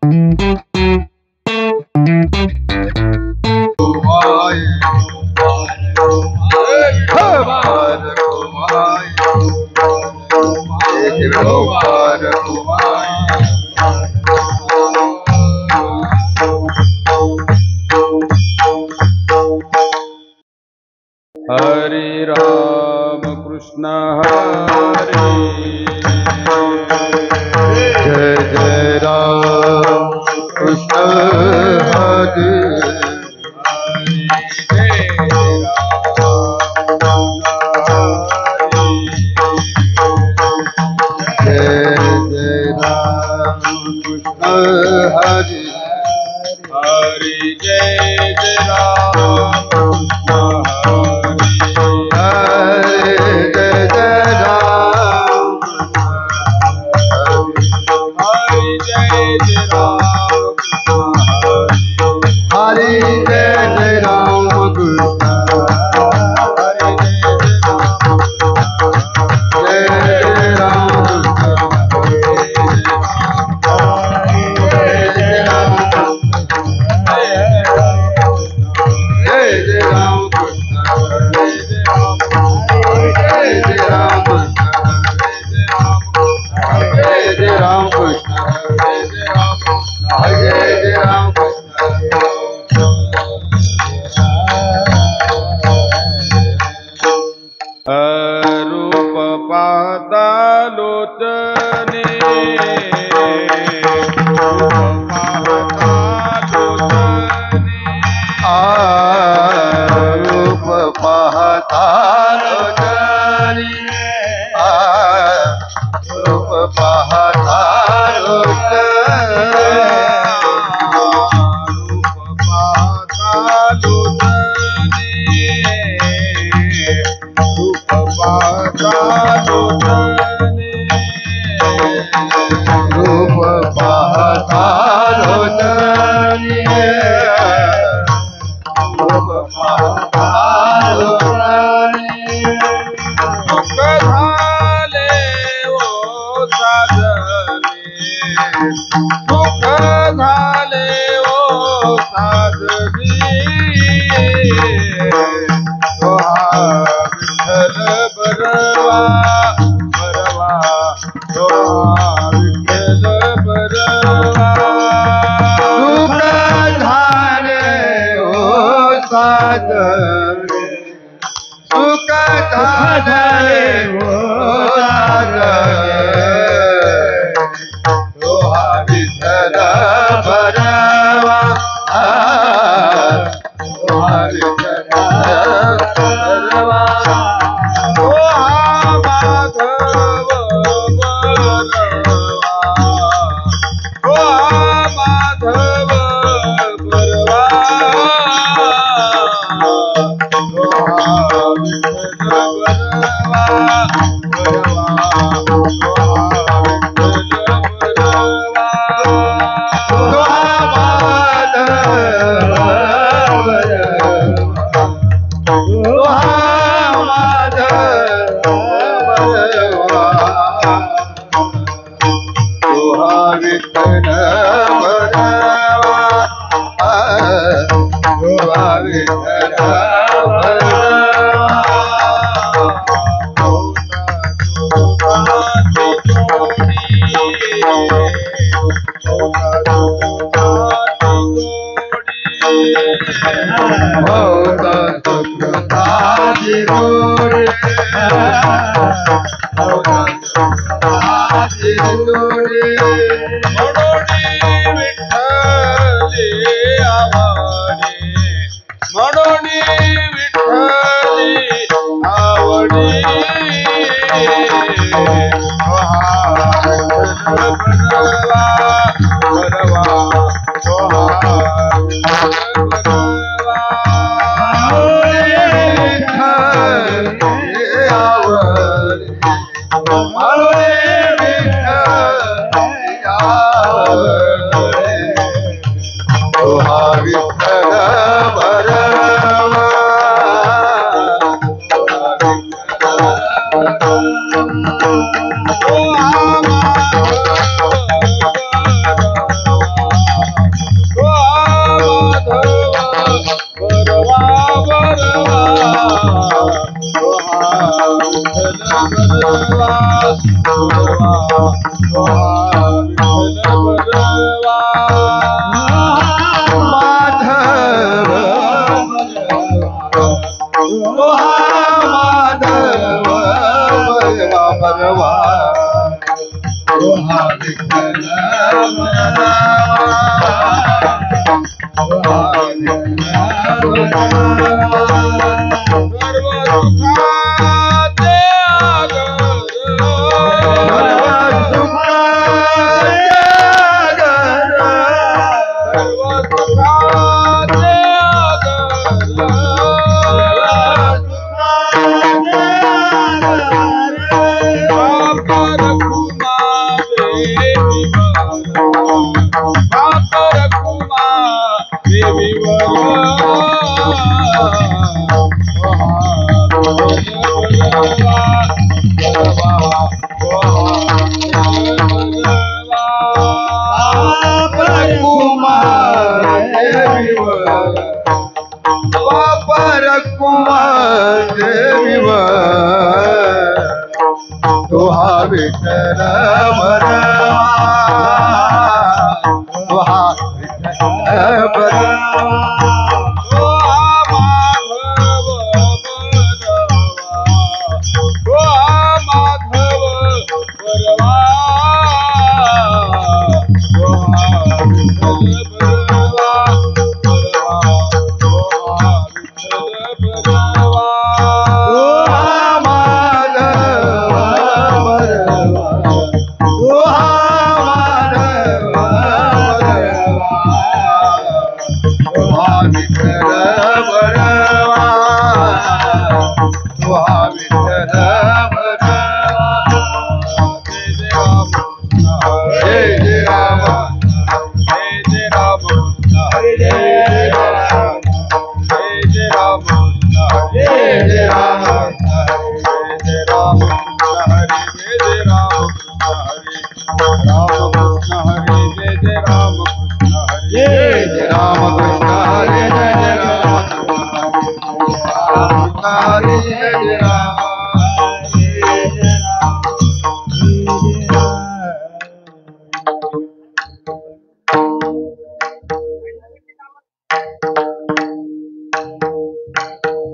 हरे राम कृष्ण हरे जय जय राम कृष्ण हरे रूप पाहता लोचने रूप पाहता लोचने रूप पाहता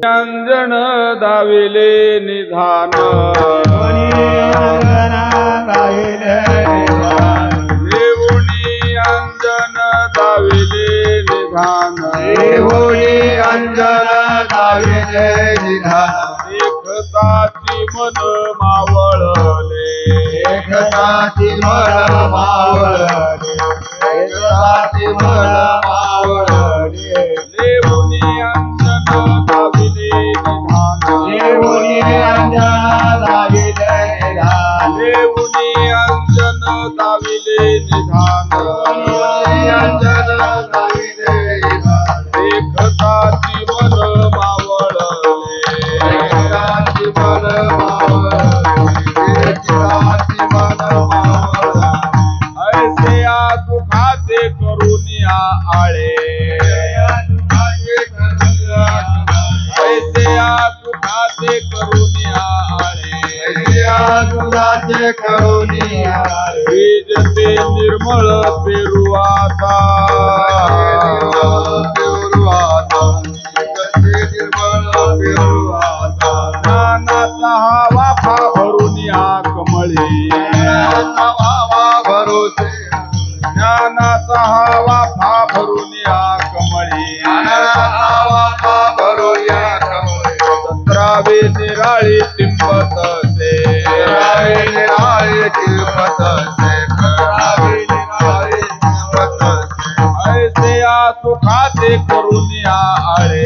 अंजन दाविले निधान देवुनी अंजन दाविले निधान एकताची मन मावळले देवुनी अंजन दाविले निधान देवुनी अंजन दाविले निधान एकताची मन मावळले ऐसे सुखाचे करुनिया आळे ऐसे सुखाचे करुनिया आळे बीज ते निर्मळ पेरुआता ज्ञानाचा हा वाफा भरून या कमळी ज्ञानाचा हा वाफा भरून या कमळी सतरावे निराळी टिंबत से ऐसे सुखाचे करुनिया आळे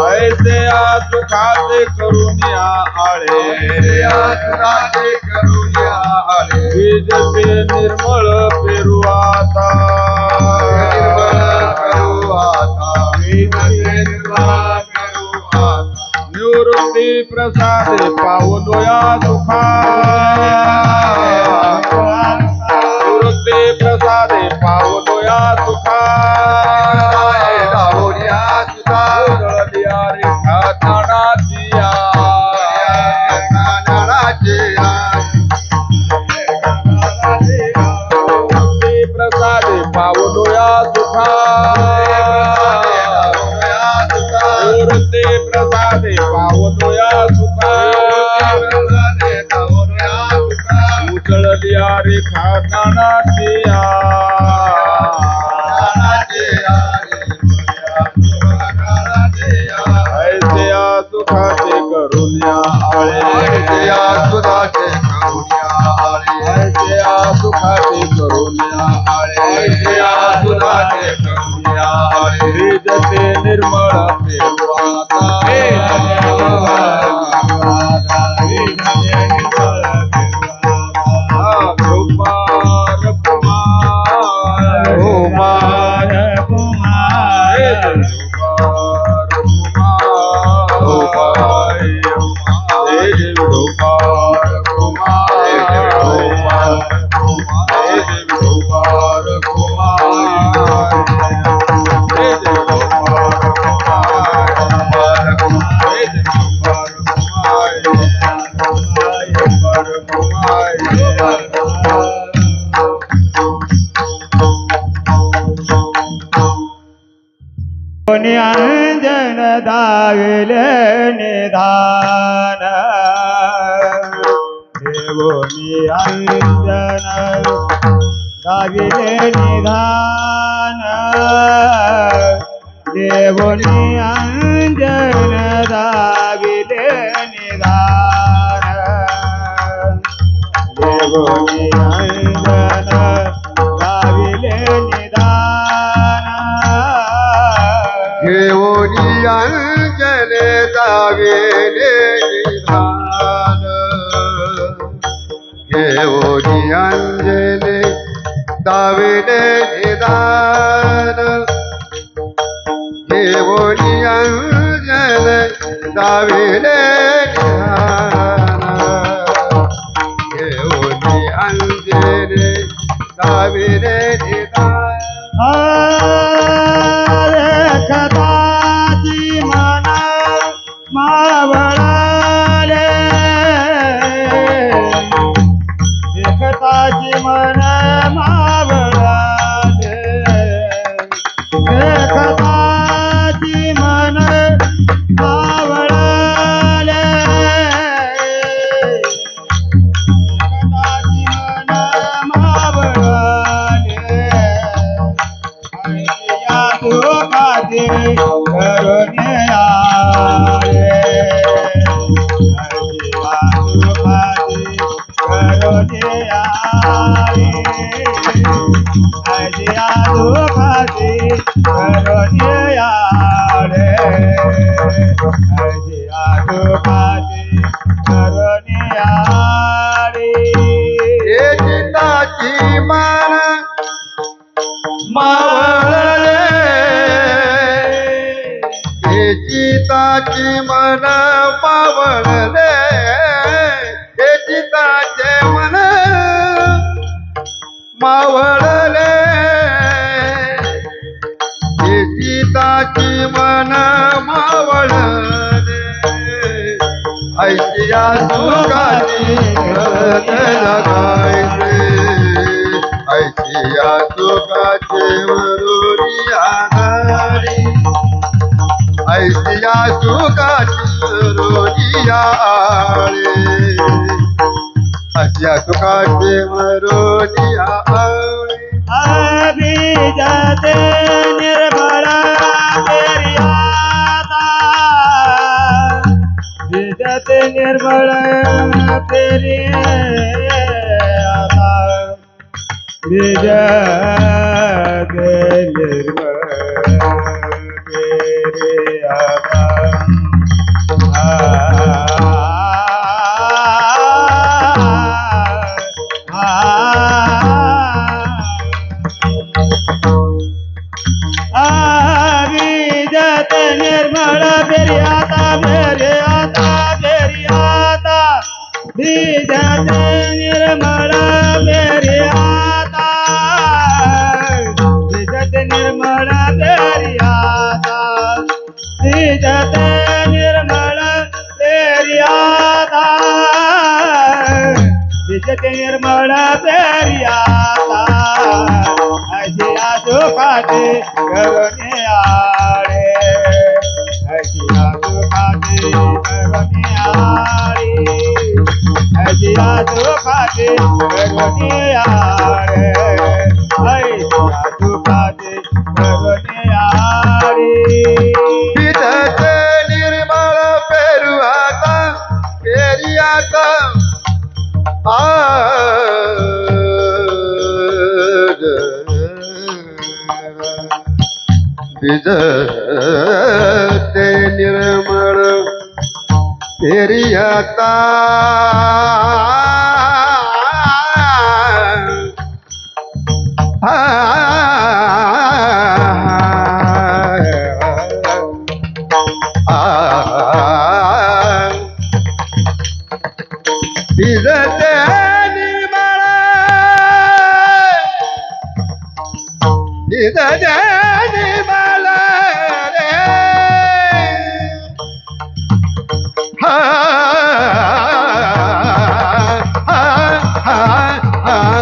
ऐसे सुखाचे करुनिया आळे बीज ते निर्मळ पेरुआता निवृत्ती प्रसादे पावलोया सुखा निवृत्ती प्रसादे पावलोया सुखा प्रसादे पावलोया सुखा निवृत्ती प्रसादे पावलोया सुखा जळलिया रे खानाची ऐसे सुखाचे करुण्या आळे सुखाचे करुण्या आळे ऐसे सुखाचे करुण्या आळे सुखाचे करुण्या आळे जते निर्मळ पेरुआता अंजन दाविले निधान देवोनी अंजन दाविले निधान देवोनी अंजन दाविले निधान देवोनी अंजन दाविले निधान घेऊनी अंजने दाविले निधान घेऊनी अंजने दाविले निधान घेऊनी अंजने दाविले निधान घेऊनी अंजने दाविले निधान कदाची मन मावळले एकताची मन मावळले एकताची मन मावळले एकताची मन मावळले या दुःखाचे करुणे आले या दुःखाचे करुणे आले या दुःखाचे करुणे आले या दुःखाचे करुणे आले चिताची मन मावळले चिताची मन मावळले चिताचे मन मावळले चिताची मन मावळले ऐसिया सुखाची घरत जगायचे ऐसिया सुखाचे वरुणी आधारी ऐसिया सुखाची वरुणी आळे ऐसिया सुखाचे वरुणी आळे अभिजाते निर्मळ पेरियाता बीजते निर्मळ पेरियाता बीजते निर्मळ पेरियाता बीजते निर्मळ पेरियाता पेरियाता पेरियाता बीजते निर्मळ पेरियाता बीजते निर्मळ पेरियाता बीजते निर्मळ पेरियाता बीजते निर्मळ पेरियाता ऐसिया सुखाचे करुणे आळे ऐसिया सुखाचे करुणे आळे ऐसिया सुखाचे सुखाचे करुणी आळे ऐशिया सुखाचे करुणी आळे विधते निर्मळ पेरू आता केरी आता विधते निर्मळ पेरी आता विधते निर्मळ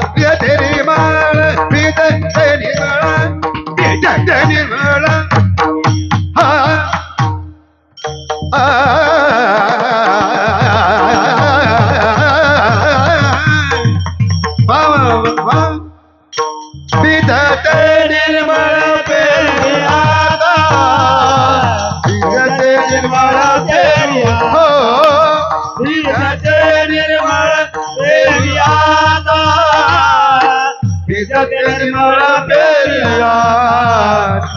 विधते निर्मळ रे विधते निर्मळ विधते निर्मळ विधते निर्मळ विधते निर्मळ पेरी आता विधते निर्मळ पेरी हो विधते निर्मळ पेरी आता विधते निर्मळ पेरी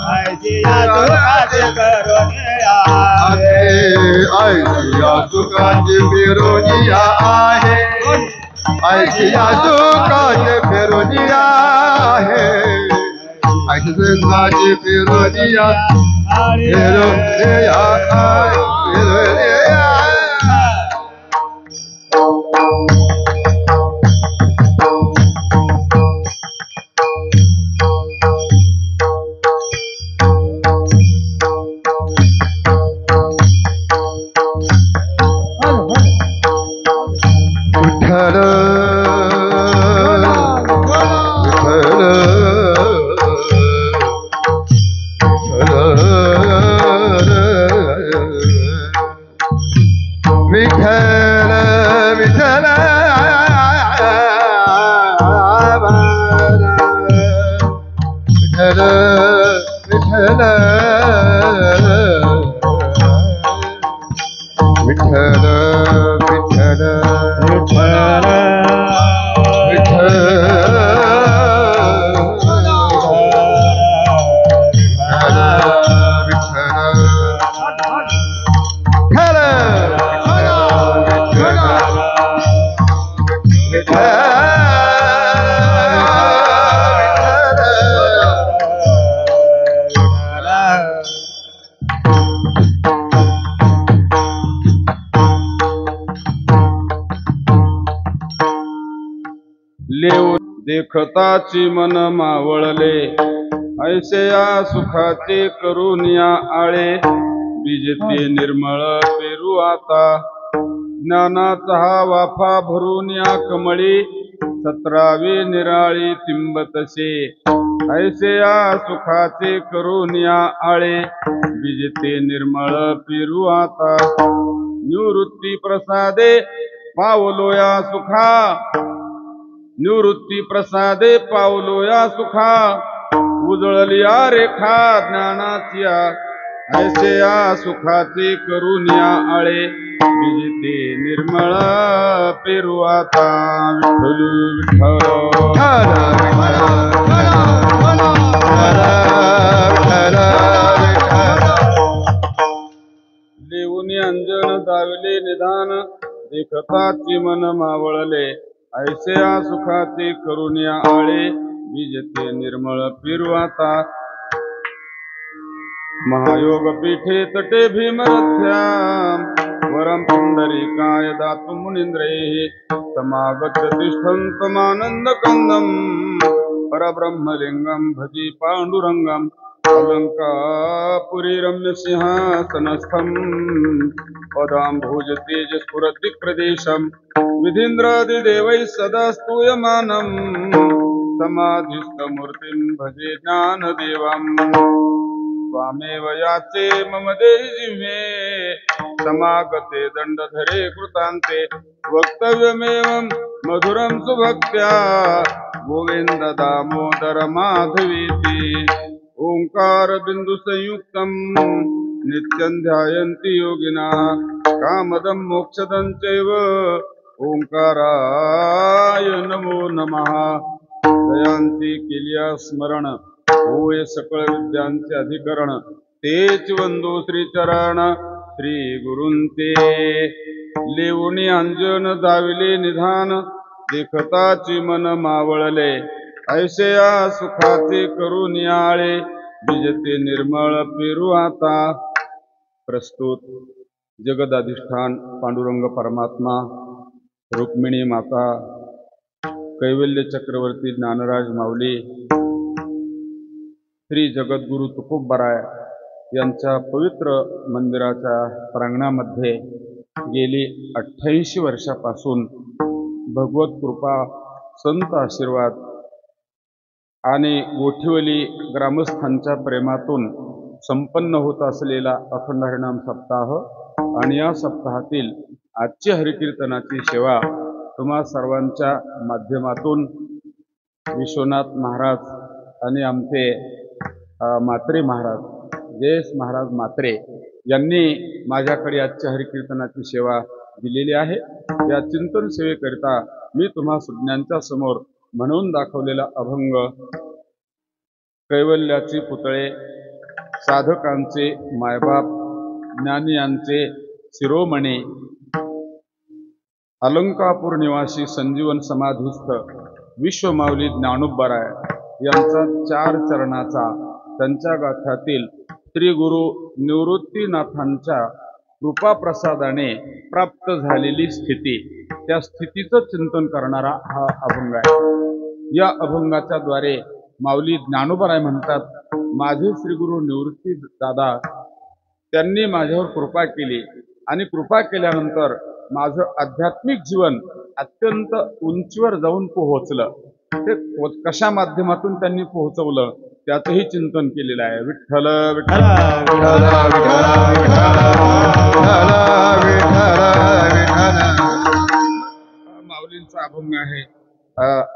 ऐशिया सुखाचे करुणी आळे ऐशिया सुखाचे फिरोनिया आहे ऐशिया सुखाचे फिरोनिया आहे ऐशिया फिरोनिया फिरोनिया फिरोनिया विठ्ठल विठ्ठल विठ्ठल विठ्ठल विठ्ठल विठ्ठल विठ्ठल लेव देखताची मन मावळले ऐसे या सुखाचे करुनिया आळे बीजते निर्मळ पेरू आता ज्ञानाचा हा वाफा भरून या कमळी 17वी निराळी तिंबतसे ऐसे या सुखाचे करुनिया आळे बीजते निर्मळ पेरू आता निवृत्ती प्रसादे पावलो या सुखा निवृत्ती प्रसादे पावलो या सुखा उजळली या रेखा ज्ञानाची ऐसे या सुखाचे करुनिया आळे बीजते निर्मळ पेरू आता विठ्ठल देऊनी अंजन दाविले निधान देखताची मन मावळले ऐसे या सुखाचे करुनिया आळे बीजते निर्मळ पेरू आता महायोग पीठे तटे भीमरथ्या वरम पुंडरीकाय दातु मुनींद्रैः समागत तिष्ठन्तमानन्द कंदम परब्रह्मलिंगम भजी पांडुरंगम अलंकापुरी रम्य सिंहासनस्थम पदाम्भुज तेज स्फुरदिक्प्रदेशम विधीन्द्रादिदेवैः सदा स्तूयमानम् समाधिस्थमूर्तिं भजे ज्ञानदेवम् त्वामेव याचे मम देहि जिह्वे समागते दंडधरे कृतांते वक्तव्यमेवं मधुरं सुभक्त्या गोविंद दामोदर माधवीति ओंकार बिंदु संयुक्तं नित्यं ध्यायन्ति योगिना कामदं मोक्षदं चैव ओंकाराय नमो नमः दयांची केलिया स्मरण होय सकळ विद्यांचे अधिकरण तेच वंदो श्रीचरण श्री गुरुंते लेवणी अंजन दाविले निधान देखताची मन मावळले ऐशया सुखाचे करून याळे बीजते निर्मळ पेरू आता प्रस्तुत जगदाधिष्ठान पांडुरंग परमात्मा रुक्मिणी माता कैवल्य चक्रवर्ती ज्ञानराज माऊली श्री जगद्गुरु तुकोबराय यांच्या पवित्र मंदिराच्या प्रांगणामध्ये गेली 88 वर्षापासून भगवत कृपा संत आशीर्वाद आणि गोठिवली ग्रामस्थांच्या प्रेमातून संपन्न होत असलेला अखंड हरिनाम सप्ताह आणि या सप्ताहातील आजची हरिकीर्तनाची सेवा तुम्हा सर्वांच्या माध्यमातून विश्वनाथ महाराज आणि आमचे म्हात्रे महाराज जयेश महाराज म्हात्रे यांनी माझ्याकडे आजच्या हरिकीर्तनाची सेवा दिलेली आहे। या चिंतन सेवेकरिता मी तुम्हा सुज्ञांच्या समोर म्हणून दाखवलेला अभंग कैवल्याचे पुतळे साधकांचे मायबाप ज्ञानियांचे शिरोमणी अलंकापूर निवासी संजीवन समाधिस्थ विश्वमाऊली ज्ञानोबराय यांचा 4 चरणाचा त्यांच्या गाथ्यातील श्री गुरु निवृत्तीनाथांच्या कृपाप्रसादाने प्राप्त झालेली स्थिती त्या स्थितीचं चिंतन करणारा हा अभंग आहे। या अभंगाच्या द्वारे माऊली ज्ञानोबराय म्हणतात, माझे श्री गुरु निवृत्ती दादा त्यांनी माझ्यावर कृपा केली आणि कृपा केल्यानंतर माझं आध्यात्मिक जीवन अत्यंत उंचीवर जाऊन पोहोचलं। ते कशा माध्यमातून त्यांनी पोहोचवलं त्याचंही चिंतन केलेलं आहे। विठ्ठल विठ्ठल माऊलींचा अभंग आहे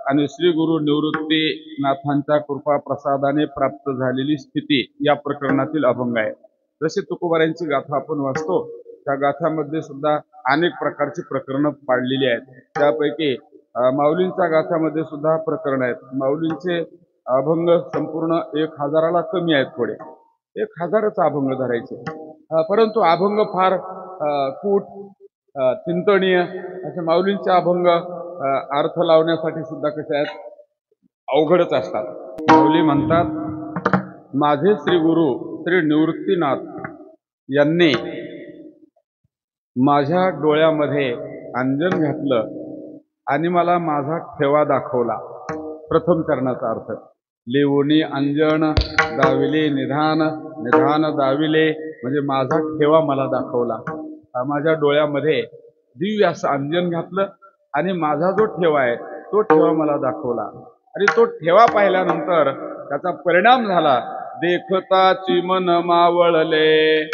आणि श्री गुरु निवृत्तीनाथांच्या कृपा प्रसादाने प्राप्त झालेली स्थिती या प्रकरणातील अभंग आहे। जसे तुकोबारायांची गाथा आपण वाचतो त्या गाथामध्ये सुद्धा अनेक प्रकारची प्रकरणं पाडलेली आहेत। त्यापैकी माऊलींच्या गाथामध्ये सुद्धा प्रकरण आहेत। माऊलींचे अभंग संपूर्ण 1000ला कमी आहेत, थोडे 1000चा अभंग धरायचे, परंतु अभंग फार कूट चिंतनीय असे माऊलींचे अभंग अर्थ लावण्यासाठी सुद्धा कसे आहेत, अवघडच असतात। माऊली म्हणतात, माझे श्री गुरु श्री निवृत्तीनाथ यांनी माझ्या डोळ्यामध्ये अंजन घातलं आणि मला माझा ठेवा दाखवला। प्रथम चरणाचा अर्थ, लेवणी अंजन दाविले निधान, निधान दाविले म्हणजे माझा ठेवा मला दाखवला। माझ्या डोळ्यामध्ये दिव्य असं अंजन घातलं आणि माझा जो ठेवा आहे तो ठेवा मला दाखवला आणि तो ठेवा पाहिल्यानंतर त्याचा परिणाम झाला, देखताची मन मावळले।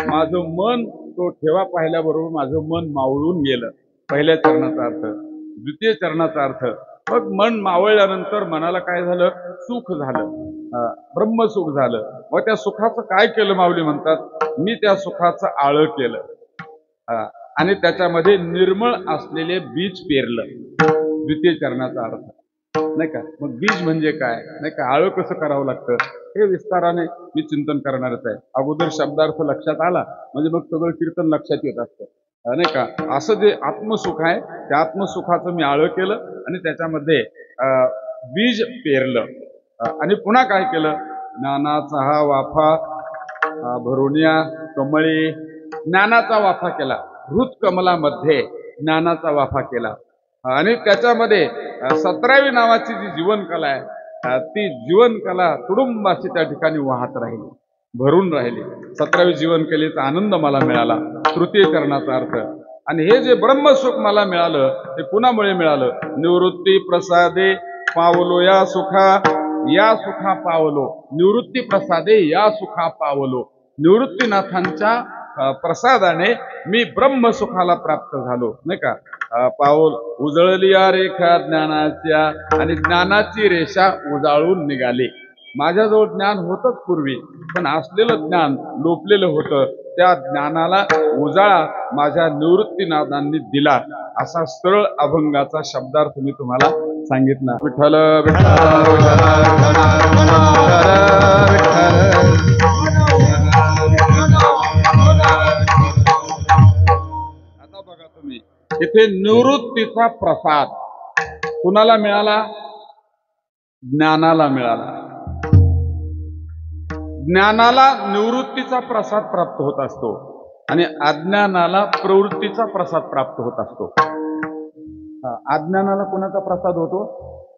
माझं मन तो ठेवा पाहिल्याबरोबर माझं मन मावळून गेलं। पहिल्या चरणाचा अर्थ। द्वितीय चरणाचा अर्थ, मग मन मावळल्यानंतर मनाला काय झालं, सुख झालं, ब्रह्मसुख झालं। मग त्या सुखाचं काय केलं, माऊली म्हणतात, मी त्या सुखाचं आळं केलं आणि त्याच्यामध्ये निर्मळ असलेले बीज पेरलं। द्वितीय चरणाचा अर्थ नाही का। मग बीज म्हणजे काय नाही का, आळं कसं करावं लागतं हे विस्ताराने मी चिंतन करणारच आहे। अगोदर शब्दार्थ लक्षात आला म्हणजे मग सगळं कीर्तन लक्षात येत असतं नाही का। असं जे आत्मसुख आहे त्या आत्मसुखाचं मी आळं केलं आणि त्याच्यामध्ये बीज पेरलं आणि पुन्हा काय केलं, ज्ञानाचा हा वाफा भरुण्या कमळे, ज्ञानाचा वाफा केला। हृत कमलामध्ये ज्ञानाचा वाफा केला आणि त्याच्यामध्ये 17वी नावाची जी जीवनकला आहे ती जीवनकला तुडुंबाशी त्या ठिकाणी वाहत राहिली, भरून राहिली। 17वी जीवनकलेचा आनंद मला मिळाला। तृतीय चरणाचा अर्थ, आणि हे जे ब्रह्मसुख मला मिळालं ते कुणामुळे मिळालं, निवृत्ती प्रसादे पावलो या सुखा या सुखा पावलो, निवृत्ती प्रसादे या सुखा पावलो. निवृत्तीनाथांच्या प्रसादाने मी ब्रह्मसुखाला प्राप्त झालो, नाही का. पाऊल उजळली या रेखा ज्ञानाच्या आणि ज्ञानाची रेषा उजाळून निघाली. माझ्याजवळ ज्ञान होतच पूर्वी, पण असलेलं ज्ञान लोपलेलं होतं. त्या ज्ञानाला उजाळा माझ्या निवृत्तीनाथांनी दिला. असा सरळ अभंगाचा शब्दार्थ मी तुम्हाला सांगितला. विठ्ठल आता बघा तुम्ही, इथे निवृत्तीचा प्रसाद कुणाला मिळाला? ज्ञानाला मिळाला. ज्ञानाला निवृत्तीचा प्रसाद प्राप्त होत असतो आणि अज्ञानाला प्रवृत्तीचा प्रसाद प्राप्त होत असतो. अज्ञानाला कोणाचा प्रसाद होतो?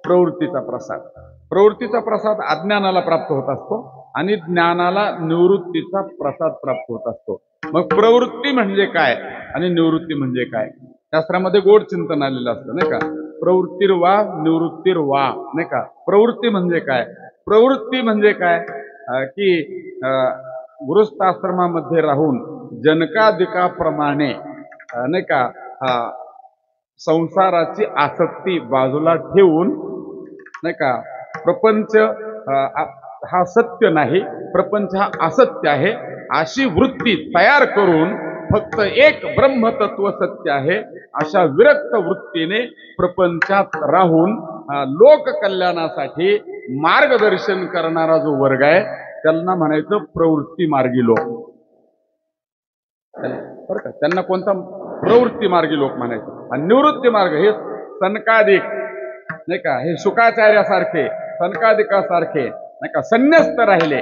प्रवृत्तीचा प्रसाद. प्रवृत्तीचा प्रसाद अज्ञानाला प्राप्त होत असतो आणि ज्ञानाला निवृत्तीचा प्रसाद प्राप्त होत असतो. मग प्रवृत्ती म्हणजे काय आणि निवृत्ती म्हणजे काय? शास्त्रामध्ये गोड चिंतन आलेलं असतं, नाही का. प्रवृत्तीर्वा निवृत्तीर्वा, नाही का. प्रवृत्ती म्हणजे काय? प्रवृत्ती म्हणजे काय की गृहस्थाश्रमामध्ये राहून जनकादिकाप्रमाणे, नाही का, संसाराची आसक्ती बाजूला ठेवून, नाही का, प्रपंच हा सत्य नाही, प्रपंच हा असत्य आहे अशी वृत्ती तयार करून फक्त एक ब्रह्मतत्व सत्य आहे अशा विरक्त वृत्तीने प्रपंचात राहून लोककल्याणासाठी मार्गदर्शन करणारा जो वर्ग आहे त्यांना म्हणायचं प्रवृत्ती मार्गी लोक, बरं का. त्यांना कोणता? प्रवृत्ती मार्गी लोक म्हणायचं. आणि निवृत्ती मार्ग हे सनकादिक, नाही का, हे शुकाचार्यासारखे सनकादिकासारखे, नाही का, संन्यस्त राहिले,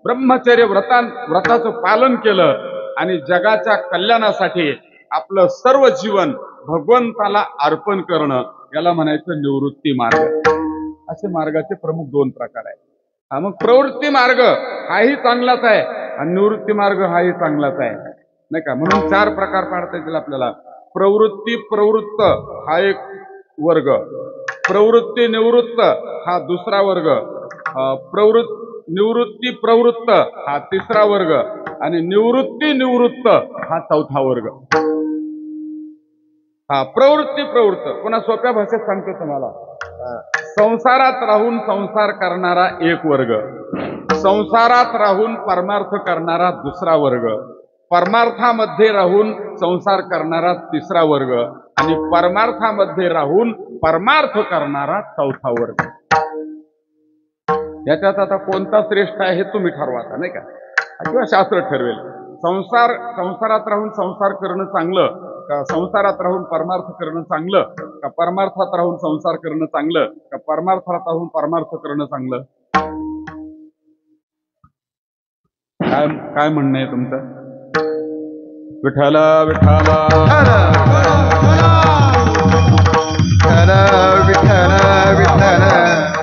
ब्रह्मचर्य व्रताचं पालन केलं आणि जगाच्या कल्याणासाठी आपलं सर्व जीवन भगवंताला अर्पण करणं, याला म्हणायचं निवृत्ती मार्ग. असे मार्गाचे प्रमुख दोन प्रकार आहेत. मग प्रवृत्ती मार्ग हाही चांगलाच आहे आणि निवृत्ती मार्ग हाही चांगलाच आहे, नाही का. म्हणून चार प्रकार पाडता येतील आपल्याला. प्रवृत्ती प्रवृत्त हा एक वर्ग, प्रवृत्ती निवृत्त हा दुसरा वर्ग, निवृत्ती प्रवृत्त हा तिसरा वर्ग आणि निवृत्ती निवृत्त हा चौथा वर्ग. प्रवृत्ती प्रवृत्त पुन्हा सोप्या भाषेत सांगतो तुम्हाला. संसारात राहून संसार करणारा एक वर्ग, संसारात राहून परमार्थ करणारा दुसरा वर्ग, परमार्थामध्ये राहून संसार करणारा तिसरा वर्ग आणि परमार्थामध्ये राहून परमार्थ करणारा चौथा वर्ग. याच्यात आता कोणता श्रेष्ठ आहे हे तुम्ही ठरवा, नाही का, किंवा शास्त्र ठरवेल. संसारात राहून संसार करणं चांगलं का संसारात राहून परमार्थ करणं चांगलं का परमार्थात राहून संसार करणं चांगलं का परमार्थात राहून परमार्थ करणं चांगलं? काय म्हणणं आहे तुमचं? विठ्ठल विठ्ठल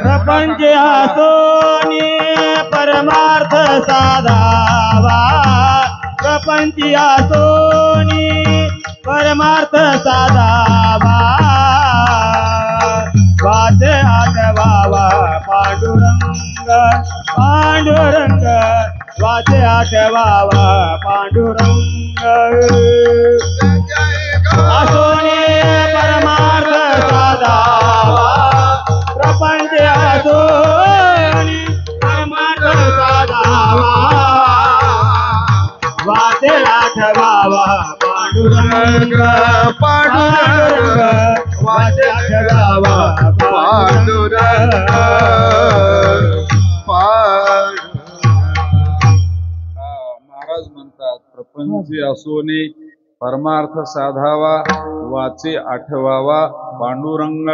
प्रपंच आसोनी परमार्थ साधावा, प्रपंच आसोनी परमार्थ साधावा, वाद आठवावा पांडुरंग पांडुरंग, वाद आठवावा पांडुरंग. आसोनी परमार्थ साधावा, प्रपंच आसोनी परमार्थ साधावा, वाद आठवावा पांडुरंग पांडुरंग, वाद आठवावा पांडुरंग. महाराज म्हणतात प्रपंची असोने परमार्थ साधावा, वाचे आठवावा पांडुरंग.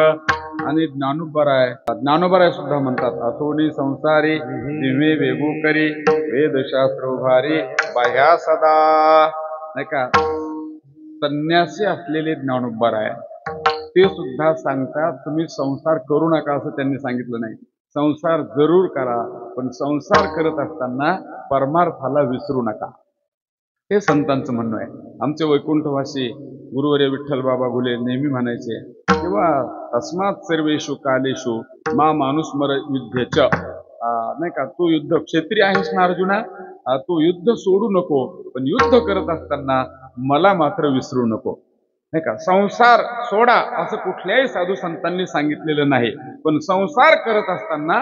आणि ज्ञानोबराय सुद्धा म्हणतात असोनी संसारी दिवे वेगू करी, वेदशास्त्र उभारी बाह्या सदा, नाही का. संन्यासी असलेले ज्ञानोबराय ते सुद्धा सांगतात तुम्ही संसार करू नका असं त्यांनी सांगितलं नाही. संसार जरूर करा, पण संसार करत असताना परमार्थाला विसरू नका, हे संतांचं म्हणणं आहे. आमचे वैकुंठवासी गुरुवर्य विठ्ठल बाबा घुले नेहमी म्हणायचे किंवा तस्मात सर्वेषु कालेषु मा मानुस्मर युद्धेच, नाही का, तू युद्ध क्षेत्रीय आहेस ना अर्जुना, तू युद्ध सोडू नको, पण युद्ध करत असताना मला मात्र विसरू नको, नाही का. संसार सोडा असं कुठल्याही साधू संतांनी सांगितलेलं नाही, पण संसार करत असताना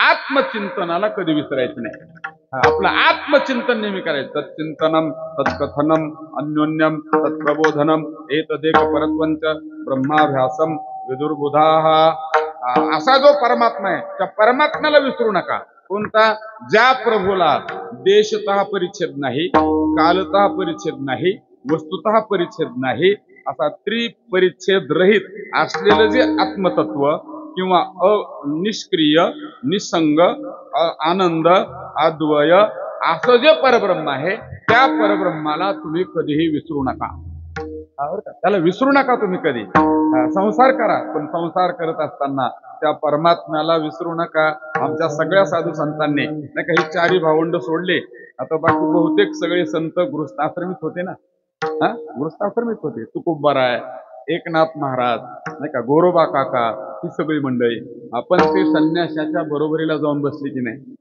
आत्मचिंतनाला कधी विसरायचं नाही. आपलं आत्मचिंतन नेहमी करायचं. तत्चिंतनम तत्कथनम अन्योन्यम तत्प्रबोधनम एतदेक परत्वंच ब्रह्माभ्यासम विदुर्बुधाः. असा जो परमात्मा आहे त्या परमात्म्याला विसरू नका. कोणता? ज्या प्रभूला देशतः परिच्छेद नाही, कालतः परिच्छेद नाही, वस्तुतः परिच्छेद नाही, असा त्रिपरिच्छेद रहित असलेलं जे आत्मतत्व किंवा निष्क्रिय निसंग आनंद अद्वय असं जे परब्रह्म आहे त्या परब्रह्माला तुम्ही कधीही विसरू नका. त्याला विसरू नका तुम्ही कधी. संसार करा, पण संसार करत असताना त्या परमात्म्याला विसरू नका. आमच्या सगळ्या साधू संतांनी नाही का ही चारी भावंड सोडले. आता बाकी बहुतेक सगळे संत गृहस्थाश्रमीत होते ना, गृहस्थाश्रमीत होते. तुकोबाराय, एकनाथ महाराज, नाही का, गोरोबा काका, ही सगळी मंडळी. आपण ते संन्यासाच्या बरोबरीला जाऊन बसली की नाही.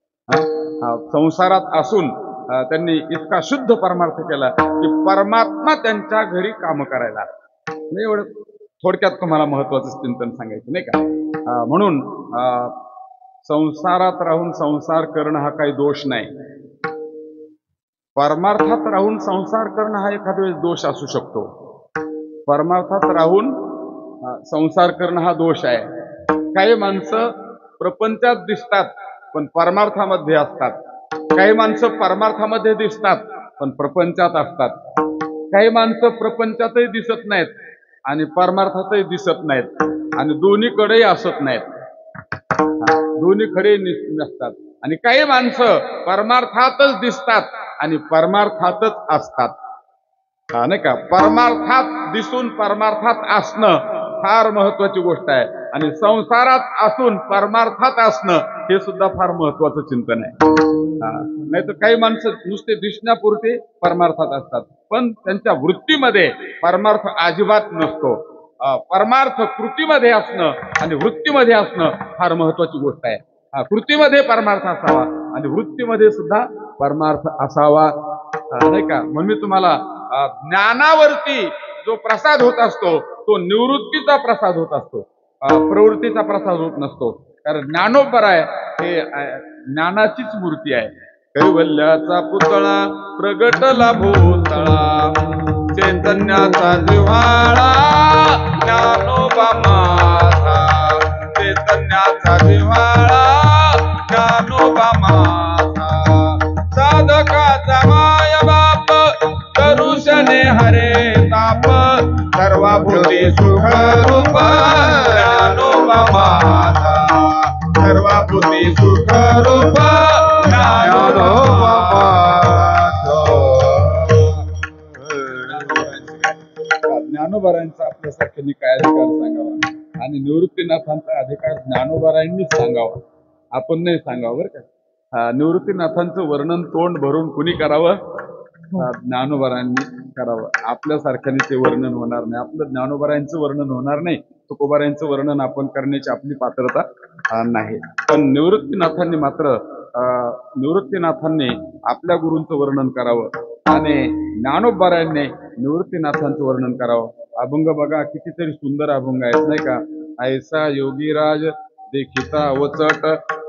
संसारात असून त्यांनी इतका शुद्ध परमार्थ केला की परमात्मा त्यांच्या घरी काम करायला. एवढं थोडक्यात तुम्हाला महत्वाचं चिंतन सांगायचं, नाही का. म्हणून संसारात राहून संसार करणं हा काही दोष नाही. परमार्थात राहून संसार करणं हा एखाद्या वेळेस दोष असू शकतो. परमार्थात राहून संसार करणं हा दोष आहे. काही माणसं प्रपंचात दिसतात पण परमार्थामध्ये असतात. काही माणसं परमार्थामध्ये दिसतात पण प्रपंचात असतात. काही माणसं प्रपंचातही दिसत नाहीत आणि परमार्थातही दिसत नाहीत आणि दोन्हीकडेही असत नाहीत. दोन्हीकडे नसतात. आणि काही माणसं परमार्थातच दिसतात आणि परमार्थातच असतात. नाही का. परमार्थात दिसून परमार्थात असणं फार महत्वाची गोष्ट आहे. आणि संसारात असून परमार्थात असणं हे सुद्धा फार महत्वाचं चिंतन आहे. नाही तर काही माणसं नुसते दिसण्यापुरते परमार्थात असतात पण त्यांच्या वृत्तीमध्ये परमार्थ अजिबात नसतो. परमार्थ कृतीमध्ये असणं आणि वृत्तीमध्ये असणं फार महत्वाची गोष्ट आहे. कृतीमध्ये परमार्थ असावा आणि वृत्तीमध्ये सुद्धा परमार्थ असावा, नाही का. म्हणून मी तुम्हाला ज्ञानावरती जो प्रसाद होत असतो तो निवृत्तीचा प्रसाद होत असतो, प्रवृत्तीचा प्रसाद होत नसतो. कारण ज्ञानोबराय हे ज्ञानाचीच मूर्ती आहे. कैवल्याचा पुतळा प्रगटला भूतळा, चैतन्याचा जिव्हाळा ज्ञानोबा माझा, चैतन्याचा जिव्हाळा ज्ञानोबा माझा. साधकाचा माय बाप करुषणे हरे ताप, सर्वभूती सुख रूप ज्ञानोबा माझा, सर्वभूती सुख रूप ज्ञानोबा माझा. ज्ञानोबारायांचा आपल्यासारख्यांनी काय अधिकार सांगावा आणि निवृत्तीनाथांचा अधिकार ज्ञानोबारायांनीच सांगावा, आपण नाही सांगावं बरं का. निवृत्तीनाथांचं वर्णन तोंड भरून कुणी करावं? ज्ञानोबारायांनी करावं. आपल्यासारख्याने ते वर्णन होणार नाही. आपलं ज्ञानोबारायांचं वर्णन होणार नाही. तुकोबारायांचं वर्णन आपण करण्याची आपली पात्रता नाही. पण निवृत्तीनाथांनी मात्र निवृत्तीनाथांनी आपल्या गुरूंचं वर्णन करावं आणि ज्ञानोबारायांनी निवृत्तीनाथांचं वर्णन करावं. अभंग बघा कितीतरी सुंदर अभंग आहेत, नाही का. ऐसा योगीराज देखिता वचट,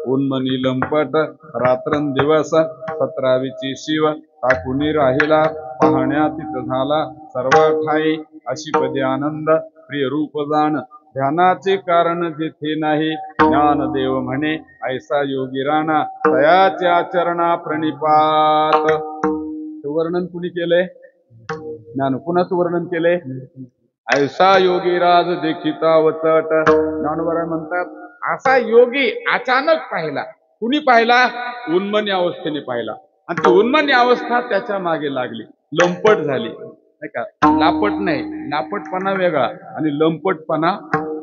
उन्मनी लंपट रात्रंदिवस, 17वीची शिव टाकुनी राहिला, पाहण्यातीत झाला सर्व ठाई, अशी पदे आनंद प्रिय रूप जाण, ध्यानाचे कारण जेथे नाही, ज्ञानदेव म्हणे ऐसा योगी राणा, तयाच्या चरणा प्रणिपात. वर्णन कुणी केलंय? ज्ञान. कुणाचं वर्णन केलंय? ऐसा योगीराज देखिता वचट. ज्ञानोबा म्हणतात असा योगी अचानक पाहिला. कुणी पाहिला? उन्मनी अवस्थेने पाहिला आणि ती उन्मनी अवस्था त्याच्या मागे लागली, लंपट झाली, नाही का. लापट नाही, लापटपणा वेगळा आणि लंपटपणा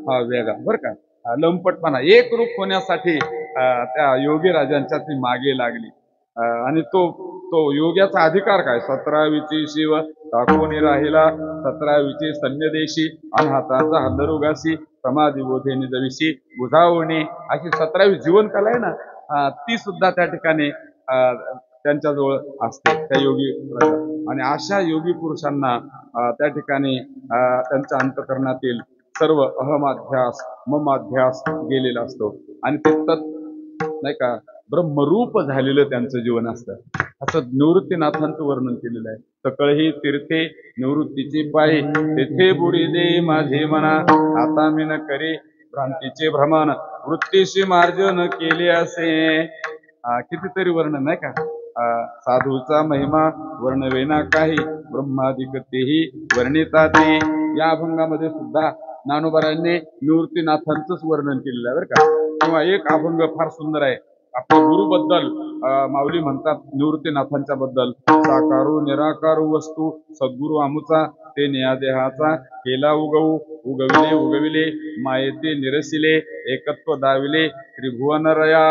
हा वेगळा बरं का. लंपटपणा एक रूप होण्यासाठी त्या योगी राजांच्या ती मागे लागली आणि तो योग्याचा अधिकार काय? 17वीची शिव टाकून राहिला 17वीचे सन्यदेशी आणि हाताचा हल्लरुगासी समाधी बोधे निजविशी बुधावणे अशी 17वी जीवन कला आहे ना, ती सुद्धा त्या ठिकाणी त्यांच्याजवळ असते त्या योगी आणि अशा योगी पुरुषांना त्या ठिकाणी त्यांच्या अंतःकरणातील सर्व अहमाध्यास ममाध्यास गेलेला असतो आणि ते नाही का ब्रह्मरूप झालेलं त्यांचं जीवन असतं असं निवृत्तीनाथांचं वर्णन केलेलं आहे. सकळही तीर्थे निवृत्तीची पायी तेथे बुडी दे माझे मना आता मी न करे भ्रांतीचे भ्रमण वृत्तीशी मार्जन केले असे. कितीतरी वर्णन नाही का. साधूचा महिमा वर्णवेना काही ब्रह्मादिक तेही वर्णिता ते. या अभंगामध्ये सुद्धा ज्ञानोबारांनी निवृत्तीनाथांचंच वर्णन केलेलं आहे बरं का. किंवा एक अभंग फार सुंदर आहे आपल्या गुरुबद्दल. माऊली म्हणतात निवृत्तीनाथांच्या बद्दल, साकारू निराकारू वस्तू सद्गुरु आमुचा ते देहाचा केला उगवू उगविले उगविले मायेते निरसिले एकत्व दाविले त्रिभुवन रया.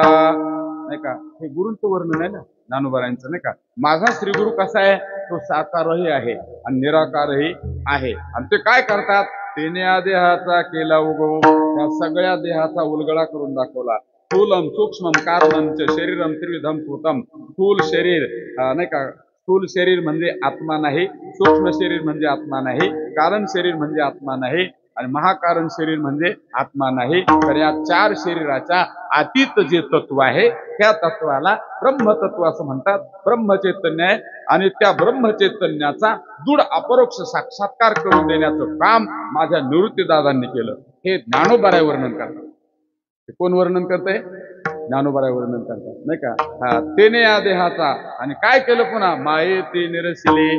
नाही का, हे गुरूंचं वर्णन आहे ना ज्ञानोबारांचं नाही का. माझा श्रीगुरु कसा आहे, तो साकारही आहे आणि निराकारही आहे. आणि ते काय करतात, तेने या देहाचा केला उगवू, या सगळ्या देहाचा उलगडा करून दाखवला. स्थूलम सूक्ष्मम कारणम च शरीरम त्रिविधम कृतम. स्थूल शरीर नाही का, स्थूल शरीर म्हणजे आत्मा नाही, सूक्ष्म शरीर म्हणजे आत्मा नाही, कारण शरीर म्हणजे आत्मा नाही आणि महाकारण शरीर म्हणजे आत्मा नाही. तर या 4 शरीराच्या अतीत जे तत्व आहे त्या तत्वाला ब्रह्मतत्व असं म्हणतात. ब्रह्मचैतन्य आहे आणि त्या ब्रह्मचैतन्याचा दृढ अपरोक्ष साक्षात्कार करून देण्याचं काम माझ्या निवृत्तीदादांनी केलं. हे ज्ञानोबाराय वर्णन करतात. कोण वर्णन करतंय, ज्ञानोबाराय वर्णन करतात नाही का. तेने या देहाचा आणि काय केलं पुन्हा, माये ते निरसिले.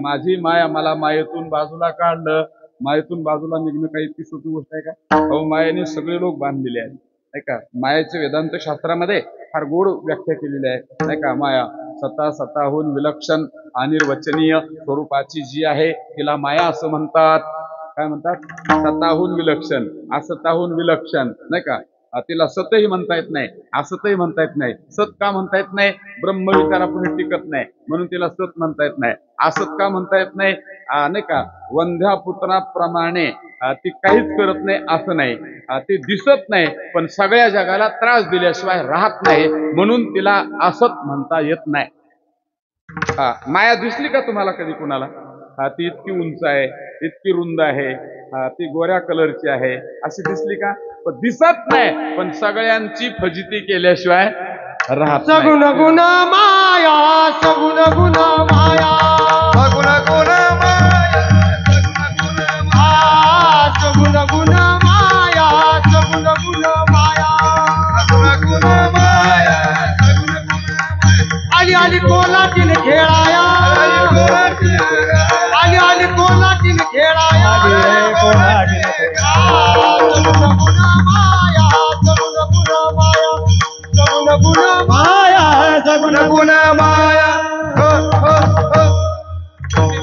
माझी माया मला मायेतून बाजूला काढलं. मायेतून बाजूला निघणं काही इतकी सोपी गोष्ट आहे का. अहो, मायेने सगळे लोक बांधलेले आहेत नाही का. मायाचे वेदांत शास्त्रामध्ये फार गोड व्याख्या केलेली आहे नाही का. माया स्वतःहून विलक्षण अनिर्वचनीय स्वरूपाची जी आहे तिला माया असं म्हणतात. काय म्हणतात, स्वतःहून विलक्षण, असताहून विलक्षण नाही का. तिला सतही म्हणता येत नाही, असतही म्हणता येत नाही. सत का म्हणता येत नाही, ब्रह्म विचारापुढे टिकत नाही म्हणून तिला सत म्हणता येत नाही. असत का म्हणता येत नाही, नाही का. वंध्या पुत्राप्रमाणे ती काहीच करत नाही असं नाही. ती दिसत नाही पण सगळ्या जगाला त्रास दिल्याशिवाय राहत नाही म्हणून तिला असत म्हणता येत नाही. माया दिसली का तुम्हाला कधी कुणाला. ती इतकी उंच आहे, इतकी रुंद आहे, ती गोऱ्या कलरची आहे अशी दिसली का, पण दिसत नाही पण सगळ्यांची फजिती केल्याशिवाय राहत नाही. सगुण गुण माया, सगुण गुण माया, सगुण गुण माया, सगुण गुण माया, सगुण गुण माया, सगुण गुण माया, आली आली कोलातील खेळाया, आली आली कोलातील खेळाया, सगुण गुण माया, सगुण गुण माया, सगुण गुण माया, सगुण गुण माया.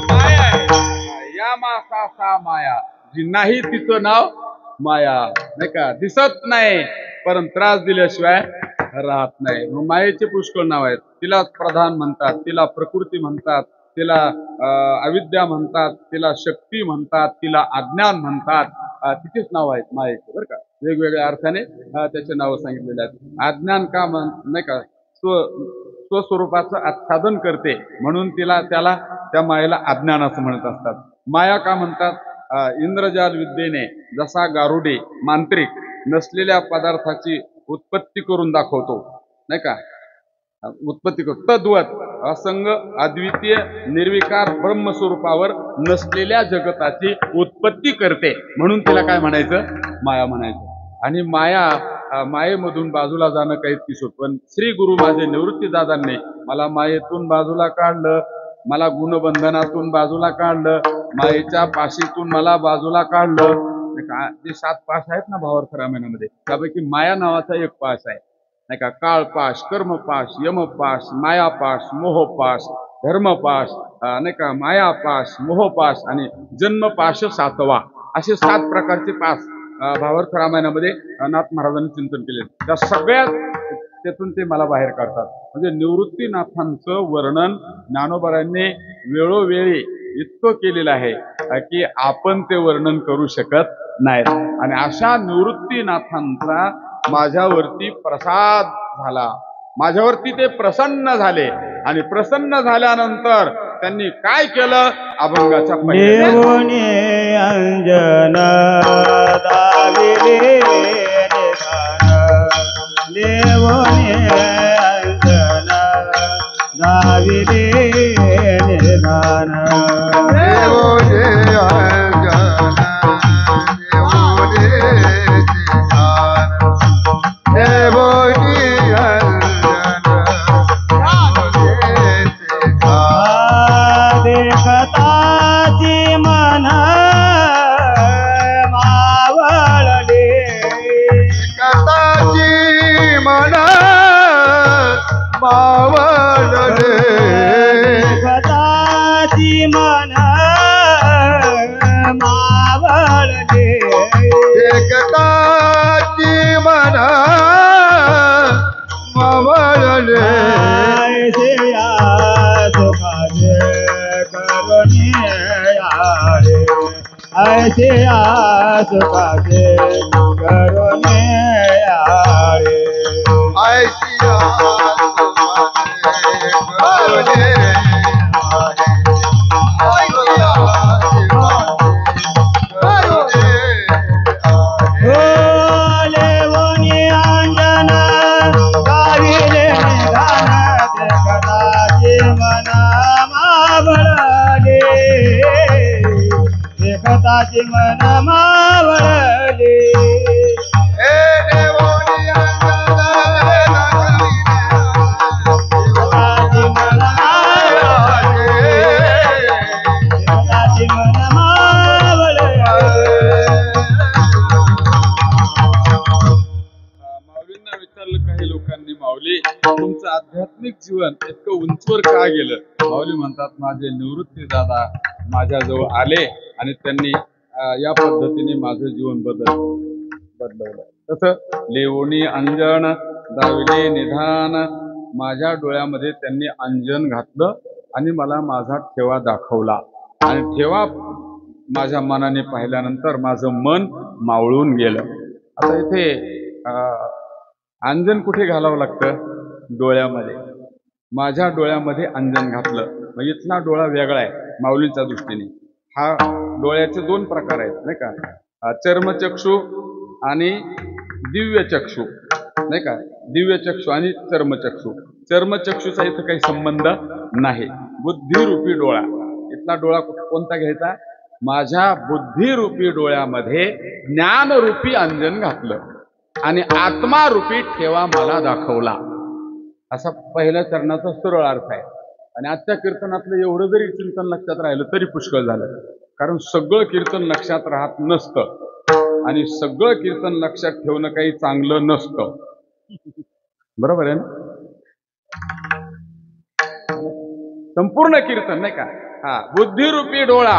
माया या मासा माया, जी नाही तिचं नाव माया नाही का. दिसत नाही परंतु त्रास दिल्याशिवाय राहत नाही. मग मायेचे पुष्कळ नाव आहेत. तिला प्रधान म्हणतात, तिला प्रकृती म्हणतात, तिला अविद्या म्हणतात, तिला शक्ती म्हणतात, तिला अज्ञान म्हणतात. तिचेच नाव आहेत मायेचे बरं का. वेगवेगळ्या अर्थाने त्याचे नाव सांगितलेले आहेत. अज्ञान का नाही का, स्वस्वरूपाचं आच्छादन करते म्हणून त्याला त्या मायेला अज्ञान असं म्हणत असतात. माया का म्हणतात, इंद्रजाल विद्येने जसा गारुडे मांत्रिक नसलेल्या पदार्थाची उत्पत्ती करून दाखवतो नाही का. उत्पत्ती करतो तद्वत असंग अद्वितीय निर्विकार ब्रह्मस्वरूपावर नसलेल्या जगताची उत्पत्ती करते म्हणून तिला काय म्हणायचं, माया म्हणायचं. आणि मायेमधून बाजूला जाणं काही इतकी सोपं. पण श्री गुरु माझे निवृत्तीदादांनी मला मायेतून बाजूला काढलं, मला गुणबंधनातून बाजूला काढलं, मायेच्या पाशीतून मला बाजूला काढलं. जे 7 पाश आहेत ना भावार्थ रामायणामध्ये, त्यापैकी माया नावाचा एक पाश आहे नाही का. काळपाश, कर्मपाश, यमपाश, मायापाश, मोहपाश, धर्मपाश नाही का, मायापाश, मोहपाश आणि जन्मपाश 7वा, असे 7 प्रकारचे पाश भावार्थ रामायणामध्ये नाथ महाराजांनी चिंतन केले. त्या सगळ्यात त्यातून ते मला बाहेर काढतात. म्हणजे निवृत्तीनाथांचं वर्णन ज्ञानोबारांनी वेळोवेळी इतकं केलेलं आहे की आपण ते वर्णन करू शकत नाहीत. आणि अशा निवृत्तीनाथांचा माझ्यावरती प्रसाद झाला, माझ्यावरती ते प्रसन्न झाले. आणि प्रसन्न झाल्यानंतर त्यांनी काय केलं? अभंगाच्या पहिल्या देवोनी अंजन दाविले निधान, देवोनी अंजन दाविले निधान. देवो जे अंजन देवो रे सिधान, देवो जी अंजन देवो रे सिधान. देखताची मन मावळले, कथाची मन मावळले, देखताची मन मावळले. एकताची मन मावळले. ऐसिया सुखाचे करुणी आले, ऐसिया सुखाचे करुणी आले. ऐसिया सुमने करुणे आले, ऐसिया सुमने करुणे आले. लेवनी अंजन गाविले निधान, देखताची मन मावळले, देखताची मन मावळले. हे देवोनी अंजन दाखविले, देखताची मन मावळले, देखताची मन मावळले. माऊलींना विचारलं काही लोकांनी, माऊली तुमचं आध्यात्मिक जीवन इतकं उंचवर का गेलं? माऊली म्हणतात, माझे निवृत्ती दादा माझ्याजवळ आले आणि त्यांनी या पद्धतीने माझं जीवन बदलवलं. तसं लेवणी अंजन दाविले निधान, माझ्या डोळ्यामध्ये त्यांनी अंजन घातलं आणि मला माझा ठेवा दाखवला. आणि ठेवा माझ्या मनाने पाहिल्यानंतर माझं मन मावळून गेलं. आता इथे अंजन कुठे घालावं लागतं? डोळ्यामध्ये. माझ्या डोळ्यामध्ये अंजन घातलं. मग इथला डोळा वेगळा आहे माऊलीच्या दृष्टीने. हा डोळ्याचे दोन प्रकार आहेत नाही का, चर्मचक्षु आणि दिव्य चक्षु नाही का. दिव्य चक्षु आणि चर्मचक्षु. चर्मचक्षुचा इथं काही संबंध नाही. बुद्धिरूपी डोळा, इथला डोळा कोणता घ्यायचा? माझ्या बुद्धिरूपी डोळ्यामध्ये ज्ञानरूपी अंजन घातलं आणि आत्मारूपी ठेवा मला दाखवला. असा पहिल्या चरणाचा सरळ अर्थ आहे. आणि आजच्या कीर्तनातलं एवढं जरी कीर्तन लक्षात राहिलं तरी पुष्कळ झालं. कारण सगळं कीर्तन लक्षात राहत नसतं आणि सगळं कीर्तन लक्षात ठेवणं काही चांगलं नसतं. बरोबर आहे ना? संपूर्ण कीर्तन नाही का, हा बुद्धिरूपी डोळा,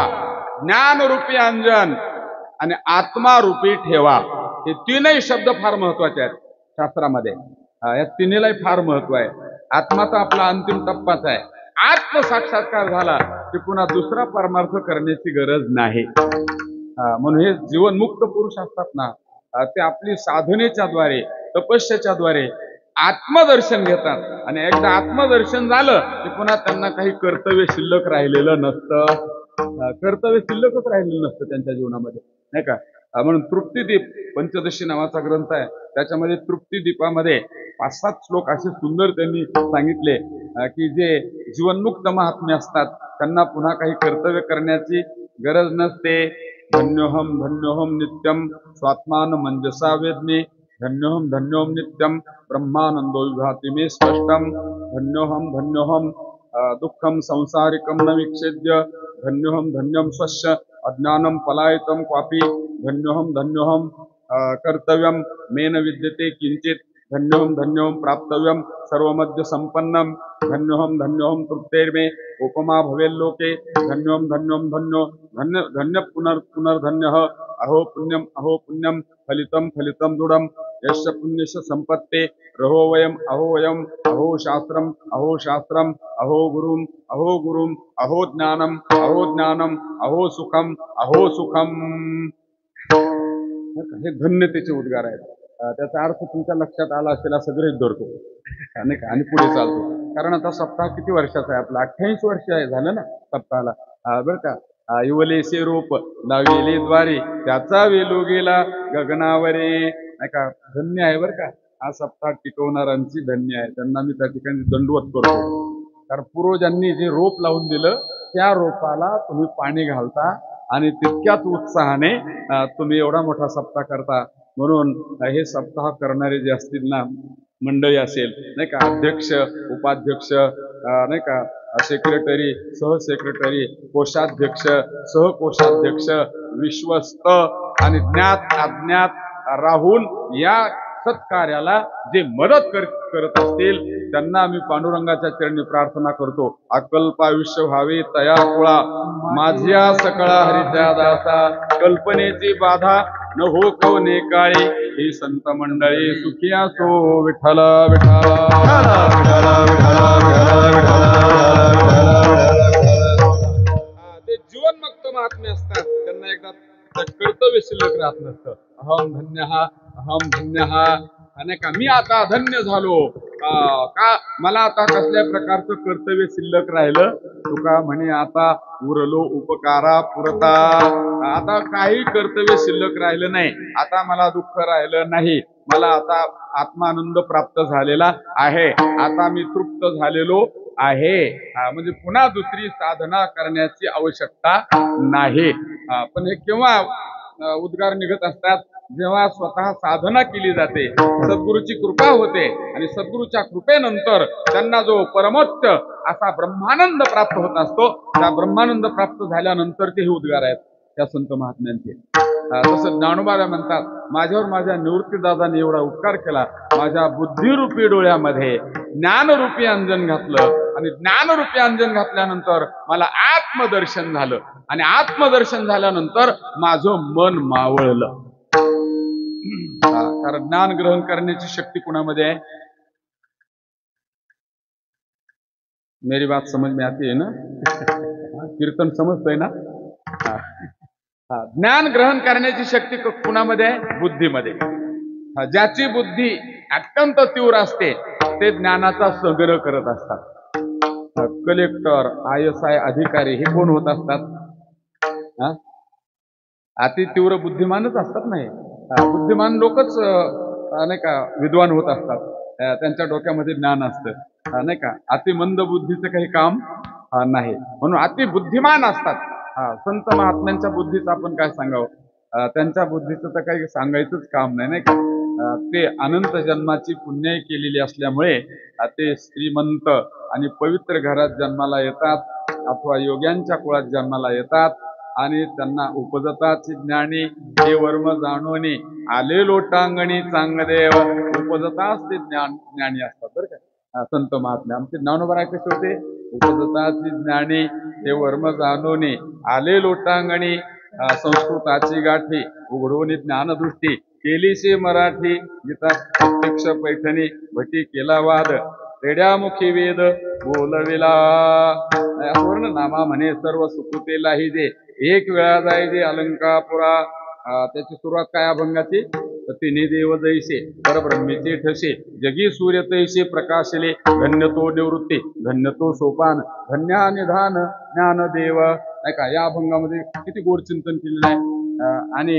ज्ञानरूपी अंजन आणि आत्मारूपी ठेवा, हे तीनही शब्द फार महत्वाचे आहेत शास्त्रामध्ये. या तिन्हीलाही फार महत्व आहे. आत्मा तर आपला अंतिम टप्पाच आहे. आत्मसाक्षात्कार झाला की पुन्हा दुसरा परमार्थ करण्याची गरज नाही. म्हणून हे जीवनमुक्त पुरुष असतात ना, ते आपली साधनेच्या द्वारे, तपस्येच्या द्वारे आत्मदर्शन घेतात. आणि एकदा आत्मदर्शन झालं की पुन्हा त्यांना काही कर्तव्य शिल्लक राहिलेलं नसतं. कर्तव्य शिल्लकच राहिलेलं नसतं त्यांच्या जीवनामध्ये नाही का. म्हणून तृप्तिदीप पंचदशी नावाचा ग्रंथ आहे, त्याच्यामध्ये तृप्तिदीपामध्ये 5-7 श्लोक असे सुंदर त्यांनी सांगितले की जे जीवनमुक्त महात्मे असतात त्यांना पुन्हा काही कर्तव्य करण्याची गरज नसते. धन्योहम नित्यम स्वात्मान मंजसा वेद्मी, धन्योहम नित्यम ब्रह्मानंदो विभाति मे स्पष्टम, धन्योहम दुःखम संसारिकम न विक्षेद्य, धन्यम स्वस्य अज्ञानम पलायितम क्वापि, धन्योहम कर्तव्यम मेन विद्यते किंचित, धन्योहम धन्योहम प्राप्तव्यम सर्वमध्य संपन्नम धन्योहम तृप्तेर्मे उपमा भवेल्लोके धन्योहम धन्यो धन्य धन्य पुनर्धन्यः अहो पुण्यम फलितं दृढम यश पुण्यश संपत्ते अहो वयम अहो शास्त्रम अहो गुरुम अहो ज्ञानम अहो सुखम हे धन्यतेचे उद्गार आहेत. त्याचा अर्थ तुमच्या लक्षात आला असेल असं गृहीत धरतो नाही का आणि पुढे चालतो. कारण आता सप्ताह किती वर्षाचा आहे आपला 28 वर्ष आहे झालं ना सप्ताहाला. बरं का युवलेसे रूप लाविले द्वारे त्याचा वेलो गेला गगनावरे नाही का. धन्य आहे बरं का हा सप्ताह टिकवणाऱ्यांची धन्य आहे. त्यांना मी त्या ठिकाणी दंडवत करतो. कारण पूर्वजांनी जे रोप लावून दिलं त्या रोपाला तुम्ही पाणी घालता आणि तितक्याच उत्साहाने तुम्ही एवढा मोठा सप्ताह करता. म्हणून हे सप्ताह करणारे जे असतील ना मंडळी असेल नाही का अध्यक्ष उपाध्यक्ष नाही का सेक्रेटरी सहसेक्रेटरी कोषाध्यक्ष सहकोषाध्यक्ष विश्वस्त आणि ज्ञात अज्ञात राहून या सत्कार्याला जे मदत करत असतील त्यांना आम्ही पांडुरंगाच्या चरणी प्रार्थना करतो. अकल्प आयुष्य व्हावे तया कुळा माझ्या सकळा हरिच्या दासा कल्पनेची बाधा न हो कवने काळी ही संत मंडळी सुखी असो विठ्ठल विठ्ठल. ते जीवनमुक्त महात्मे असतात त्यांना एकदा कर्तव्य शिल्लक राहत नसतं. अहम धन्य आणि का मी आता धन्य झालो का मला आता कसल्या प्रकारचं कर्तव्य शिल्लक राहिलं. तुका म्हणे आता उरलो उपकारा पुरता. आता काही कर्तव्य शिल्लक राहिलं नाही. आता मला दुःख राहिलं नाही. मला आता आत्मानंद प्राप्त झालेला आहे. आता मी तृप्त झालेलो आहे. म्हणजे पुन्हा दुसरी साधना करण्याची आवश्यकता नाही. पण हे केव्हा उद्गार निघत असतात जेव्हा स्वतः साधना केली जाते सद्गुरूची कृपा होते आणि सद्गुरूच्या कृपेनंतर त्यांना जो परमोच्च असा ब्रह्मानंद प्राप्त होत असतो. त्या ब्रह्मानंद प्राप्त झाल्यानंतर ते हे उद्गार आहेत त्या संत महात्म्यांचे. तसं ज्ञानोबा म्हणतात माझ्यावर माझ्या निवृत्तीदादांनी एवढा उपकार केला. माझ्या बुद्धिरूपी डोळ्यामध्ये ज्ञानरूपी अंजन घातलं आणि ज्ञानरूपी अंजन घातल्यानंतर मला आत्मदर्शन झालं आणि आत्मदर्शन झाल्यानंतर माझं मन मावळलं. कारण ज्ञान ग्रहण करण्याची शक्ती कुणामध्ये आहे. मेरी बात समझ में आती है ना. कीर्तन समजतंय ना. ज्ञान ग्रहण करण्याची शक्ती कुणामध्ये आहे बुद्धीमध्ये. ज्याची बुद्धी अत्यंत तीव्र असते ते ज्ञानाचा संग्रह करत असतात. कलेक्टर ISI अधिकारी हे कोण होत असतात. अति तीव्र बुद्धिमानच असतात. नाही बुद्धिमान लोकच नाही का विद्वान होत असतात. त्यांच्या डोक्यामध्ये ज्ञान असतं नाही का. अति मंद बुद्धीचं काही काम नाही. म्हणून अति बुद्धिमान असतात. संत महात्म्यांच्या बुद्धीचं आपण काय सांगावं. त्यांच्या बुद्धीचं तर काही सांगायचंच काम नाही का. ते अनंत जन्माची पुण्य केलेली असल्यामुळे ते श्रीमंत आणि पवित्र घरात जन्माला येतात अथवा योग्यांच्या कुळात जन्माला येतात आणि त्यांना उपजताची ज्ञानी हे वर्म जाणोनी आले लोटांगणी चांगदेव उपजताच ते ज्ञानी असतात. बरं का संत महात्मे आमचे ज्ञानोबा कसे होते. उपजताची ज्ञानी हे वर्म जाणोनी आले लोटांगणी संस्कृताची गाठी उघडवणी ज्ञानदृष्टी केलीशी मराठी गीता प्रत्यक्ष पैठणी भटी केला वाद रेड्यामुखी वेद बोलविला. वर्ण नामा म्हणे सर्व सुकृतेला ही जे एक वेळा जाय जे अलंकापुरा. त्याची सुरुवात काय अभंगाची. तिन्ही देव जैसे परब्रह्मेचे ठसे जगी सूर्य तैसे प्रकाशले धन्य तो निवृत्ती धन्य तो सोपान धन्या निधान ज्ञान देव नाही का. या अभंगामध्ये किती गोड चिंतन केलेलं आहे. आणि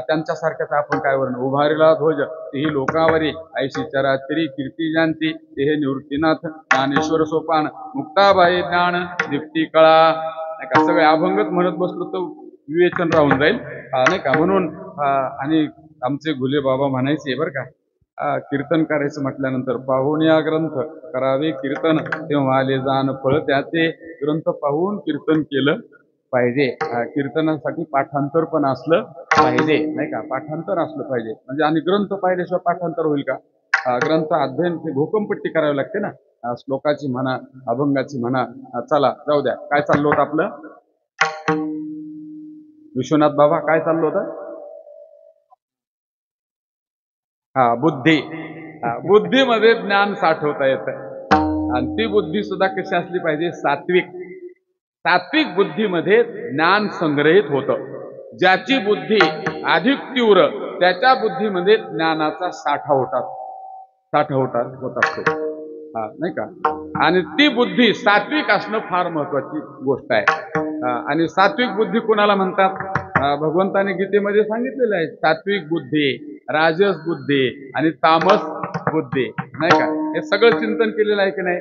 त्यांच्यासारख्याच आपण काय वर्ण उभारला ध्वज तेही लोकावरी ऐशी चराचरी कीर्ती जानती ते हे निवृत्तीनाथ ज्ञानेश्वर सोपान मुक्ताबाई ज्ञान दीप्ती कळा नाही का. सगळे अभंगच म्हणत बसलो तर विवेचन राहून जाईल नाही का. म्हणून आणि आमचे घुले बाबा म्हणायचे बरं का. कीर्तन करायचं म्हटल्यानंतर पाहून या ग्रंथ करावे कीर्तन तेव्हा आले जाण फळ त्याचे. ग्रंथ पाहून कीर्तन केलं पाहिजे. कीर्तनासाठी पाठांतर पण असलं पाहिजे नाही का. पाठांतर असलं पाहिजे म्हणजे आणि ग्रंथ पाहिल्याशिवाय पाठांतर होईल का. ग्रंथ अध्ययन ते घोकमपट्टी करावी लागते ना, श्लोकाची म्हणा, अभंगाची म्हणा. चला जाऊ द्या, काय चाललं होतं आपलं? विश्वनाथ बाबा काय चाललं होतं? बुद्धी. बुद्धीमध्ये ज्ञान साठवता येतं, आणि ती बुद्धी सुद्धा कशी असली पाहिजे? सात्विक. सात्विक बुद्धीमध्ये ज्ञान संग्रहित होतं. ज्याची बुद्धी अधिक तीव्र, त्याच्या बुद्धीमध्ये ज्ञानाचा साठा होत असतो, नाही का? आणि ती बुद्धी सात्विक असणं फार महत्वाची गोष्ट आहे. आणि सात्विक बुद्धी कोणाला म्हणतात? भगवंताने गीतेमध्ये सांगितलेलं आहे, सात्विक बुद्धी, राजस बुद्धी आणि तामस बुद्धी, नाही का? हे सगळं चिंतन केलेलं आहे की नाही?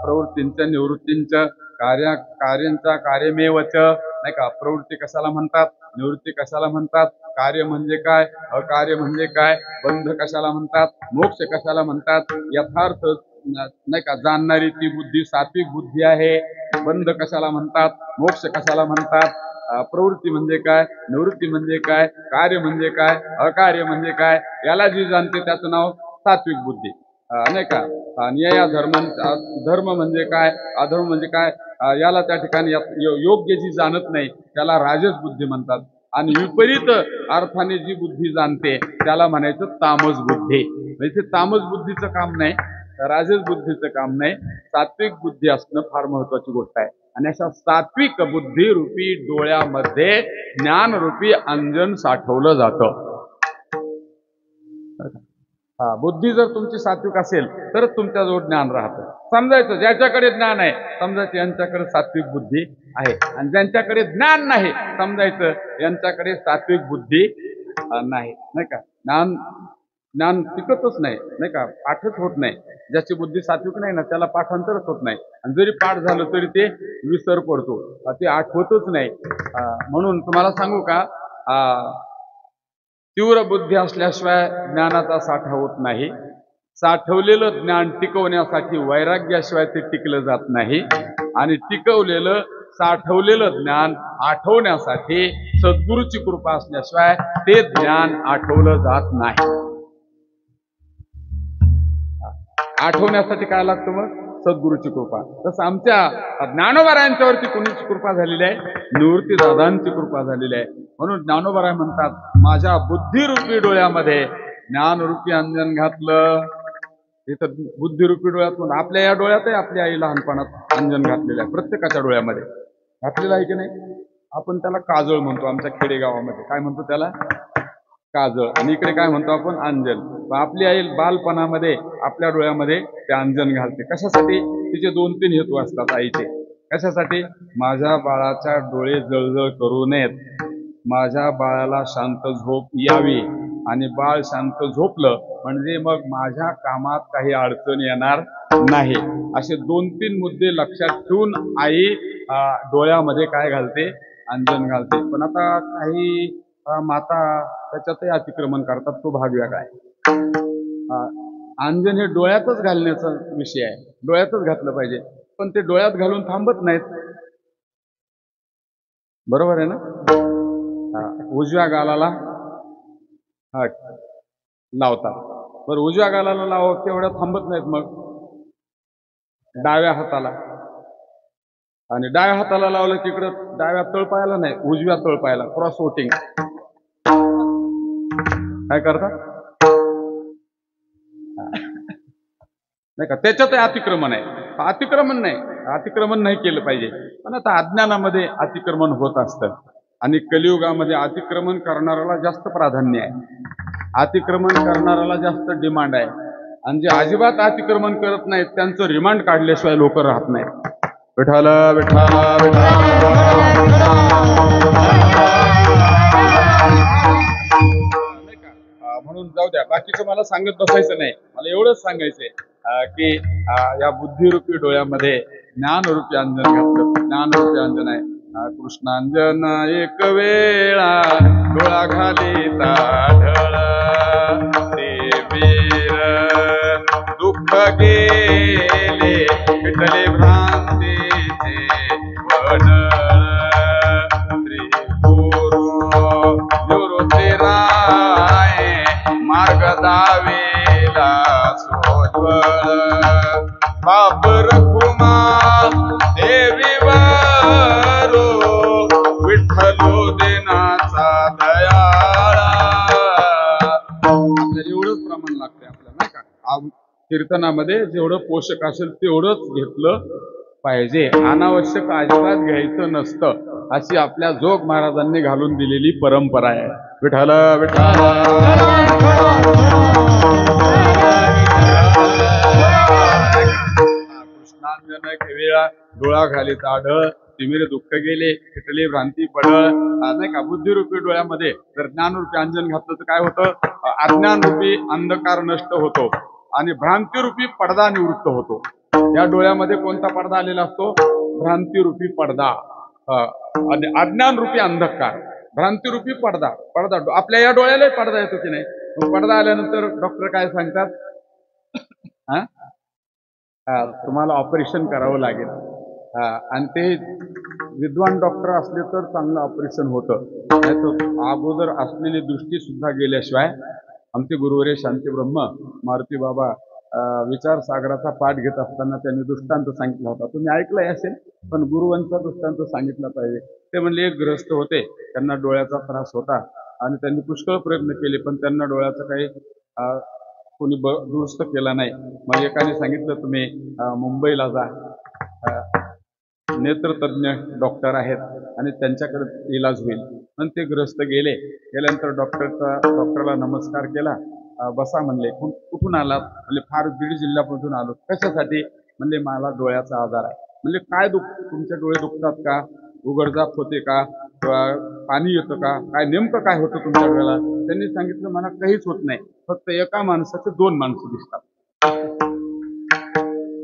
प्रवृत्तींच्या निवृत्तींच्या कार्यांचा कार्यमेवच, नाही का? प्रवृत्ती कशाला म्हणतात, निवृत्ती कशाला म्हणतात, कार्य म्हणजे काय, अकार्य म्हणजे काय, बंध कशाला म्हणतात, मोक्ष कशाला म्हणतात, यथार्थ नाही का जाणणारी ती बुद्धी सात्विक बुद्धी आहे. बंध कशाला म्हणतात, मोक्ष कशाला म्हणतात, प्रवृत्ती म्हणजे काय, निवृत्ती म्हणजे काय, कार्य म्हणजे काय, अकार्य म्हणजे काय, याला जी जाणते त्याचं नाव सात्विक बुद्धी, नाही का? न्याय धर्म म्हणजे काय, अधर्म म्हणजे काय, याला त्या ठिकाणी योग्य जी जाणत नाही त्याला राजस बुद्धी म्हणतात. आणि विपरीत अर्थाने जी बुद्धी जाणते त्याला म्हणायचं तामस बुद्धी. म्हणजे तामस बुद्धीचं काम नाही, राजस बुद्धीचं काम नाही, सात्विक बुद्धी असणं फार महत्वाची गोष्ट आहे. आणि अशा सात्विक बुद्धी रूपी डोळ्यामध्ये ज्ञान रूपी अंजन साठवलं जातं. बुद्धी जर तुमची सात्विक असेल तरच तुमच्याजवळ ज्ञान राहतं. समजायचं ज्याच्याकडे ज्ञान आहे, समजायचं यांच्याकडे सात्विक बुद्धी आहे, आणि ज्यांच्याकडे ज्ञान नाही, समजायचं यांच्याकडे सात्विक बुद्धी नाही, नाही का? ज्ञान टिकतच नाही, नाही का? पाठच होत नाही. ज्याची बुद्धी सात्विक नाही ना, त्याला पाठांतरच होत नाही, आणि जरी पाठ झालं तरी ते विसर पडतो, ते आठवतच नाही. म्हणून तुम्हाला सांगू का, तीव्र बुद्धी असल्याशिवाय ज्ञानाचा साठा होत नाही. साठवलेलं ज्ञान टिकवण्यासाठी वैराग्याशिवाय ते टिकलं जात नाही, आणि टिकवलेलं साठवलेलं ज्ञान आठवण्यासाठी सद्गुरूची कृपा असल्याशिवाय ते ज्ञान आठवलं जात नाही. आठवण्यासाठी काय लागतं मग? सद्गुरूची कृपा. तसं आमच्या ज्ञानोबारायांच्यावरती कोणीची कृपा झालेली आहे? निवृत्ती दादांची कृपा झालेली आहे. म्हणून ज्ञानोबाराय म्हणतात, माझ्या बुद्धिरूपी डोळ्यामध्ये ज्ञानरूपी अंजन घातलं. इथं बुद्धिरूपी डोळ्यात, आपल्या या डोळ्यातही आपली आई लहानपणात अंजन घातलेलं आहे, प्रत्येकाच्या डोळ्यामध्ये घातलेलं आहे की नाही? आपण त्याला काजळ म्हणतो, आमच्या खेडेगावामध्ये काय म्हणतो त्याला? काजळ. आणि इकडे काय म्हणतो आपण? अंजन. आपली आई बालपणामध्ये आपल्या डोळ्यामध्ये ते अंजन घालते. कशासाठी? तिचे 2-3 हेतू असतात आईचे. कशासाठी? माझ्या बाळाच्या डोळे जळजळ करू नयेत, माझ्या बाळाला शांत झोप यावी, आणि बाळ शांत झोपलं म्हणजे मग माझ्या कामात काही अडचण येणार नाही. असे 2-3 मुद्दे लक्षात ठेवून आई डोळ्यामध्ये काय घालते? अंजन घालते. पण आता काही माता त्याच्यातही अतिक्रमण करतात, तो भाग वेगळा आहे. अंजन हे डोळ्यातच घालण्याचा विषय आहे, डोळ्यातच घातलं पाहिजे, पण ते डोळ्यात घालून थांबत नाहीत. बरोबर आहे ना? उजव्या गालाला लावतात. बरं, उजव्या गालाला लावं तेवढ्या थांबत नाहीत, मग डाव्या हाताला, आणि डाव्या हाताला लावलं की इकडं डाव्या तळपायाला नाही, उजव्या तळपायाला क्रॉस वोटिंग काय करतात? नाही का? त्याच्यातही अतिक्रमण आहे. अतिक्रमण नाही केलं पाहिजे, पण आता अज्ञानामध्ये अतिक्रमण होत असतं, आणि कलियुगामध्ये अतिक्रमण करणाऱ्याला जास्त प्राधान्य आहे, अतिक्रमण करणाऱ्याला जास्त डिमांड आहे, आणि जे अजिबात अतिक्रमण करत नाहीत त्यांचं रिमांड काढल्याशिवाय लोक राहत नाहीत. विठ्ठल विठ्ठल म्हणून जाऊ द्या, बाकीचं मला सांगत बसायचं नाही. मला एवढंच सांगायचंय की या बुद्धिरूपी डोळ्यामध्ये ज्ञानरूपी अंजन घातलं. ज्ञानरूपी अंजन आहे कृष्णांजन एक वेळा डोळा घालीता ढळ, ते वीर दुःख गेले विठ्ठले भ्रांतीचे वडळ, श्री गुरु निवृत्ती राय मार्ग दावेला सोज्वळ बाप रखुमा देवीवरो विठ्ठलो दिनाचा दयाळा. आपल्याला एवढंच प्रमाण लागतंय आपल्याला नाही का. कीर्तनामध्ये जेवढं पोषक असेल तेवढंच घेतलं पाहिजे, अनावश्यक अजिबात घ्यायचं नसतं, अशी आपल्या जोग महाराजांनी घालून दिलेली परंपरा आहे. विठ्ठल विठ्ठल कृष्णांजन केविळा डोळा घालीत आढळ तिमिर दुःख गेले फिटली भ्रांती पडळ. नाही का, बुद्धिरूपी डोळ्यामध्ये जर ज्ञानरूपी अंजन घातलं तर काय होतं, अज्ञानरूपी अंधकार नष्ट होतो आणि भ्रांतीरूपी पडदा निवृत्त होतो. या डोळ्यामध्ये कोणता पडदा आलेला असतो, भ्रांतीरूपी पडदा. आणि अज्ञानरूपी अंधकार, भ्रांतीरूपी पडदा. पडदा आपल्या या डोळ्याला पडदा येतो की नाही. पडदा आल्यानंतर डॉक्टर काय सांगतात, तुम्हाला ऑपरेशन करावं लागेल. आणि ते विद्वान डॉक्टर असले तर चांगलं ऑपरेशन होतं, नाही तर अगोदर असलेली दृष्टी सुद्धा गेल्याशिवाय. आमचे गुरुवरे शांतीब्रह्म मारुती बाबा विचार सागराचा पाठ घेत असताना त्यांनी दृष्टांत सांगितला होता, तुम्ही ऐकलंय असेल, पण गुरुवांचा दृष्टांत सांगितला पाहिजे. ते म्हणले, एक गृहस्थ होते, त्यांना डोळ्याचा त्रास होता आणि त्यांनी पुष्कळ प्रयत्न केले, पण त्यांना डोळ्याचा काही कोणी दुरुस्त केला नाही. मग एकाने सांगितलं, तुम्ही मुंबईला जा, नेत्रतज्ञ डॉक्टर आहेत आणि त्यांच्याकडे इलाज होईल. पण ते गृहस्थ गेल्यानंतर डॉक्टरला नमस्कार केला, बसा म्हणले. कुठून आलात म्हणजे, फार बीड जिल्ह्यामधून आलो. कशासाठी म्हणजे, मला डोळ्याचा आजार आहे. म्हणजे काय तुमचे डोळे दुखतात का, उघडझाप होते का, किंवा पाणी येतं का, काय नेमकं काय होतं तुमच्या डोळ्याला. त्यांनी सांगितलं, मला काहीच होत नाही, फक्त एका माणसाचे 2 माणसं दिसतात,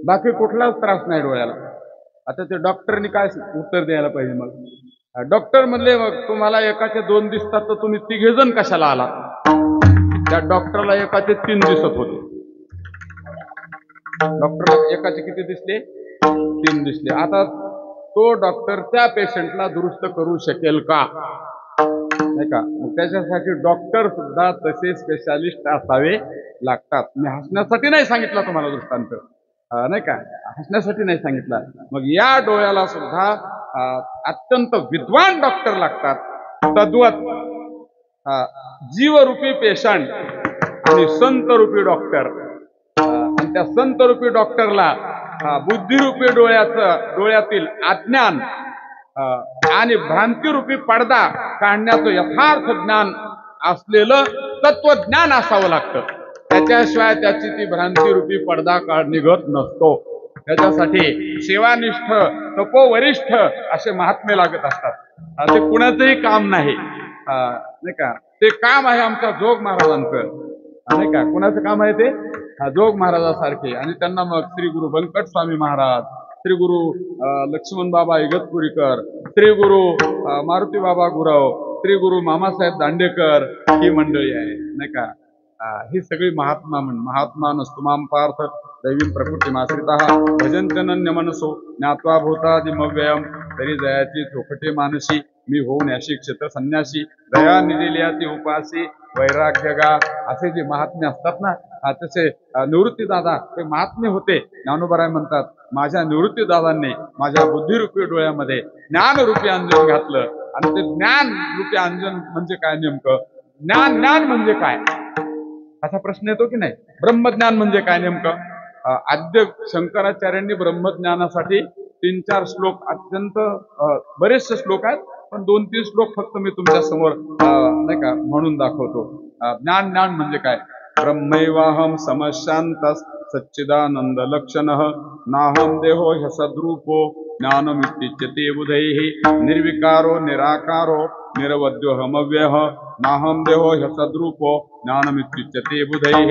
बाकी कुठलाच त्रास नाही डोळ्याला. आता ते डॉक्टरनी काय उत्तर द्यायला पाहिजे. मग डॉक्टर म्हणले, मग तुम्हाला एकाचे 2 दिसतात तर तुम्ही 3 जण कशाला आलात. त्या डॉक्टरला एकाचे 3 दिसत होते. डॉक्टरला एकाचे किती दिसले, 3 दिसले. आता तो डॉक्टर त्या पेशंटला दुरुस्त करू शकेल का, नाही का. मग त्याच्यासाठी डॉक्टर सुद्धा तसे स्पेशालिस्ट असावे लागतात. मी हसण्यासाठी नाही सांगितला तुम्हाला दृष्टांत, नाही का, हसण्यासाठी नाही सांगितला. मग या डोळ्याला सुद्धा अत्यंत विद्वान डॉक्टर लागतात. तद्वत जीवरूपी पेशंट आणि संतरूपी डॉक्टर. आणि त्या संतरूपी डॉक्टरला बुद्धिरूपी डोळ्यातील अज्ञान आणि भ्रांतीरूपी पडदा काढण्याचं यथार्थ ज्ञान असलेलं तत्वज्ञान असावं लागतं. त्याच्याशिवाय त्याची ती भ्रांतीरूपी पडदा निघत नसतो. त्याच्यासाठी सेवानिष्ठ तपोवरिष्ठ असे महात्मे लागत असतात. ते कुणाचंही काम नाही, नाही का. ते काम आहे आमच्या जोग महाराजांचं, नाही का. कुणाचं काम आहे ते, जोग महाराजासारखे. आणि त्यांना मग श्री गुरु व्यंकट स्वामी महाराज, श्री गुरु लक्ष्मण बाबा इगतपुरीकर, श्री गुरु मारुती बाबा गुरव, श्री गुरु मामासाहेब दांडेकर ही मंडळी आहे, नाही का. ही सगळी महात्मा नस्तुमाम पार्थ दैवीन प्रकृतीमाश्रितः भजंत्यनन्य मनसो ज्ञात्वा भूतादिमव्ययम तरी जयाची चोखटे मानसी मी होऊन याशी क्षेत्र संन्यासी दया निदिल्याती उपासी वैराग्य गा. असे जे महात्मे असतात ना, तसे निवृत्ती दादा ते महात्मे होते. ज्ञानोबराय म्हणतात, माझ्या निवृत्ती दादांनी माझ्या बुद्धिरूपी डोळ्यामध्ये ज्ञानरूपी अंजन घातलं. आणि ते ज्ञानरूपी अंजन म्हणजे काय, नेमकं ज्ञान म्हणजे काय असा प्रश्न येतो की नाही. ब्रह्मज्ञान म्हणजे काय नेमकं. आद्य शंकराचार्यांनी ब्रह्मज्ञानासाठी 3-4 श्लोक, अत्यंत बरेचसे श्लोक आहेत, पण 2-3 श्लोक फक्त मी तुमच्या समोर नाही का म्हणून दाखवतो. ज्ञान म्हणजे काय. ब्रह्मैवाहम समशांत सच्चिदानंद लक्षणः नाहम देहो ह्यसद्रूपो ज्ञानमित्युच्यते बुधैः निर्विकारो निराकारो निरवद्योऽहमव्ययः नाहम देहो ह्यसद्रूपो ज्ञानमित्युच्यते बुधैः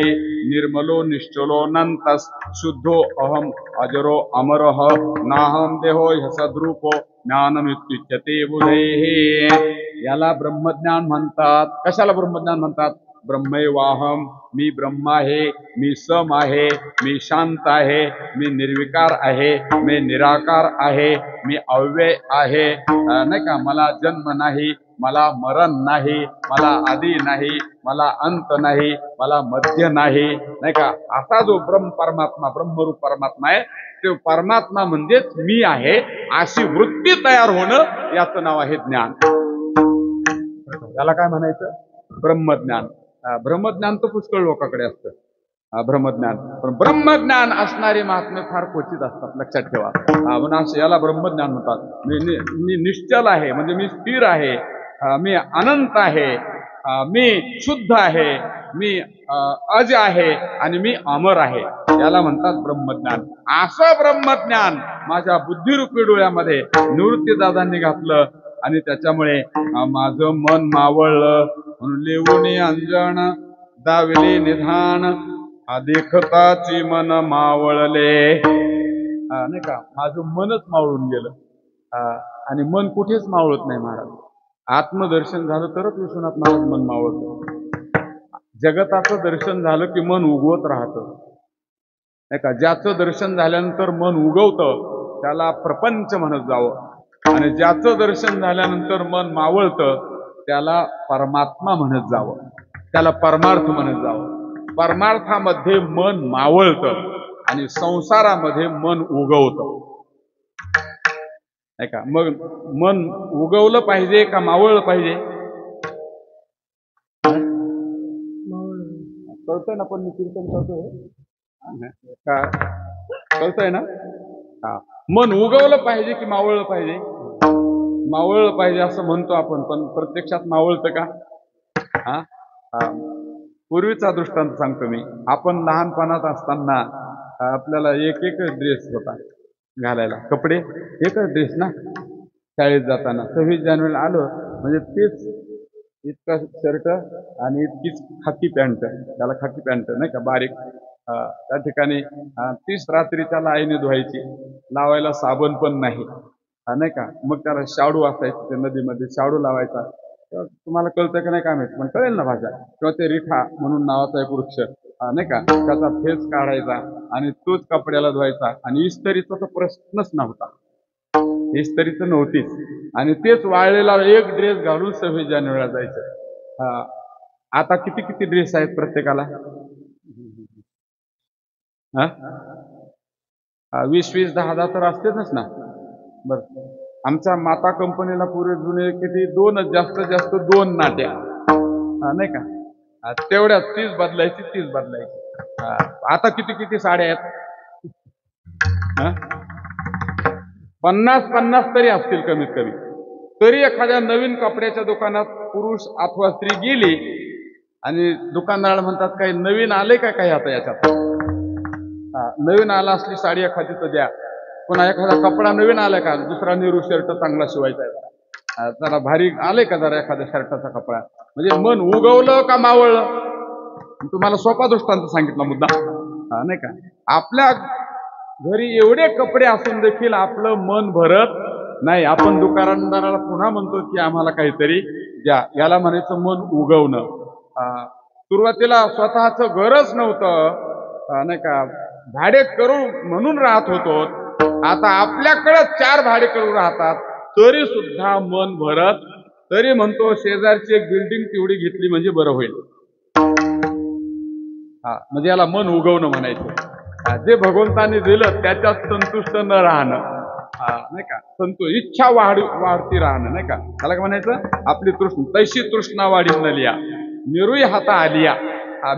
निर्मलो निश्चलोऽनन्तः शुद्धो अहम अजरो अमरः नाहम देहो ह्यसद्रूपो ज्ञानमित्युच्यते बुधैः. याला ब्रह्मज्ञान म्हणतात. कशाला ब्रह्मज्ञान म्हणतात. ब्रह्मैवाहम, मी ब्रह्म आहे, मी सम आहे, मी शांत आहे, मी निर्विकार आहे, मी निराकार आहे, मी अव्यय आहे, नाही का. मला जन्म नाही, मला मरण नाही, मला आदी नाही, मला अंत नाही, मला मध्य नाही, नाही का? असा जो परमात्मा, ब्रह्मरूप परमात्मा आहे, ते परमात्मा म्हणजेच मी आहे, अशी वृत्ती तयार होणं याचं नाव आहे ज्ञान. त्याला काय म्हणायचं? ब्रह्मज्ञान. ब्रह्मज्ञान तर पुष्कळ लोकांकडे असतं, ब्रह्मज्ञान. पण ब्रह्मज्ञान असणारे महात्मे फार क्वचित असतात, लक्षात ठेवा. म्हणून याला ब्रह्मज्ञान म्हणतात. मी निश्चल आहे, म्हणजे मी स्थिर आहे, मी अनंत आहे, मी शुद्ध आहे, मी अज आहे आणि मी अमर आहे, याला म्हणतात ब्रह्मज्ञान. असं ब्रह्मज्ञान माझ्या बुद्धिरूपी डोळ्यामध्ये निवृत्तीदादांनी घातलं आणि त्याच्यामुळे माझं मन मावळलं. म्हणून लेवुनी अंजन दाविले निधान, देखताची मन मावळले. नाही का? माझं मनच मावळून गेलं. आणि मन कुठेच मावळत नाही महाराज. आत्मदर्शन झालं तरच विश्वनाथ महाराज मन मावळतं. जगताचं दर्शन झालं की मन उगवत राहतं, नाही का? ज्याचं दर्शन झाल्यानंतर मन उगवतं त्याला प्रपंच म्हणत जावं, आणि ज्याचं दर्शन झाल्यानंतर मन मावळतं त्याला परमात्मा म्हणत जावं, त्याला परमार्थ म्हणत जावं. परमार्थामध्ये मन मावळतं आणि संसारामध्ये मन उगवतं, नाही का? मग मन उगवलं पाहिजे का मावळलं पाहिजे? कळतंय ना? पण मी कीर्तन करतोय का? कळतंय ना? हा. मन उगवलं पाहिजे की मावळलं पाहिजे? मावळलं पाहिजे असं म्हणतो आपण, पण प्रत्यक्षात मावळतं का? हा. पूर्वीचा दृष्टांत सांगतो मी. आपण लहानपणात असताना आपल्याला एक ड्रेस होता घालायला, कपडे एकच ड्रेस ना. शाळेत जाताना 26 जानेवारीला आलो म्हणजे तेच इतका शर्ट आणि इतकीच खाकी पॅन्ट, त्याला खाकी पॅन्ट नाही का, बारीक. त्या ठिकाणी 30 रात्री त्याला आईने धुवायची, लावायला साबण पण नाही, नाही का? मग त्याला शाडू असायचं, ते नदीमध्ये शाडू लावायचा. तुम्हाला कळतं का नाही काय माहिती, पण कळेल ना भाषा. किंवा ते रिठा म्हणून नावाचा एक वृक्ष, नाही का, त्याचा फेस काढायचा आणि तोच कपड्याला धुवायचा. आणि इस्त्रीचा तर प्रश्नच नव्हता, इस्त्री तर नव्हतीच. आणि तेच वाळलेला एक ड्रेस घालून 26 जानेवारीला जायचं. आता किती किती ड्रेस आहेत प्रत्येकाला? 20-20, 10-10 तर असतेच ना. बरं, आमच्या माता कंपनीला पुरे जुने किती 2 जास्तीत जास्त 2 नाट्या, नाही का? तेवढ्याच 30 बदलायची, 30 बदलायची. आता किती किती साड्या आहेत? 50-50 तरी असतील कमीत कमी. तरी एखाद्या नवीन कपड्याच्या दुकानात पुरुष अथवा स्त्री गेली आणि दुकानदार म्हणतात, काही नवीन आले का काही आता याच्यात? नवीन आला असली साडी एखादी तर द्या. पुन्हा एखादा कपडा नवीन आला का, दुसरा नेहरू शर्ट चांगला शिवायचा आहे, जरा भारी आले का जरा एखाद्या शर्टाचा कपडा. म्हणजे मन उगवलं का मावळलं? तुम्हाला सोपा दृष्टांत सांगितला मुद्दा, नाही का? आपल्या घरी एवढे कपडे असून देखील आपलं मन भरत नाही. आपण दुकानदाराला पुन्हा म्हणतो की आम्हाला काहीतरी द्या, याला म्हणायचं मन उगवणं. सुरुवातीला स्वतःचं घरच नव्हतं, नाही का, भाडे करू म्हणून राहत होतो. आता आपल्याकडे 4 भाडे करून राहतात तरी सुद्धा मन भरत. तरी म्हणतो शेजारची एक बिल्डिंग तेवढी घेतली म्हणजे बरं होईल. म्हणजे याला मन उगवणं म्हणायचं. जे भगवंताने दिलं त्याच्यात संतुष्ट न राहणं, नाही का, इच्छा वाढती राहणं, नाही का, त्याला काय म्हणायचं? आपली तैशी तृष्णा वाढी न लिया मेरूही हाता आलिया.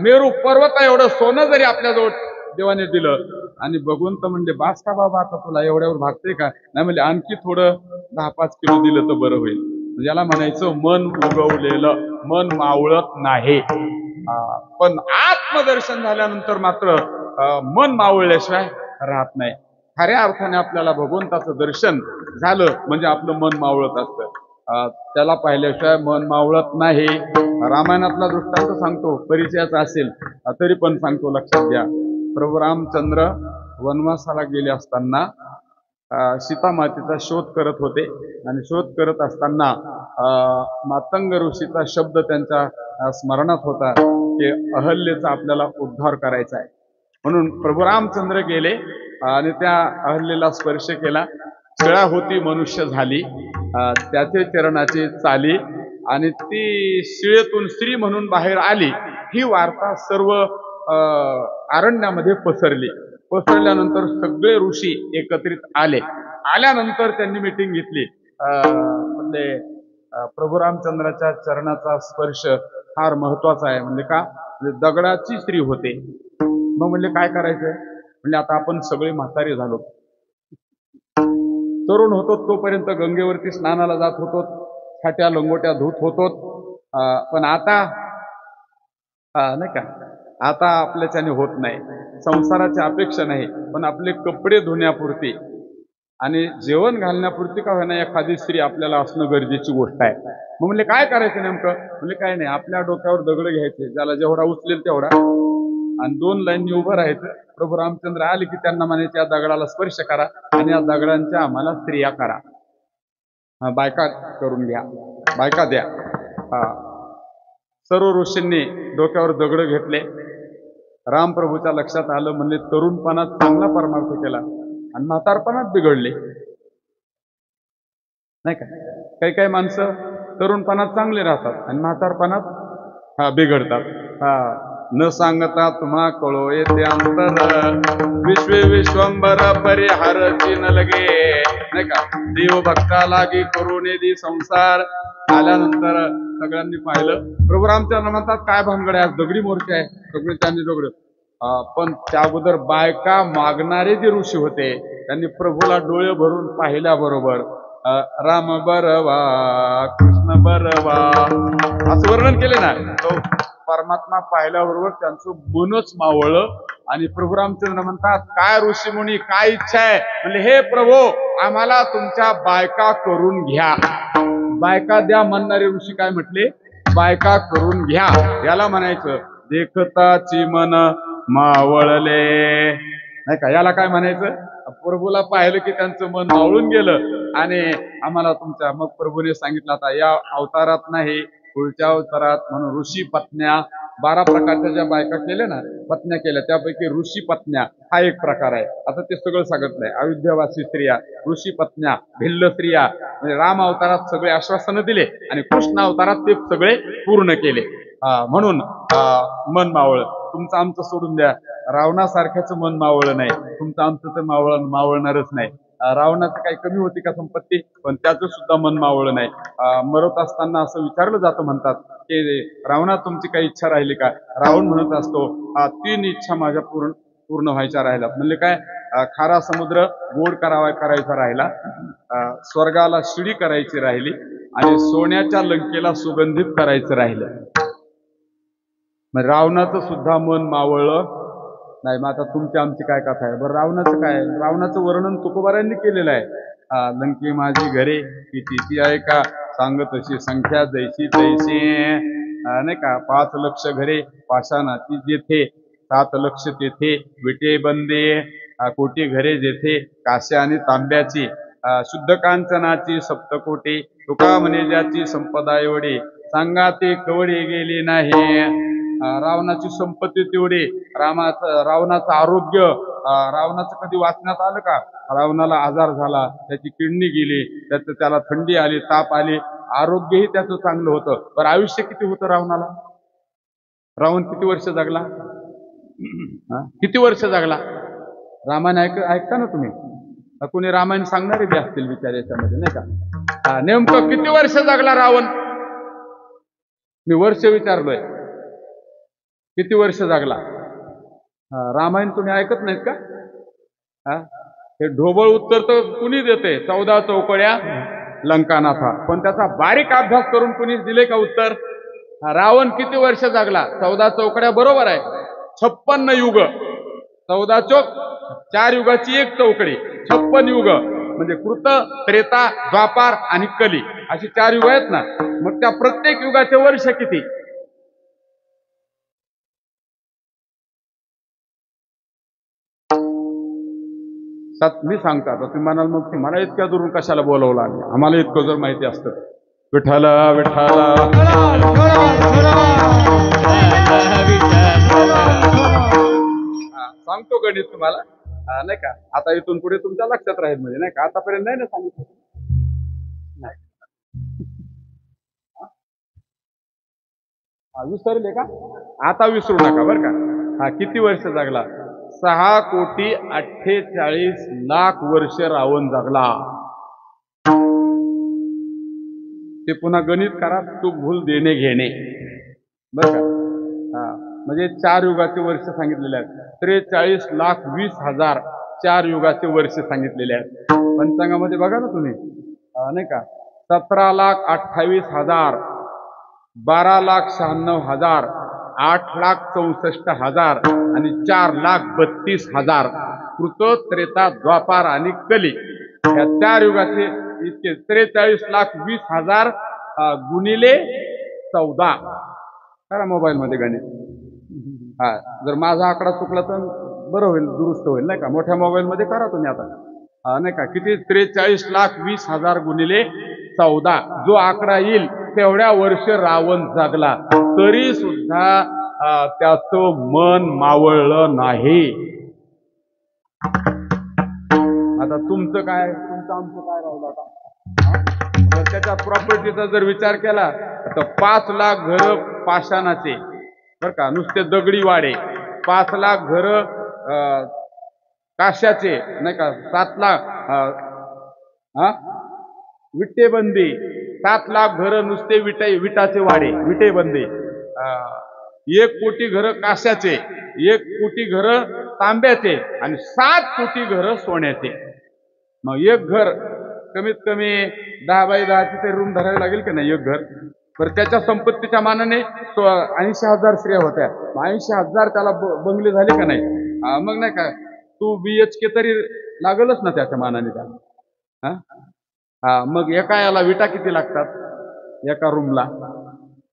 मेरू पर्वत एवढं सोनं जरी आपल्याजवळ देवाने दिलं आणि भगवंत म्हणजे बास का बाबा, आता तुला एवढ्यावर भागते का? नाही म्हणजे आणखी थोडं 10-5 किलो दिलं तर बरं होईल. म्हणजे याला म्हणायचं मन उगवलेलं, मन मावळत नाही. पण आत्मदर्शन झाल्यानंतर मात्र मन मावळल्याशिवाय राहत नाही. खऱ्या अर्थाने आपल्याला भगवंताचं दर्शन झालं म्हणजे आपलं मन मावळत असतं. त्याला पाहिल्याशिवाय मन मावळत नाही. रामायणातला दृष्टांत सांगतो, परिचयाचा असेल तरी पण सांगतो, लक्षात घ्या. प्रभू रामचंद्र वनवासाला गेले असताना सीता मातेचा शोध करत होते आणि शोध करत असताना मातंग ऋषीचा शब्द त्यांच्या स्मरणात होता की अहल्येचा आपल्याला उद्धार करायचा आहे. म्हणून प्रभू रामचंद्र गेले आणि त्या अहल्येला स्पर्श केला. छळा होती मनुष्य झाली, त्याचे चरणाची चाली आणि ती शिळेतून स्त्री म्हणून बाहेर आली. ही वार्ता सर्व अरण्यामध्ये पसरल्यानंतर सगळे ऋषी एकत्रित आले. आल्यानंतर त्यांनी मिटिंग घेतली. म्हणजे प्रभू रामचंद्राच्या चरणाचा स्पर्श फार महत्वाचा आहे. म्हणजे का, म्हणजे दगडाची स्त्री होते. मग म्हणले काय करायचं, म्हणजे आता आपण सगळे म्हातारे झालो, तरुण होतो तोपर्यंत गंगेवरती स्नानाला जात होतो, छाट्या लंगोट्या धुत होतो. पण आता नाही का, आता आपल्याच्याने होत नाही. संसाराची अपेक्षा नाही, पण आपले कपडे धुण्यापुरती आणि जेवण घालण्यापुरती का होईना एखादी स्त्री आपल्याला असणं गरजेची गोष्ट आहे. मग म्हणले काय करायचं नेमकं, म्हणजे काय नाही, आपल्या डोक्यावर दगड घ्यायचे, ज्याला जेवढा उचलेल तेवढा, आणि 2 लाईननी उभं राहायचं. प्रभू रामचंद्र आले की त्यांना म्हणायचे या दगडाला स्पर्श करा आणि या दगडांच्या आम्हाला स्त्रिया करा, बायका करून घ्या, बायका द्या. सर्व ऋषींनी डोक्यावर दगड घेतले. रामप्रभूच्या लक्षात आलं, म्हणजे तरुणपणात चांगला परमार्थ केला आणि म्हातारपणात बिघडले. नाही का, काही काही माणसं तरुणपणात चांगले राहतात आणि म्हातारपणात बिघडतात. न सांगता तुम्हा कळो येते अंतर, विश्वंभर परिहार चिन लगे. नाही का, देव भक्ता लागी करून दी संसार. आल्यानंतर सगळ्यांनी पाहिलं, प्रभू रामचंद्र म्हणतात काय भानगड आहे, दगडी मोर्चे आहे, सगळे त्यांनी दगड. पण त्या अगोदर बायका मागणारे जे ऋषी होते त्यांनी प्रभूला डोळे भरून पाहिल्याबरोबर राम बरवा कृष्ण बरवा असं वर्णन केले ना. तो परमात्मा पाहिल्याबरोबर त्यांचं मनच मावळलं आणि प्रभू रामचंद्र म्हणतात काय ऋषी मुनी काय इच्छा आहे, म्हणजे हे प्रभू आम्हाला तुमच्या बायका करून घ्या. बायका द्या म्हणणारे ऋषी काय म्हटले, बायका करून घ्या. याला म्हणायचं देखताची मन मावळले. नाही का, याला काय म्हणायचं, प्रभूला पाहिलं की त्यांचं मन मावळून गेलं आणि आम्हाला तुमच्या. मग प्रभूने सांगितलं आता या अवतारात नाही पुढच्या अवतारात, म्हणून ऋषी पत्न्या 12 प्रकारच्या ज्या बायका केल्या ना, पत्न्या केल्या, त्यापैकी ऋषी पत्न्या हा एक प्रकार आहे. आता ते सगळं सांगितलंय, अयोध्यावासी स्त्रिया, ऋषी पत्न्या, भिल्ल स्त्रिया. म्हणजे राम अवतारात सगळे आश्वासनं दिले आणि कृष्ण अवतारात ते सगळे पूर्ण केले. म्हणून मन मावळ. तुमचं आमचं सोडून द्या, रावणासारख्याचं मन मावळलं नाही, तुमचं आमचं तर मावळणारच नाही. रावणाचं काही कमी होती का संपत्ती, पण त्याचं सुद्धा मन मावळलं नाही. मरत असताना असं विचारलं जातं, म्हणतात की रावणा तुमची काही इच्छा राहिली का. रावण म्हणत असतो 3 इच्छा माझ्या पूर्ण व्हायच्या राहिल्या. म्हणजे काय, खारा समुद्र गोड करायचा राहिला, स्वर्गाला शिडी करायची राहिली आणि सोन्याच्या लंकेला सुगंधित करायचं राहिलं. मग रावणाचं सुद्धा मन मावळलं नाही. मग आता तुमची आमची काय कथा आहे बरं. रावणाचं काय, रावणाचं वर्णन तुकोबारांनी केलेलं आहे. लंके माझी घरे कितीची आहे का, सांग तशी संख्या जैसी तैसी. नाही का, 5 लक्ष घरे पाषाणाची जेथे, 7 लक्ष तेथे विटे बंदे, कोटी घरे जेथे काश्या आणि तांब्याची, शुद्ध कांचनाची सप्तकोटी. तुका म्हणे ज्याची संपदा एवढी, सांगा ते कवडी गेली नाही. रावणाची संपत्ती तेवढी, रावणाचं आरोग्य. रावणाचं कधी वाचण्यात आलं का, रावणाला आजार झाला, त्याची किडनी गेली, त्याला थंडी आली, ताप आली, आरोग्यही त्याचं चांगलं होतं. पण आयुष्य किती होतं रावणाला. रावण किती वर्ष जगला, किती वर्ष जगला. रामायण ऐकता ना तुम्ही, कोणी रामायण सांगणारे बी असतील विचार याच्यामध्ये, नाही का. नेमकं किती वर्ष जगला रावण, मी वर्ष विचारलोय, किती वर्ष जगला. रामायण तुम्ही ऐकत नाहीत का. हे ढोबळ उत्तर तर कुणी देते, 14 चौकड्या लंकानाथा, पण त्याचा बारीक अभ्यास करून कुणीच दिले का उत्तर. रावण किती वर्ष जगला, 14 चौकड्या बरोबर आहे. 56 युग, 14 चौक 4 युगाची 1 चौकडी, 56 युग. म्हणजे कृत, त्रेता, द्वापार आणि कली अशी 4 युग आहेत ना. मग त्या प्रत्येक युगाचे वर्ष किती. मी सांगतो आता तुम्ही म्हणाल मग मला इतक्या दुरून कशाला बोलवलं आणि आम्हाला इतकं जर माहिती असतं. विठ्ठल विठ्ठल सांगतो गणित तुम्हाला, नाही का. आता इथून पुढे तुमच्या लक्षात राहील, म्हणजे नाही का, आतापर्यंत नाही ना सांगितलं. विसरले का? आता विसरू नका बरं का. हा किती वर्ष जगला? 6,48,00,000 वर्ष रावण जगला. ते पुन्हा गणित करा, चूक भूल देणे घेणे बरं का. हा म्हणजे 4 युगाचे वर्ष सांगितलेले आहेत. 43,20,000 4 युगाचे वर्ष सांगितलेले आहेत. पंचांगामध्ये बघा ना तुम्ही, नाही का. 17,28,000, 12,96,000, 8,64,000 आणि 4,32,000. कृत, त्रेता, द्वापार आणि कली या 4 युगाचे इतके 43,20,000 गुणिले 14. करा मोबाईल मध्ये गणित. हा जर माझा आकडा चुकला तर बरं होईल, दुरुस्त होईल नाही का. मोठ्या मोबाईल मध्ये करा तुम्ही आता. नाही का. किती? 43,20,000 गुणिले 14. जो आकडा येईल तेवढ्या वर्ष रावण जगला, तरी सुद्धा त्याचं मन मावळलं नाही. आता तुमचं काय, आमचं काय राहिलं आता? त्याच्या प्रॉपर्टीचा जर विचार केला तर 5 लाख घर पाषाणाचे बरं का, नुसते दगडी वाडे. 5 लाख घर काश्याचे नाही का. 7 लाख विटेबंदी. 7 लाख घर नुसते विटाचे वाडे, विटेबंदी. 1 कोटी घर काश्याचे, 1 कोटी घर तांब्याचे आणि 7 कोटी घर सोन्याचे. मग एक घर कमीत कमी 10 बाय 10 ते रूम धरावी लागेल की नाही एक घर. तर त्याच्या संपत्तीच्या मानाने 80,000 स्त्रिया होत्या. 80,000 त्याला बंगले झाले का नाही. मग नाही का 2 BHK तरी लागलच ना त्याच्या मानाने त्याला. मग एका याला विटा किती लागतात? एका रूमला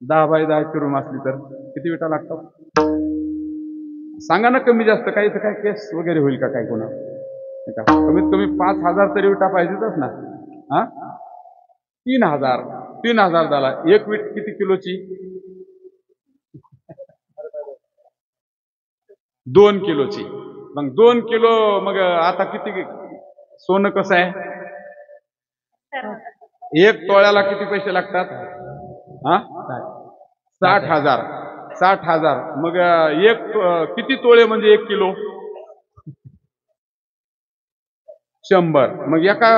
10 बाय 10 रूम असली तर किती विटा लागतात सांगा ना. कमी जास्त काही तर काय केस वगैरे होईल का काय कोणा? कमीत कमी 5,000 तरी विटा पाहिजेतच ना. 3,000 झाला. एक वीट किती किलोची? 2 किलोची. मग 2 किलो. मग आता किती सोनं कसं आहे? 1 तोळ्याला किती पैसे लागतात? 60,000. 60,000. मग किती तोळे म्हणजे 1 किलो? 100. मग एका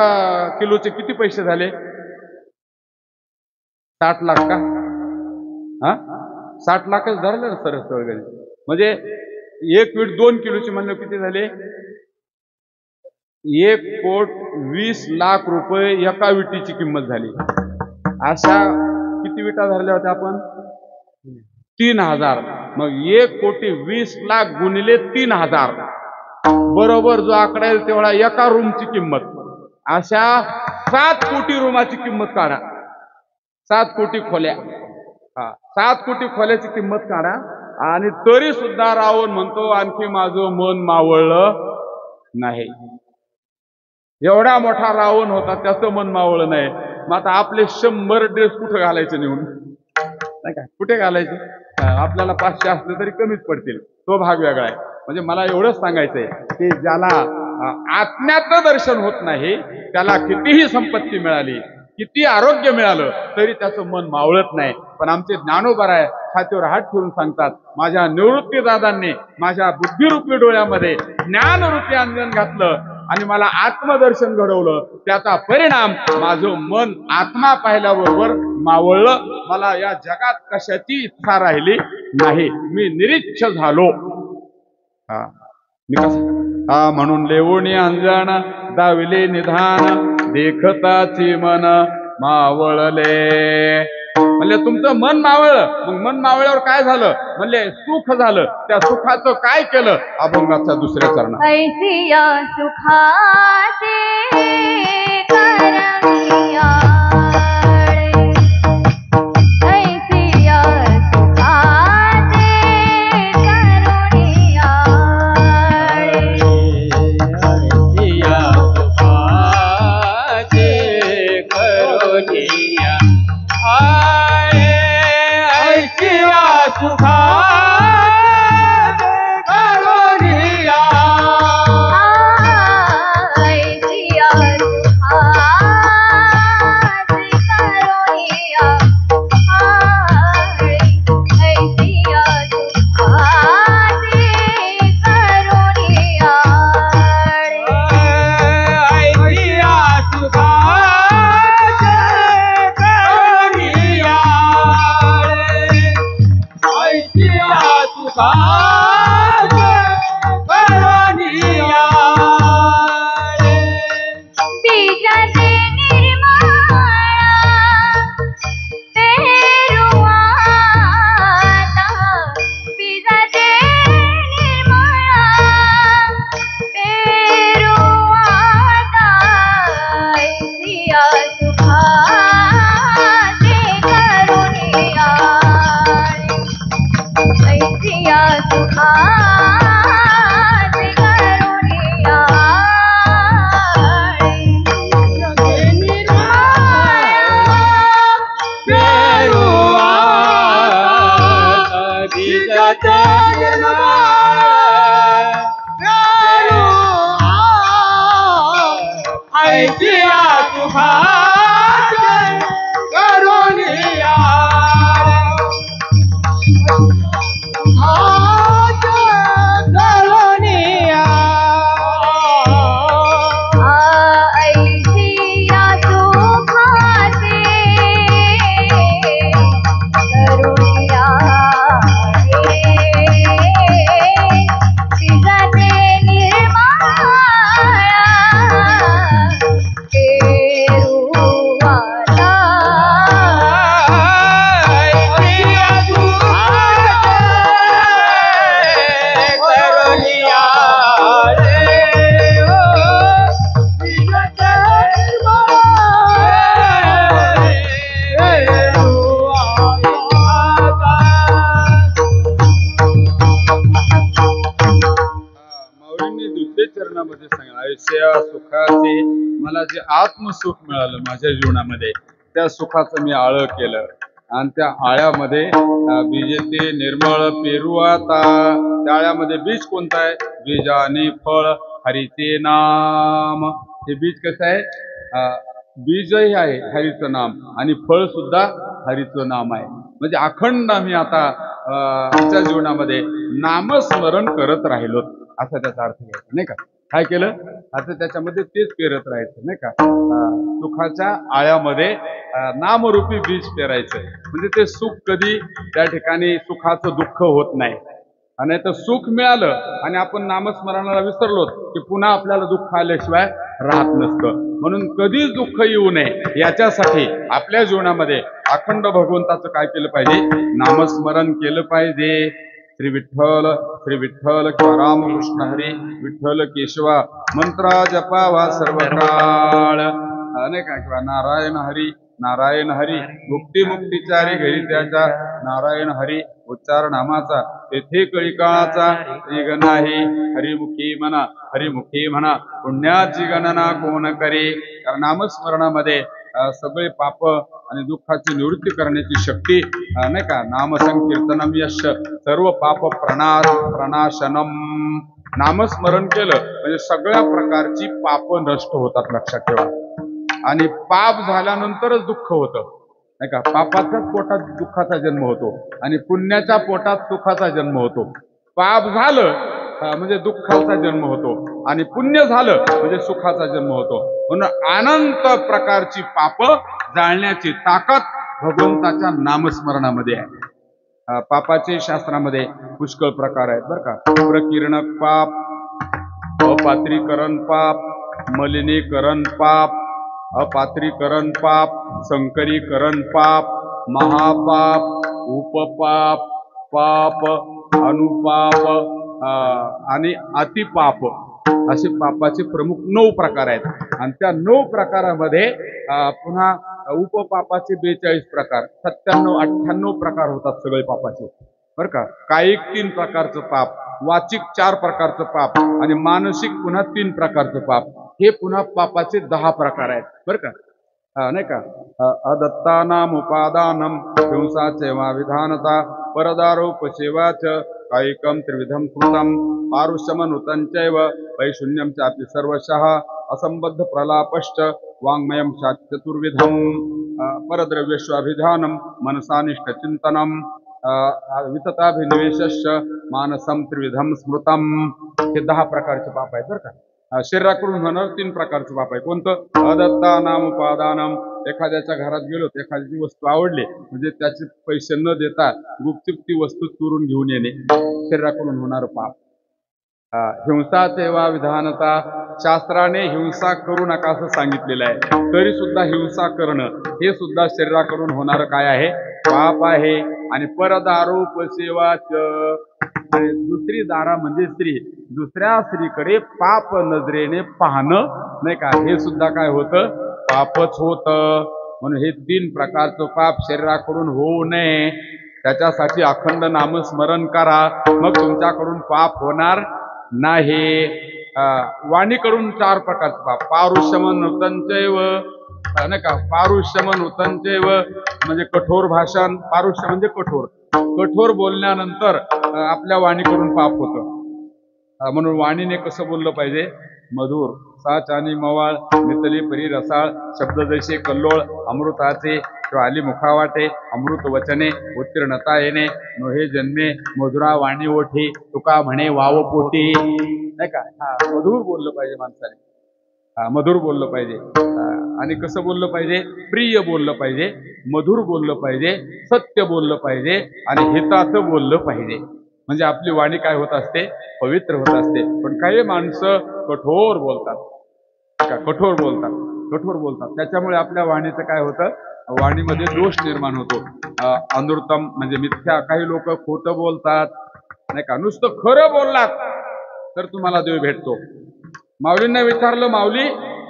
किलोचे किती पैसे झाले? 60 लाख का? 60 लाखच धरले ना सरळ वगैरे. म्हणजे 1 वीट 2 किलोची म्हणलं किती झाले? 1,20,00,000 रुपये एका विटीची किंमत झाली. अशा किती विटा धरल्या होत्या आपण? 3,000. मग 1,20,00,000 गुणिले 3,000 बरोबर जो आकडा येईल तेवढा एका रूमची किंमत. अशा 7 कोटी रूमाची किंमत काढा. 7 कोटी खोल्या. 7 कोटी खोल्याची किंमत काढा. आणि तरी सुद्धा रावण म्हणतो आणखी माझं मन मावळलं नाही. एवढा मोठा रावण होता, त्याचं मन मावळलं नाही. मग आता आपले 100 ड्रेस कुठे घालायचे निवडून नाही का? कुठे घालायचे? आपल्याला 500 असले तरी कमीच पडतील. तो भाग वेगळा आहे. म्हणजे मला एवढंच सांगायचंय की ज्याला आत्म्याचं दर्शन होत नाही त्याला कितीही संपत्ती मिळाली, किती आरोग्य मिळालं तरी त्याचं मन मावळत नाही. पण आमचे ज्ञानोबराय छातीवर हात ठेवून सांगतात, माझ्या निवृत्ती दादांनी माझ्या बुद्धिरूपी डोळ्यामध्ये ज्ञानरूपी अंजन घातलं आणि मला आत्मदर्शन घडवलं. त्याचा परिणाम माझं मन आत्मा पाहिल्याबरोबर मावळलं. मला या जगात कशाची इच्छा राहिली नाही. मी निरीच्छ झालो. म्हणून लेवोनी अंजन दाविले निधान, देखताची मन मावळले. म्हणले तुमचं मन मावळलं. मग मन मावळल्यावर काय झालं? म्हणले सुख झालं. त्या सुखाचं काय केलं? अभंगाच्या 2ऱ्या चरणात. ऐसिया सुखाचे करमिया ऐकिया सुखात करुणिया सुखात करुणिया ऐसिया सुखाचे करुणिया तिजते निर्माळा पेरुवाला ऐकिया सुखात करुणिया माऊलींनी दुसऱ्या चरणामध्ये सांगितलं आयुष्या सुखाचे मला जे आत्मसुख मिळालं माझ्या जीवनामध्ये त्या सुखाचं मी आळं केलं आणि त्या आळ्यामध्ये बीजेते निर्मळ पेरू आता त्या आळ्यामध्ये बीज कोणतं आहे बीज आणि फळ हरीचे नाम हे बीज कसं आहे बीजही आहे हरीचं नाम आणि फळ सुद्धा हरीचं नाम आहे म्हणजे अखंड आम्ही आता आमच्या जीवनामध्ये नामस्मरण करत राहिलो असा त्याचा अर्थ घ्यायचा नाही का काय केलं आता त्याच्यामध्ये तेच पेरत राहायचं नाही का सुखाच्या आळ्यामध्ये नामरूपी बीज पेरायचं म्हणजे ते सुख कधी त्या ठिकाणी सुखाचं दुःख होत नाही आणि तर सुख मिळालं आणि आपण नामस्मरणाला विसरलो की पुन्हा आपल्याला दुःख आल्याशिवाय राहत नसतं म्हणून कधीच दुःख येऊ नये याच्यासाठी आपल्या जीवनामध्ये अखंड भगवंताचं काय केलं पाहिजे नामस्मरण केलं पाहिजे श्री विठ्ठल किंवा रामकृष्ण हरी विठ्ठल केशवा मंत्रा जपावा सर्व काळ नाही का किंवा नारायण हरी मुक्तिचारी घरी त्याच्या नारायण हरी उच्चार नामाचा तेथे कळी काळाचा नाही हरिमुखी म्हणा पुण्याची गणना कोण करे कारण नामस्मरणामध्ये सगळे पाप आणि दुःखाची निवृत्ती करण्याची शक्ती नाही का नामसंकीर्तनम यश सर्व पाप प्रणाशनम नामस्मरण केलं म्हणजे सगळ्या प्रकारची पाप नष्ट होतात लक्षात ठेवा आणि पाप झाल्यानंतरच दुःख होतं नाही का पापाच्याच पोटात दुःखाचा जन्म होतो आणि पुण्याच्या पोटात सुखाचा जन्म होतो पाप झालं म्हणजे दुःखाचा जन्म होतो आणि पुण्य झालं म्हणजे सुखाचा जन्म होतो म्हणून अनंत प्रकारची पाप जाळण्याची ताकद भगवंताच्या नामस्मरणामध्ये आहे पापाचे शास्त्रामध्ये पुष्कळ प्रकार आहेत बरं का प्रकीर्णक पाप अपात्रीकरण पाप मलिनीकरण पाप अपात्रीकरण पाप संकरीकरण पाप महापाप उपपाप पाप अनुपाप आणि अतिपाप असे पापाचे प्रमुख 9 प्रकार आहेत आणि त्या 9 प्रकारामध्ये पुन्हा उपपापाचे 42 प्रकार 97-98 प्रकार होतात सगळे पापाचे बरं का कायिक 3 प्रकारचं पाप वाचिक 4 प्रकारचं पाप आणि मानसिक पुन्हा 3 प्रकारचं पाप हे पुन्हा पापाचे 10 प्रकार आहेत बरं का नाही का अदत्तानाम उपादानम हिंसाचैवा विधानता परदारोपसेवाच कायिकम त्रिविधम कृतम पारुष्यमनुतंचैव वैशून्यम चापि सर्वशः असंबद्ध प्रलापश्च वाङ्मयं चतुर्विधम परद्रव्यस्वाभिधानम मनसानिष्ठ चिंतनम वितताभिनिवेशश्च मानसम त्रिविधम स्मृतम हे 10 प्रकारचे पाप आहेत बरं का शरीराकडून होणार 3 प्रकारचं पाप आहे कोणतं अदत्ता नाम उपादानम एखाद्याच्या घरात गेलो एखाद्याची वस्तू आवडली म्हणजे त्याचे पैसे न देता गुपचूप ती वस्तू चोरून घेऊन येणे शरीराकडून होणार पाप हिंसा सेवा विधानता शास्त्राने हिंसा करू नका असं सांगितलेलं आहे तरी सुद्धा हिंसा करणं हे सुद्धा शरीराकडून होणारं काय आहे पाप आहे आणि परदारोप सेवाच आणि दुसरी दारा म्हणजे स्त्री दुसऱ्या स्त्रीकडे पाप नजरेने पाहणं नाही का हे सुद्धा काय होतं पापच होतं म्हणून हे 3 प्रकारचं पाप शरीराकडून होऊ नये त्याच्यासाठी अखंड नामस्मरण करा मग तुमच्याकडून पाप होणार नाही वाणीकडून 4 प्रकारचं पाप पारुष्यमन नृतंचैव नाही का पारुष्यमन नृतंचैव म्हणजे कठोर भाषण पारुष्य म्हणजे कठोर बोलण्यानंतर आपल्या वाणीकडून पाप होतं. म्हणून वाणीने कसं बोललं पाहिजे? मधुर. साच आणि मवाळ मितली परी रसाळ शब्द जैसे कल्लोळ अमृताचे आली मुखावाटे अमृत वचने उत्तीर्णता येणे नोहे जन्मे मधुरा वाणी ओठी तुका म्हणे वाव पोटी. नाही का? मधुर बोललं पाहिजे माणसाने. मधुर बोललं पाहिजे. आणि कसं बोललं पाहिजे? प्रिय बोललं पाहिजे, मधुर बोललं पाहिजे, सत्य बोललं पाहिजे आणि हिताचं बोललं पाहिजे. म्हणजे आपली वाणी काय होत असते? पवित्र होत असते. पण काही माणसं कठोर बोलतात. कठोर बोलतात. त्याच्यामुळे आपल्या वाणीचं काय होतं? वाणीमध्ये दोष निर्माण होतो. अनृतम म्हणजे मिथ्या. काही लोक खोटं बोलतात. नाही का? नुसतं खरं बोललात तर तुम्हाला देव भेटतो. माऊलींना विचारलं, माऊली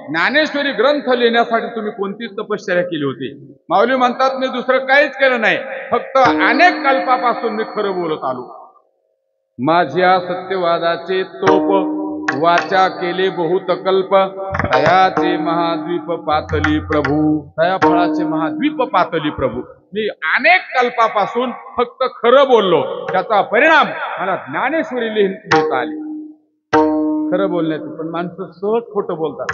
ज्ञानेश्वरी ग्रंथ लिहिण्यासाठी तुम्ही कोणती तपश्चर्या केली होती? माऊली म्हणतात, मी दुसरं काहीच केलं नाही, फक्त अनेक कल्पापासून मी खरं बोलत आलो. माझ्या सत्यवादाचे तोप वाचा केले बहुत कल्प तयाचे महाद्वीप पातली प्रभू. तया फळाचे महाद्वीप पातली प्रभू. मी अनेक कल्पापासून फक्त खरं बोललो, त्याचा परिणाम मला ज्ञानेश्वरी लिहिता आली. खरं बोलण्याचं. पण माणसं सहज खोटं बोलतात.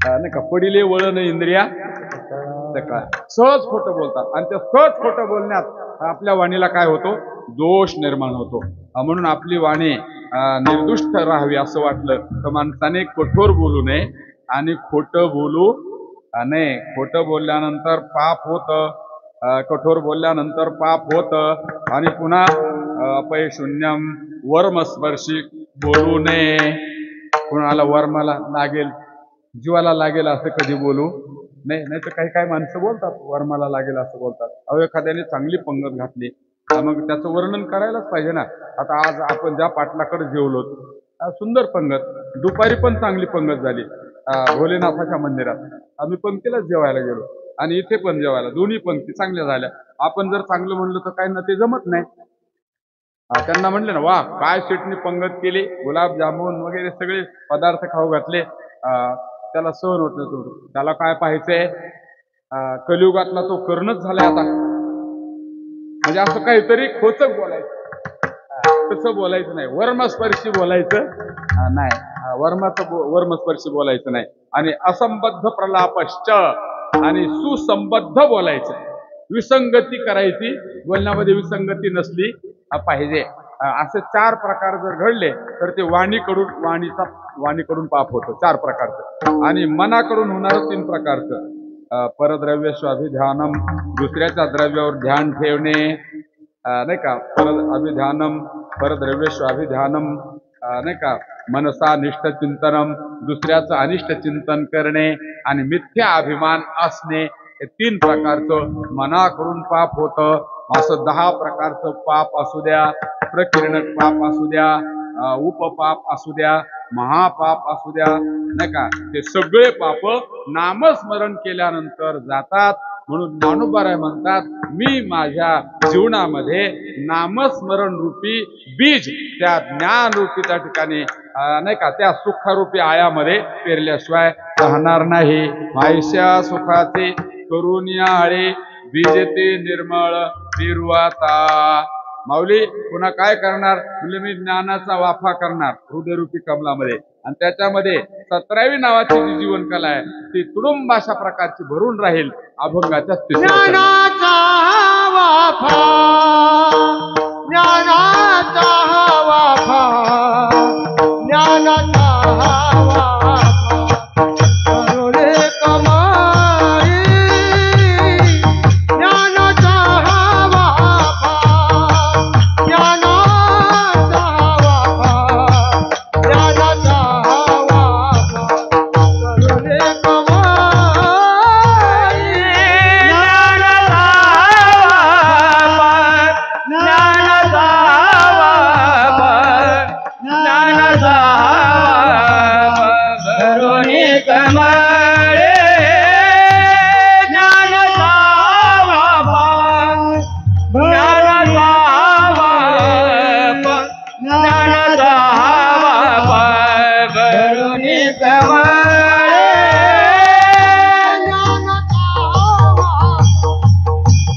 नाही का? पडिले वळण इंद्रिया सहज खोटं बोलतात. आणि त्या सहज खोटं बोलण्यात आपल्या वाणीला काय होतो? दोष निर्माण होतो. म्हणून आपली वाणी निर्दुष्ट राहावी असं वाटलं तर माणसाने कठोर बोलू नये आणि खोटं बोलू नये. खोटं बोलल्यानंतर पाप होतं, कठोर बोलल्यानंतर पाप होतं. आणि पुन्हा अपयशून्यम वर्मस्पर्शी बोलू नये. कुणाला वर्माला लागेल, जीवाला लागेल असं कधी बोलू नाही. नाही तर काही काही माणसं बोलतात वर्माला लागेल असं बोलतात. अहो, एखाद्याने चांगली पंगत घातली मग त्याचं वर्णन करायलाच पाहिजे ना. आता आज आपण ज्या पाटलाकडे जेवलो, सुंदर पंगत, दुपारी पण चांगली पंगत झाली भोलेनाथाच्या मंदिरात. आम्ही पंक्तीलाच जेवायला गेलो आणि इथे पण जेवायला, दोन्ही पंक्ती चांगल्या झाल्या. आपण जर चांगलं म्हणलं तर काही ना ते जमत नाही. त्यांना म्हणले ना, वा काय शेटनी पंगत केली, गुलाबजामुन वगैरे सगळे पदार्थ खाऊ घातले. त्याला सहन होत नव्हतं. त्याला काय पाहायचंय? कलियुगातला तो कर्णच झालाय आता. म्हणजे असं काहीतरी खोचक बोलायचं. तसं बोलायचं नाही. वर्मस्पर्शी बोलायचं नाही. वर्मस्पर्शी बोलायचं नाही. आणि असंबद्ध प्रलापश्च आणि सुसंबद्ध बोलायचं. विसंगती करायची, बोलण्यामध्ये विसंगती नसली पाहिजे. असे 4 प्रकार जर घडले तर ते वाणीकडून पाप होतं. 4 प्रकारचं. आणि मनाकडून होणारं 3 प्रकारचं. परद्रव्य स्वाभिध्यानम, दुसऱ्याच्या द्रव्यावर ध्यान ठेवणे. नाही का? अभिध्यानम परद्रव्य स्वाभिध्यानम. नाही का? मनसा निष्ठ चिंतनम, दुसऱ्याचं अनिष्ट चिंतन करणे. आणि मिथ्या अभिमान असणे. हे 3 प्रकारचं मनाकडून पाप होतं. असं 10 प्रकारचं पाप असू द्या, प्रकीर्णक पाप असू द्या, उपपाप असू द्या, महापाप असू द्या, नाही का? ते सगळे पाप नामस्मरण केल्यानंतर जातात. म्हणून ज्ञानोबाराय म्हणतात, मी माझ्या जीवनामध्ये नामस्मरण रूपी बीज त्या ज्ञान रूपी त्या ठिकाणी नाही का, त्या सुखारूपी आयामध्ये पेरल्याशिवाय राहणार नाही. मायशा सुखाचे करुनिया आळे बीजते निर्मळ पेरुआता. माऊली पुन्हा काय करणार? म्हणजे मी ज्ञानाचा वाफा करणार हृदयरूपी कमलामध्ये. आणि त्याच्यामध्ये 17वी नावाची जी जीवन कला आहे ती तुडुंब अशा प्रकारची भरून राहील. अभंगाच्या ज्ञानाचा वाफा, ज्ञानाचा वाफा, ज्ञानाचा वाफा करुणे कमाई. ज्ञानाचा वाफा, ज्ञानाचा वाफा, ज्ञानाचा वाफा करुणे कमाई. ज्ञानाचा वाफा, ज्ञानाचा वाफा, ज्ञानाचा वाफा करुणे कमाई. ज्ञानाचा वाफा, ज्ञानाचा वाफा, ज्ञानाचा वाफा करुणे कमाई. ज्ञानाचा वाफा,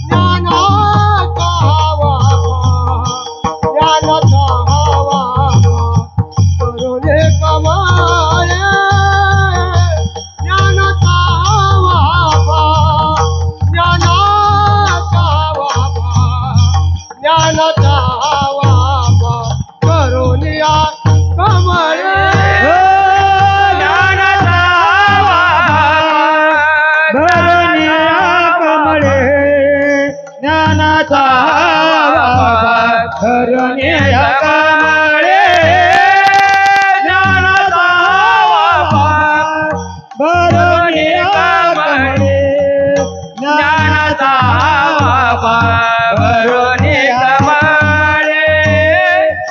ज्ञानाचा वाफा, कमळे ज्ञानाचा वापा ज्ञानाचा वापा ज्ञानाचा वापा करून या कमळे ज्ञानाचा कमळे ज्ञानाचा कमळे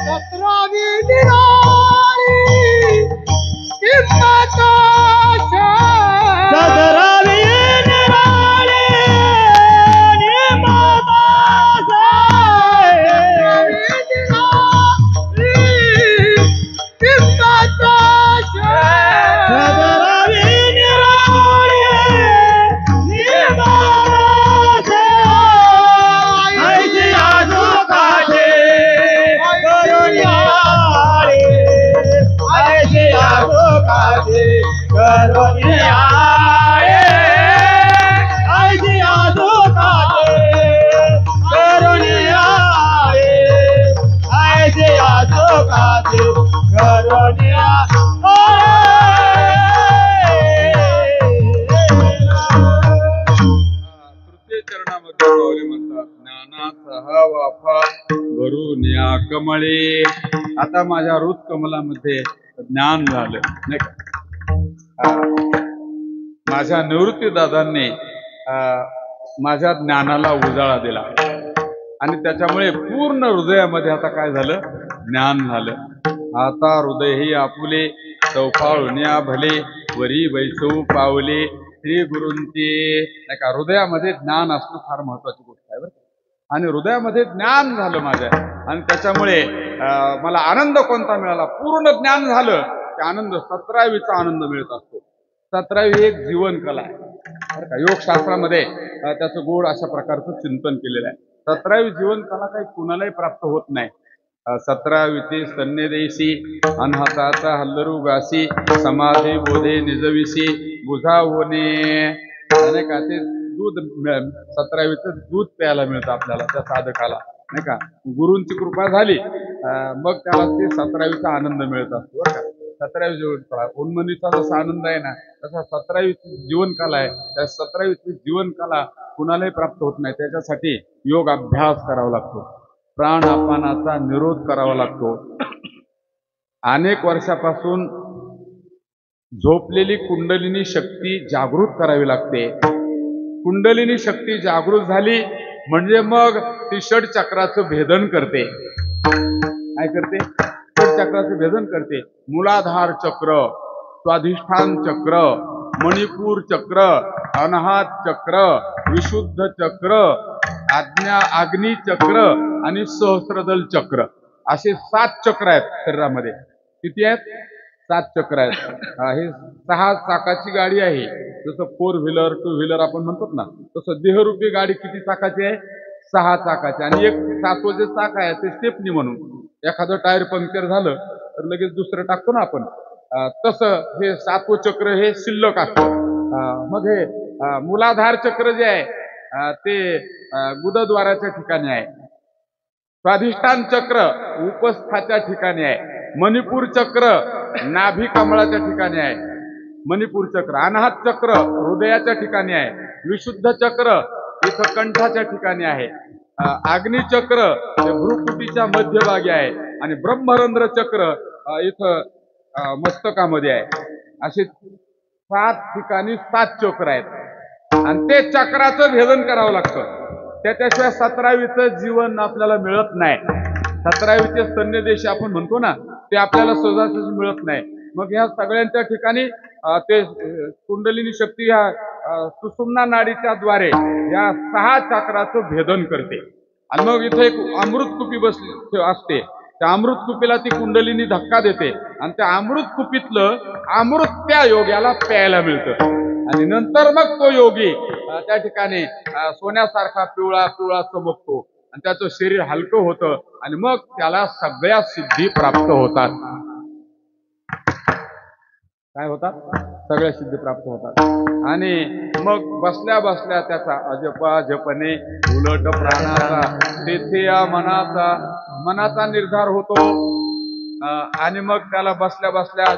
सतरावी निराळी किंमताशा सतरावी निराळे तृतीय चरणामध्ये पावले म्हणतात ज्ञानाचा वाफा भरून या कमळे. आता माझ्या हृत कमलामध्ये ज्ञान झालं नाही का. माझ्या निवृत्ती दादांनी माझ्या ज्ञानाला उजाळा दिला आणि त्याच्यामुळे पूर्ण हृदयामध्ये आता काय झालं, ज्ञान झालं. आता हृदय ही आपुले चौफाळुन्या भले वरी बैसऊ पावले श्री गुरूंचे नाही का. हृदयामध्ये ज्ञान असणं फार महत्वाची गोष्ट आहे बरं. आणि हृदयामध्ये ज्ञान झालं माझ्या आणि त्याच्यामुळे मला आनंद कोणता मिळाला, पूर्ण ज्ञान झालं की आनंद 17वीचा आनंद मिळत असतो. 17वी एक जीवन कला आहे बरं का. योगशास्त्रामध्ये त्याचं गोड अशा प्रकारचं चिंतन केलेलं आहे. 17वी जीवन कला काही कुणालाही प्राप्त होत नाही. 17वीचे स्तन्यदेशी अनहताचा हल्लरुगासी समाधी बोधे निजविसी बुझा होणे नाही का. ते दूध 17वीचं दूध प्यायला मिळतं आपल्याला त्या साधकाला नाही का. गुरूंची कृपा झाली मग त्याला ते 17वीचा आनंद मिळत असतो बरं का. 17वी जीवनकला उन्मनीचा जसा आनंद आहे ना तसा 17वीची जीवनकला आहे. त्या 17वीची जीवनकला कुणालाही प्राप्त होत नाही. त्याच्यासाठी योग अभ्यास करावा लागतो, प्राणापानाचा निरोध करावा लागतो. अनेक वर्षापासून झोपलेली कुंडलिनी शक्ती जागृत करावी लागते. कुंडलिनी शक्ती जागृत झाली म्हणजे मग ती षटचक्राचं भेदन करते. काय करते? षटचक्राचं भेदन करते. मूलाधार चक्र, स्वाधिष्ठान चक्र, मणिपूर चक्र, अनाहत चक्र, विशुद्ध चक्र, अग्नी चक्र आणि सहस्त्रदल चक्र असे 7 चक्र आहेत शरीरामध्ये. किती आहेत? 7 चक्र आहेत. हे 6 चाकाची गाडी आहे. जसं 4 व्हीलर 2 व्हीलर आपण म्हणतो ना तसं देहरूपी गाडी किती चाकाची आहे? 6 चाकाची. आणि एक 7वं जे चाक आहे ते स्टेपनी म्हणून. एखादं टायर पंक्चर झालं तर लगेच दुसरं टाकतो ना आपण. तसं हे 7वं चक्र हे शिल्लक असतं. मग हे मूलाधार चक्र जे आहे ते गुदद्वाराच्या ठिकाणी आहे. स्वाधिष्ठान चक्र उपस्थाच्या ठिकाणी आहे. मणिपूर चक्र नाभी कमळाच्या ठिकाणी आहे. मणिपूर चक्र. अनाहत चक्र हृदयाच्या ठिकाणी आहे. विशुद्ध चक्र इथं कंठाच्या ठिकाणी आहे. अग्नी चक्र हे भ्रुकुटीच्या मध्यभागी आहे. आणि ब्रह्मरंध्र चक्र इथं मस्तकामध्ये आहे. असे 7 ठिकाणी 7 चक्र आहेत आणि ते चक्राचं भेदन करावं लागतं. त्याच्याशिवाय 17वीचं जीवन आपल्याला मिळत नाही. 17वीचे स्तन्यदेशी आपण म्हणतो ना ते आपल्याला सहजासहजी मिळत नाही. मग ह्या सगळ्यांच्या ठिकाणी ते कुंडलिनी शक्ती ह्या सुषुम्ना नाडीच्या द्वारे या 6 चक्राचं भेदन करते. आणि मग इथे एक अमृतकुपी बसली असते. त्या अमृतकुपीला ती कुंडलिनी धक्का देते आणि त्या अमृतकुपीतलं अमृत त्या योग्याला प्यायला मिळतं. आणि नंतर मग तो योगी त्या ठिकाणी सोन्यासारखा पिवळा पिवळा चमकतो आणि त्याचं शरीर हलकं होतं आणि मग त्याला सगळ्या सिद्धी प्राप्त होतात. काय होतात? सगळ्या सिद्धी प्राप्त होतात. आणि मग बसल्या बसल्या त्याचा अजपा जपणे उलट प्राणाचा तेथे या मनाचा निर्धार होतो. आणि मग त्याला बसल्या बसल्या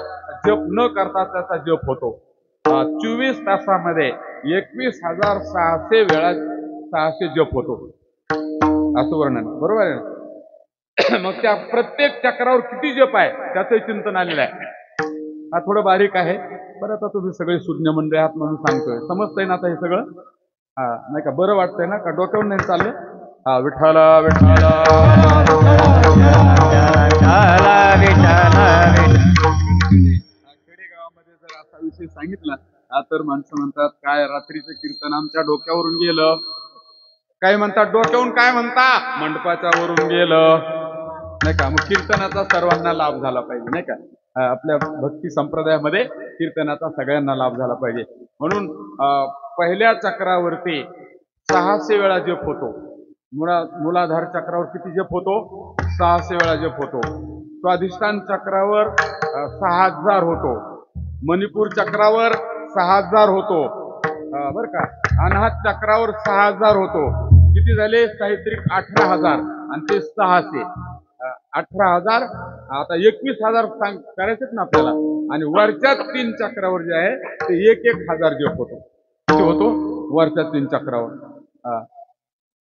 जप न करता त्याचा जप होतो. 24 तासामध्ये 21,600 वेळा 600 जप होतो असं वर्णन, बरोबर आहे ना? मग त्या प्रत्येक चक्रावर किती जप आहे त्याचं चिंतन आलेलं आहे. हा थोडं बारीक आहे. बरं, आता तुम्ही सगळे सुज्ञ मंडळी आहात म्हणून सांगतोय. समजतंय ना आता हे सगळं? नाही का? बरं वाटतंय ना? का डोक्यावर नाही चाललं? विठ्ठला विठ्ठला खेडेगावामध्ये जर असा विषय सांगितला तर माणसं म्हणतात काय रात्रीचं कीर्तन आमच्या डोक्यावरून गेलं. काही म्हणतात डोक्यावरून, काय म्हणता मंडपाच्या वरून गेलं, नाही का? मग कीर्तनाचा सर्वांना लाभ झाला पाहिजे, नाही का? आपल्या भक्ती संप्रदायामध्ये कीर्तनाचा सगळ्यांना लाभ झाला पाहिजे म्हणून पहिल्या चक्रावरती 600 वेळा जप होतो. मूलाधार चक्रावर किती जप होतो? 600 वेळा जप होतो. स्वाधिष्ठान चक्रावर 6000 होतो. मणिपूर चक्रावर 6000 होतो, बर का? अनाहत चक्रावर 6000 होतो. किती झाले? साहित्रिक 18,000 आणि ते 600 18,000. आता 21,000 करायचेत ना आपल्याला. आणि वरच्या 3 चक्रावर जे आहे ते 1,000 जप होतो. किती होतो? वरच्या 3 चक्रावर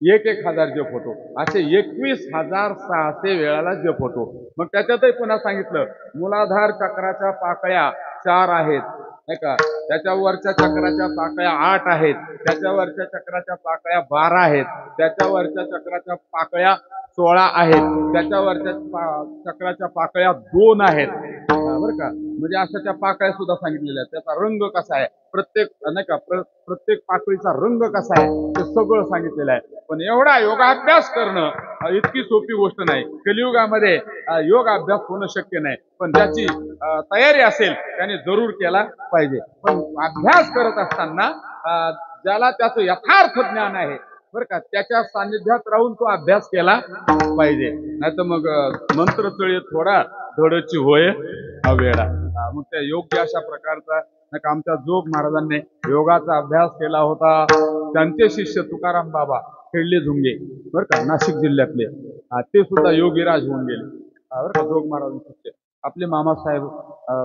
1,000 जप होतो. असे 21,600 वेळाला जप होतो. मग त्याच्यातही पुन्हा सांगितलं मूलाधार चक्राच्या पाकळ्या 4 आहेत, नाही का? त्याच्यावरच्या चक्राच्या पाकळ्या 8 आहेत. त्याच्यावरच्या चक्राच्या पाकळ्या 12 आहेत. त्याच्यावरच्या चक्राच्या पाकळ्या 16 आहेत. त्याच्यावरच्या चक्राच्या पाकळ्या 2 आहेत, बरं का? म्हणजे अशा त्या पाकळ्या सुद्धा सांगितलेल्या आहेत. त्याचा रंग कसा आहे, प्रत्येक, नाही का, प्रत्येक पाकळीचा रंग कसा आहे ते सगळं सांगितलेलं आहे. पण एवढा योगाभ्यास करणं इतकी सोपी गोष्ट नाही. कलियुगामध्ये योग अभ्यास होणं शक्य नाही. पण ज्याची तयारी असेल त्याने जरूर केला पाहिजे. पण अभ्यास करत असताना ज्याला त्याचं यथार्थ ज्ञान आहे, बरं का, त्याच्या सान्निध्यात राहून तो अभ्यास केला पाहिजे. नाही तर मग मंत्र चळी थोडा धडची होय वेळा. मग त्या योग्य अशा प्रकारचा, नाही का, आमच्या जोग महाराजांनी योगाचा अभ्यास केला होता. त्यांचे शिष्य तुकाराम बाबा खेळले झुंगे, बरं का, नाशिक जिल्ह्यातले, ते सुद्धा योगीराज होऊन गेले, बरं का, जोग महाराजांचे शिष्य. आपले मामासाहेब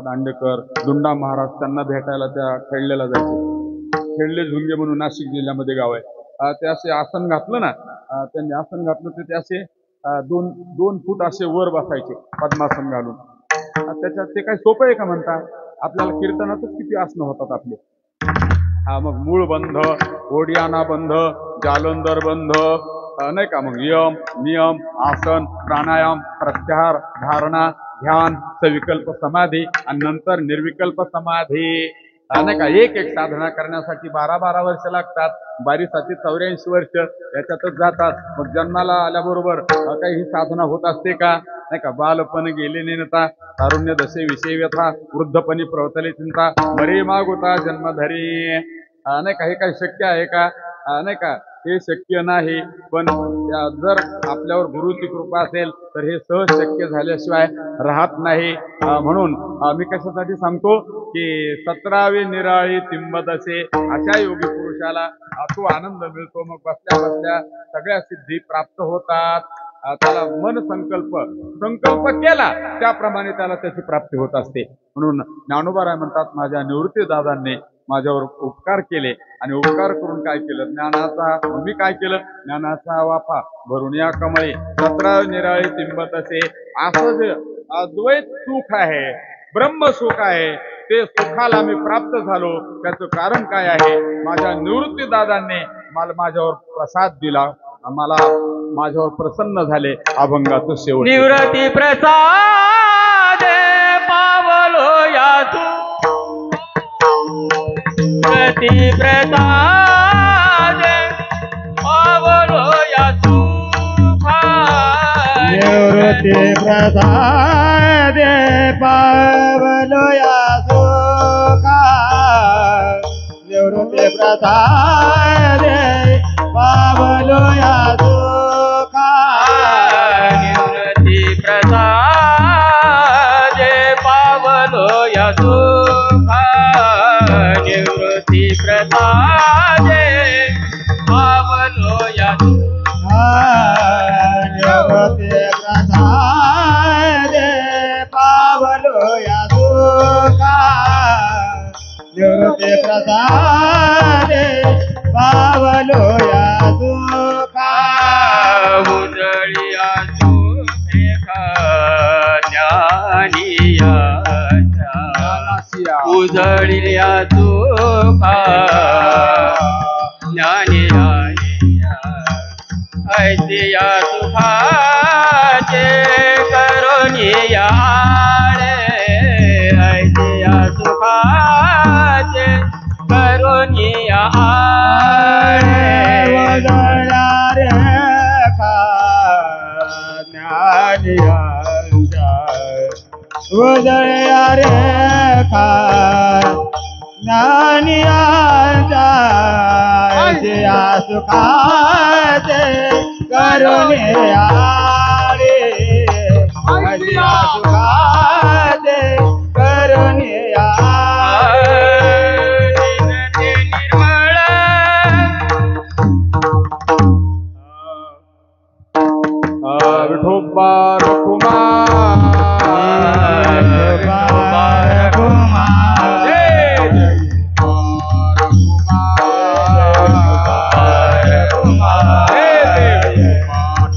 दांडेकर, दुंडा महाराज त्यांना भेटायला त्या खेळलेला जायचे. खेळले झुंगे म्हणून नाशिक जिल्ह्यामध्ये गाव आहे. ते असे आसन घातलं ना, त्यांनी आसन घातलं तर ते असे 2 फूट असे वर बसायचे पद्मासन घालून. त्याच्यात ते काय सोपं आहे का म्हणता? आपल्याला कीर्तनातच किती आसनं होतात आपले. मग मूळ बंध, ओडियाना बंध, जालंधर बंध, नाही का? मग यम, नियम, आसन, प्राणायाम, प्रत्याहार, धारणा, ध्यान, सविकल्प समाधी आणि नंतर निर्विकल्प समाधी, नाही का? एक साधना करण्यासाठी 12-12 वर्ष लागतात. बारीसाठी 84 वर्ष याच्यातच जातात. मग जन्माला आल्याबरोबर काही ही साधना होत असते का? नाही का? बालपण गेले नेनता, तारुण्य दशे विषय व्यथा, वृद्धपणी प्रवतले चिंता, मरे मागोता जन्मधरी, नाही का? हे काही शक्य आहे का? नाही का? हे शक्य नाही. पण जर आपल्यावर गुरुची कृपा असेल तर हे सहज शक्य झाल्याशिवाय राहत नाही. म्हणून मी कशासाठी सांगतो की 17वे निराळी तिंबदसे अशा योगी पुरुषाला तो आनंद मिळतो. मग बसल्या बसल्या सगळ्या सिद्धी प्राप्त होतात. त्याला मन संकल्प केला त्याप्रमाणे त्याला त्याची प्राप्ती होत असते. म्हणून ज्ञानोबा म्हणतात, माझ्या निवृत्ती दादांनी माझ्यावर उपकार केले आणि उपकार करून काय केलं? ज्ञानाचा, मी काय केलं? ज्ञानाचा वाफा भरून या कमळे 17 निराळे तिंबत असे. असं जे अद्वैत सुख आहे, ब्रह्म सुख आहे, ते सुखाला मी प्राप्त झालो. त्याचं कारण काय आहे? माझ्या निवृत्ती दादांनी मला माझ्यावर प्रसाद दिला, मला माझ्यावर प्रसन्न झाले. अभंगाचं शेवट. निवृत्ती प्रसाद पावलो यातू, निवृत्ती प्रसाद पावलो यातू, निवृत्ती प्रसाद पावलो यातू, निवृत्ती प्रसाद पावलो यातू, निवृत्ती प्रसाद पावलो यातू. प्रसादे पावलो या निवृत्ती प्रसादे पावलो या सुखा निवृत्ती प्रसादे पावलो या सुखा उजळिया सुखा ज्ञानिया उजळिया सुखा ज्ञानिया ऐतिया सुखाचे करुणिया ऐतिया सुखाचे करुणिया वदळा रे खा ज्ञानियांच्या वदळ्या रे खा ज्ञानियांच्या ऐतिया सुखाचे करुणिया रे ऐतिया सुखाचे करुणिया विठोबा रघुमार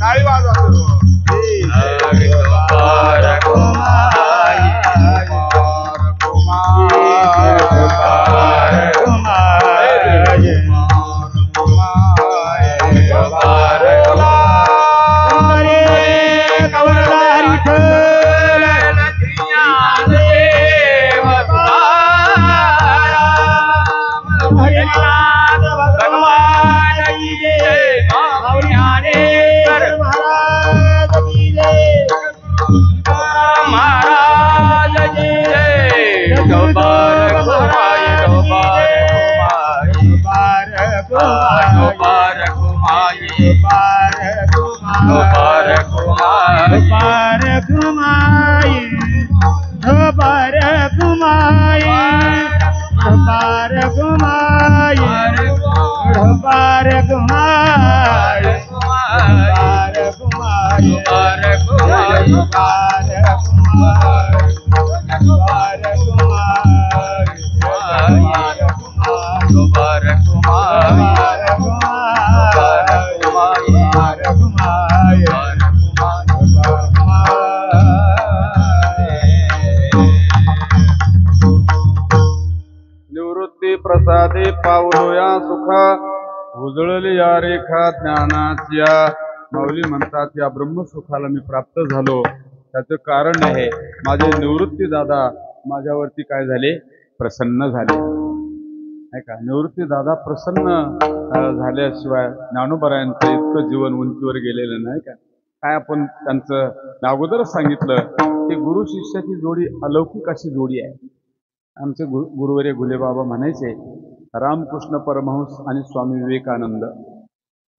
टाळी वाजवा निवृत्ती प्रसादे पावलो या सुखा उजळली या रेखा ज्ञानाच्या माऊली म्हणतात या ब्रह्मसुखाला मी प्राप्त झालो त्याचं कारण आहे माझे निवृत्ती दादा माझ्यावरती काय झाले प्रसन्न झाले नाही का निवृत्ती दादा प्रसन्न झाल्याशिवाय ज्ञानोबरायांचं इतकं जीवन उंचीवर गेलेलं नाही का काय आपण त्यांचं अगोदरच सांगितलं की गुरु शिष्याची जोडी अलौकिक अशी जोडी आहे आमचे गुरुवर्य घुलेबाबा म्हणायचे रामकृष्ण परमहंस आणि स्वामी विवेकानंद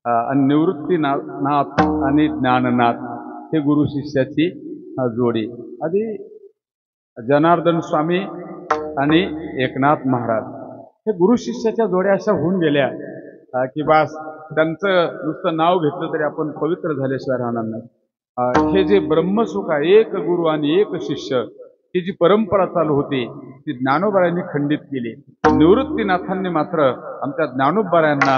आणि निवृत्तीनाथ आणि ज्ञाननाथ हे गुरु शिष्याची जोडी आधी जनार्दन स्वामी आणि एकनाथ महाराज हे गुरु शिष्याच्या जोड्या अशा होऊन गेल्या की बास त्यांचं नुसतं नाव घेतलं तरी आपण पवित्र झाल्याशिवाय राहणार नाही हे जे ब्रह्मसुख आहे एक गुरु आणि एक शिष्य ही जी परंपरा चालू होती ती ज्ञानोबारायांनी खंडित केली निवृत्तीनाथांनी मात्र आमच्या ज्ञानोबारायांना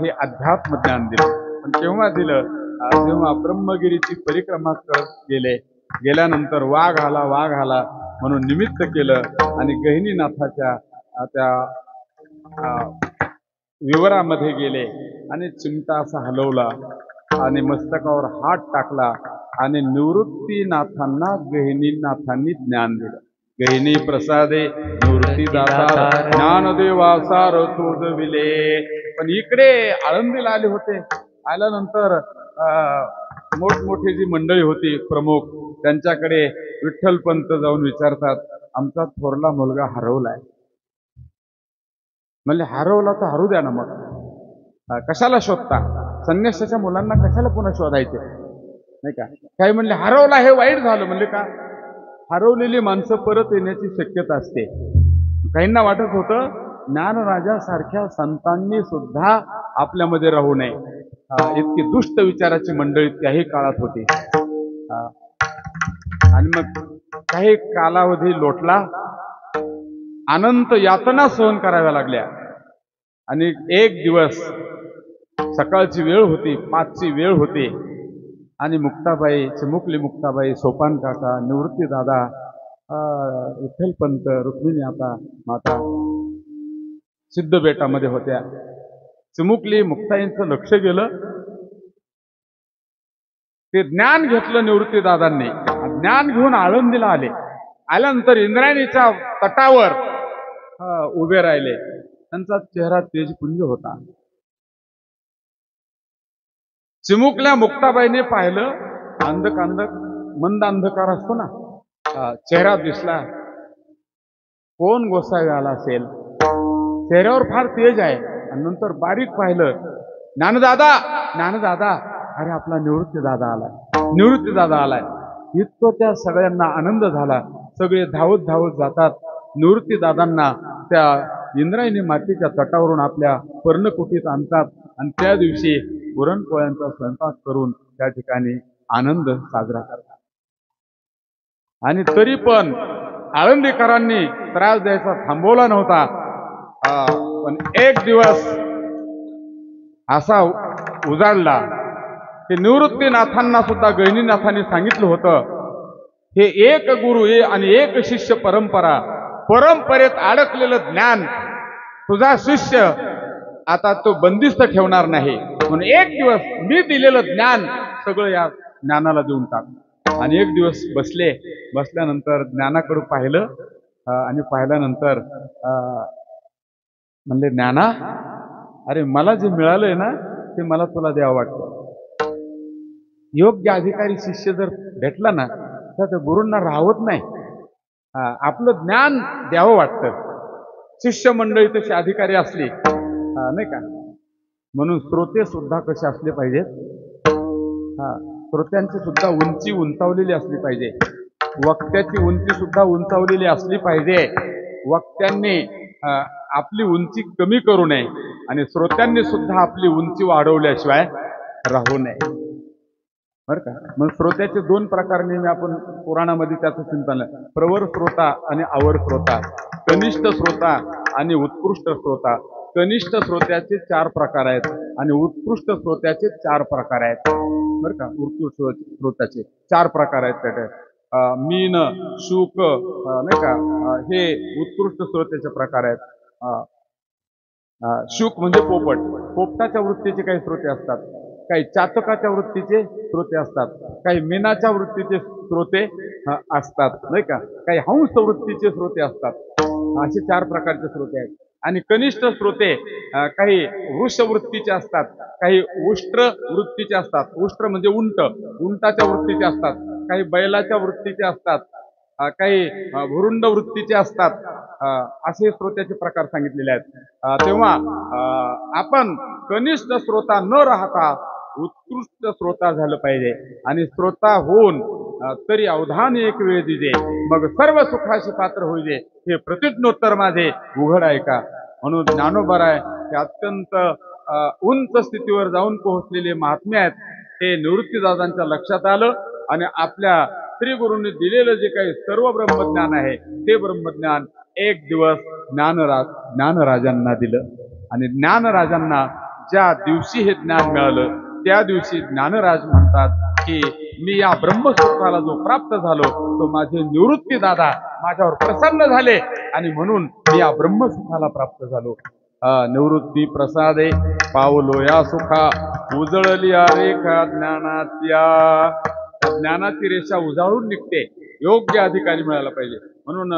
हे अध्यात्म ज्ञान दिलं पण केव्हा दिलं जेव्हा ब्रह्मगिरीची परिक्रमा करत गेल्यानंतर वाघ आला म्हणून निमित्त केलं आणि गहिनीनाथाच्या त्या विवरामध्ये गेले आणि चिमटा असा हलवला आणि मस्तकावर हात टाकला आणि निवृत्तीनाथांना गहिनीनाथांनी ज्ञान दिलं गहिनी प्रसादे निवृत्ती दाता ज्ञानदेवा रथोदविले पण इकडे आळंदीला आले होते आल्यानंतर मोठमोठी जी मंडळी होती प्रमुख त्यांच्याकडे विठ्ठलपंत जाऊन विचारतात आमचा थोरला मुलगा हरवलाय म्हणजे हरवला तर हरवू द्या ना मग कशाला शोधता संन्यासाच्या मुलांना कशाला पुन्हा शोधायचे नाही का काही म्हणले हरवला हे वाईट झालं म्हणजे का हरवलेली माणसं परत येण्याची शक्यता असते काहींना वाटत होतं ज्ञानराजासारख्या संतांनी सुद्धा आपल्यामध्ये राहू नये. इतकी दुष्ट विचाराची मंडळी त्याही काळात होती. आणि मग काही कालावधी लोटला, अनंत यातना सहन कराव्या लागल्या. आणि एक दिवस सकाळची वेळ होती, 5ची वेळ होती, आणि मुक्ताबाई, चिमुकली मुक्ताबाई, सोपान काका, निवृत्ती दादा, विठ्ठलपंत, रुक्मिणी माता सिद्धबेटामध्ये होत्या. चिमुकली मुक्ताईंचं लक्ष गेलं. ते ज्ञान घेतलं निवृत्ती दादांनी. ज्ञान घेऊन आळंदीला आले. आल्यानंतर इंद्रायणीच्या तटावर उभे राहिले. त्यांचा चेहरा तेजपुंज होता. चिमुकल्या मुक्ताबाईने पाहिलं, मंद अंधकार असतो ना, चेहरा दिसला. कोण गोसावी आला असेल? चेहऱ्यावर फार तेज आहे. आणि नंतर बारीक पाहिलं, ज्ञानदादा, अरे आपला निवृत्ती दादा आलाय. इतकं त्या सगळ्यांना आनंद झाला. सगळे धावत धावत जातात. निवृत्ती दादांना त्या इंद्रायणी मातेच्या तटावरून आपल्या पर्णकुटीत आणतात. आणि त्या दिवशी पुरणपोळ्यांचा स्वयंपाक करून त्या ठिकाणी आनंद साजरा करतात. आणि तरी पण आळंदीकरांनी त्रास द्यायचा थांबवला नव्हता. पण एक दिवस असा उजाडला की निवृत्तीनाथांना सुद्धा गहिनीनाथांनी सांगितलं होतं, हे एक गुरु आणि एक शिष्य परंपरेत अडकलेलं ज्ञान तुझा शिष्य आता तो बंदिस्त ठेवणार नाही. म्हणून एक दिवस मी दिलेलं ज्ञान सगळं या ज्ञानाला देऊन टाक. आणि एक दिवस बसल्यानंतर ज्ञानाकडे पाहिलं. आणि पाहिल्यानंतर म्हणले, ज्ञाना, अरे मला जे मिळालंय ना ते मला तुला द्यावं वाटतं. योग्य अधिकारी शिष्य जर भेटला ना तर त्या गुरूंना राहत नाही. आपलं ज्ञान द्यावं वाटतं. शिष्य मंडळी तशी अधिकारी असली नाही का. म्हणून श्रोते सुद्धा कसे असले पाहिजेत. श्रोत्यांची सुद्धा उंची उंचावलेली असली पाहिजे. वक्त्याची उंची सुद्धा उंचावलेली असली पाहिजे. वक्त्यांनी आपली उंची कमी करू नये आणि श्रोत्यांनी सुद्धा आपली उंची वाढवल्याशिवाय राहू नये, बरं का. मग श्रोत्याचे 2 प्रकार नेहमी आपण पुराणामध्ये त्याचं चिंतन, प्रवर श्रोता आणि आवर श्रोता, कनिष्ठ श्रोता आणि उत्कृष्ट श्रोता. कनिष्ठ श्रोत्याचे 4 प्रकार आहेत आणि उत्कृष्ट श्रोत्याचे 4 प्रकार आहेत, बरं का. उत्कृष्ट श्रोत्याचे 4 प्रकार आहेत. त्याचे मीन, शुक नाही का, हे उत्कृष्ट श्रोत्याचे प्रकार आहेत. शुक म्हणजे पोपटाच्या वृत्तीचे काही श्रोते असतात, काही चातकाच्या वृत्तीचे श्रोते असतात, काही मीनाच्या वृत्तीचे श्रोते असतात नाही का, काही हंस वृत्तीचे श्रोते असतात. असे 4 प्रकारचे श्रोते आहेत. आणि कनिष्ठ श्रोते काही वृषवृत्तीचे असतात, काही उष्ट्र वृत्तीचे असतात. उष्ट्र म्हणजे उंटाच्या वृत्तीचे असतात, काही बैलाच्या वृत्तीचे असतात, काही भुरुंड वृत्तीचे असतात. असे श्रोत्याचे प्रकार सांगितलेले आहेत. तेव्हा आपण कनिष्ठ श्रोता न राहता उत्कृष्ट श्रोता झालं पाहिजे. आणि श्रोता होऊन तरी अवधान एक वेळ दिजे, मग सर्व सुखाशी पात्र होईजे, हे प्रतिज्ञोत्तर माझे उघड आहे का. म्हणून ज्ञानोबराय हे अत्यंत उंच स्थितीवर जाऊन पोहोचलेले महात्मे आहेत. हे निवृत्तीदादांच्या लक्षात आलं आणि आपल्या श्री गुरूंनी दिलेलं जे काही सर्व ब्रह्मज्ञान आहे ते ब्रह्मज्ञान एक दिवस ज्ञानराजांना दिलं. आणि ज्ञानराजांना ज्या दिवशी हे ज्ञान मिळालं त्या दिवशी ज्ञानराज म्हणतात की मी या ब्रह्मसुखाला जो प्राप्त झालो तो माझे निवृत्ती दादा माझ्यावर प्रसन्न झाले आणि म्हणून मी या ब्रह्मसुखाला प्राप्त झालो. निवृत्ती प्रसादे पावलो या सुखा, उजळली रेखा ज्ञानाच्या. ज्ञानाची रेषा उजाळून निघते. योग्य अधिकारी मिळाला पाहिजे. म्हणून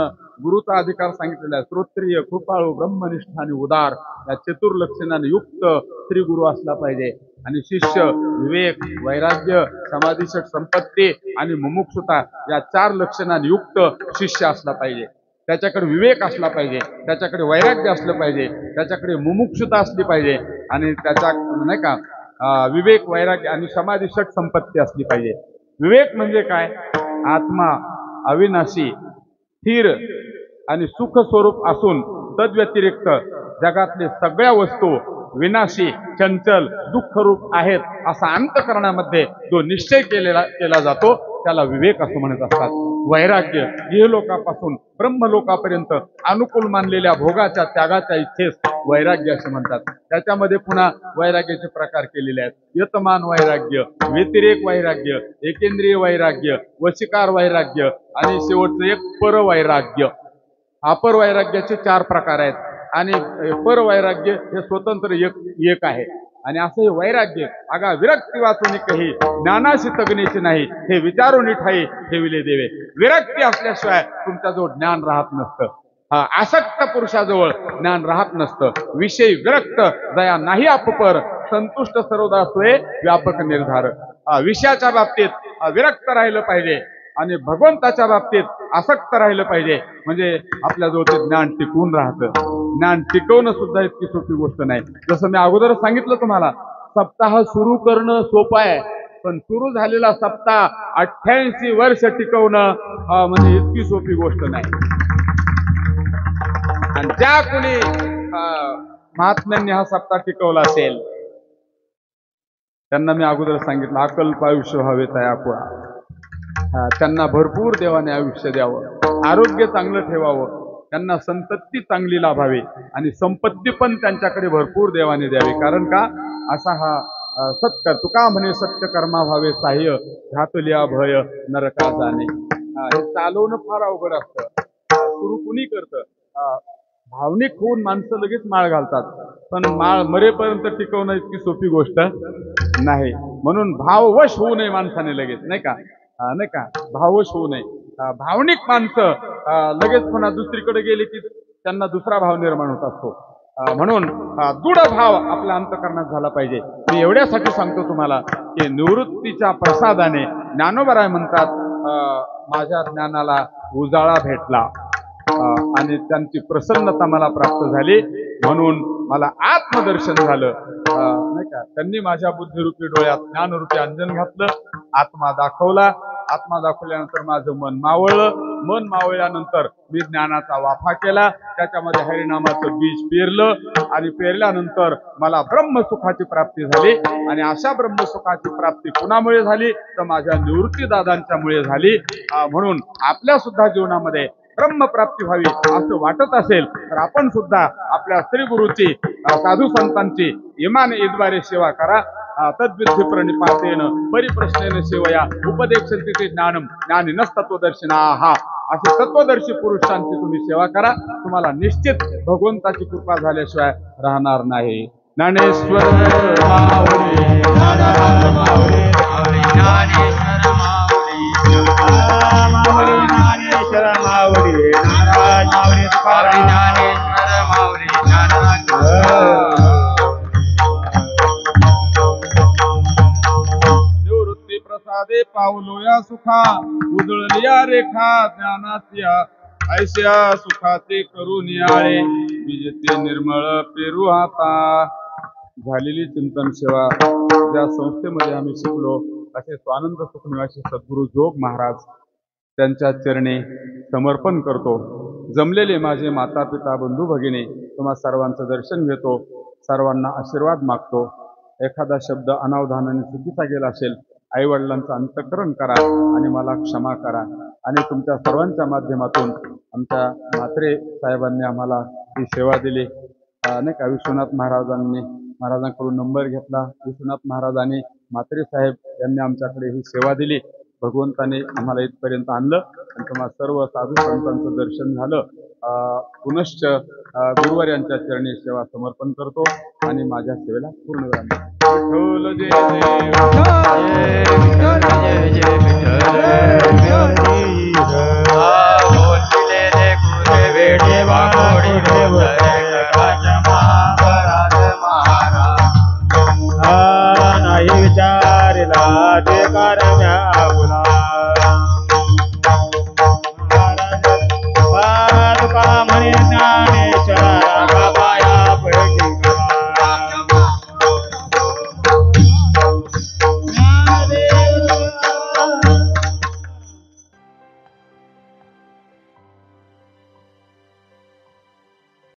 गुरुचा अधिकार सांगितलेला आहे. श्रोत्रिय, कृपाळू, ब्रह्मनिष्ठ आणि उदार या चतुर्लक्षणाने युक्त श्री गुरु असला पाहिजे. आणि शिष्य विवेक, वैराग्य, समाधिषट संपत्ती आणि मुमुक्षुता या 4 लक्षणाने युक्त शिष्य असला पाहिजे. त्याच्याकडे विवेक असला पाहिजे, त्याच्याकडे वैराग्य असलं पाहिजे, त्याच्याकडे मुमुक्षुता असली पाहिजे आणि त्याच्या नाही का विवेक, वैराग्य आणि समाधिषट संपत्ती असली पाहिजे. विवेक म्हणजे काय? आत्मा अविनाशी, स्थिर आणि सुख स्वरूप असून तद्व्यतिरिक्त जगातले सगळ्या वस्तू विनाशी चंचल दुःखरूप आहेत असा अंतःकरणामध्ये जो निश्चय केला जातो त्याला विवेक असं म्हणत असतात. वैराग्य इहलोकापासून ब्रह्मलोकापर्यंत अनुकूल मानलेल्या भोगाच्या त्यागाच्या इच्छेस वैराग्य असे म्हणतात. त्याच्यामध्ये पुन्हा वैराग्याचे प्रकार केलेले आहेत. यतमान वैराग्य, व्यतिरेक वैराग्य, एकेंद्रिय वैराग्य, वशिकार वैराग्य आणि शेवटचं एक परवैराग्य. अपर वैराग्याचे 4 प्रकार आहेत आणि परवैराग्य हे स्वतंत्र एक आहे. आणि असं हे वैराग्य आगा विरक्ती वाचून काही ज्ञानाशी तगणेचे नाही हे विचारून ठाई ठेविले देवे. विरक्ती असल्याशिवाय तुमच्याजवळ ज्ञान राहत नसतं. आसक्त पुरुषाजवळ ज्ञान राहत नसतं. विषय विरक्त दया नाही अपपर संतुष्ट सर्वदा सोय व्यापक निर्धार. विषयाच्या बाबतीत विरक्त राहिलं पाहिजे आणि भगवंताच्या बाबतीत आसक्त राहिलं पाहिजे. म्हणजे आपल्याजवळ ते ज्ञान टिकून राहतं. ज्ञान टिकवणं सुद्धा इतकी सोपी गोष्ट नाही. जसं मी अगोदर सांगितलं तुम्हाला, सप्ताह सुरू करणं सोपं आहे, पण सुरू झालेला सप्ताह 88 वर्ष टिकवणं म्हणजे इतकी सोपी गोष्ट नाही. आणि ज्या कोणी महात्म्यांनी हा सप्ताह टिकवला असेल त्यांना मी अगोदर सांगितलं अकल्प आयुष्य व्हावे तयापुळा. त्यांना भरपूर देवाने आयुष्य द्यावं, आरोग्य चांगलं ठेवावं, त्यांना संतती चांगली लाभावी आणि संपत्ती पण त्यांच्याकडे भरपूर देवाने द्यावी. कारण का असा हा सत्कर तुका म्हणे सत्य कर्मा व्हावे साह्य घातलिया भय नरका जाणे. हे चालवणं फार अवघड असतं. सुरू कुणी करतं. भावनिक होऊन माणसं लगेच माळ घालतात, पण माळ मरेपर्यंत टिकवणं इतकी सोपी गोष्ट नाही. म्हणून भाववश होऊ नये माणसाने लगेच, नाही का भाववश होऊ नये. भावनिक माणसं लगेच पुन्हा दुसरीकडे गेले की त्यांना दुसरा भाव निर्माण होत असतो. म्हणून दृढ भाव आपल्या अंतःकरणात झाला पाहिजे. मी एवढ्यासाठी सांगतो तुम्हाला की निवृत्तीच्या प्रसादाने ज्ञानोबराय म्हणतात माझ्या ज्ञानाला उजाळा भेटला आणि त्यांची प्रसन्नता मला प्राप्त झाली, म्हणून मला आत्मदर्शन झालं. नाही का, त्यांनी माझ्या बुद्धिरूपी डोळ्यात ज्ञानरूपी अंजन घातलं, आत्मा दाखवला. आत्मा दाखवल्यानंतर माझं मन मावळलं. मन मावळल्यानंतर मी ज्ञानाचा वाफा केला, त्याच्यामध्ये हरिनामाचं बीज पेरलं आणि पेरल्यानंतर मला ब्रह्मसुखाची प्राप्ती झाली. आणि अशा ब्रह्मसुखाची प्राप्ती कुणामुळे झाली तर माझ्या निवृत्ती दादांच्यामुळे झाली. म्हणून आपल्या सुद्धा जीवनामध्ये ब्रह्मप्राप्ती व्हावी असं वाटत असेल तर आपण सुद्धा आपल्या श्री गुरुची साधू संतांची इमान ईद्वारे सेवा करा. तद्विधी प्रणिपातेन परिप्रश्नेन सेवया उपदेक्षन्ति ज्ञानम ज्ञानिनस्तत्वदर्शिनाः. असे तत्वदर्शी पुरुषांची तुम्ही सेवा करा. तुम्हाला निश्चित भगवंताची कृपा झाल्याशिवाय राहणार नाही. ज्ञानेश्वर माऊली निवृत्ती प्रसादे पावलो या सुखा उजळलिया रेखा ज्ञानाच्या ऐश्या सुखाचे करून आळे विजेते निर्मळ पेरू हाता. झालेली चिंतन सेवा ज्या संस्थेमध्ये आम्ही शिकलो असे स्वानंद सुखनिवासी सद्गुरू जोग महाराज त्यांच्या चरणी समर्पण करतो. जमलेले माझे माता पिता बंधू भगिनी तुम्हा सर्वांचं दर्शन घेतो, सर्वांना आशीर्वाद मागतो. एखादा शब्द अनावधानाने चुकीचा गेला असेल आईवडिलांचं अंतःकरण करा आणि मला क्षमा करा. आणि तुमच्या सर्वांच्या माध्यमातून आमच्या म्हात्रे साहेबांनी आम्हाला ही सेवा दिली. नाही का, विश्वनाथ महाराजांकडून नंबर घेतला. विश्वनाथ महाराजांनी म्हात्रे साहेब यांनी आमच्याकडे ही सेवा दिली. भगवंताने आम्हाला इथपर्यंत आणलं आणि तुम्हाला सर्व साधू संतांचं दर्शन झालं. पुनश्च गुरुवार चरणी सेवा समर्पण करतो आणि माझ्या सेवेला पूर्ण विराम नाही विचारला ते कारण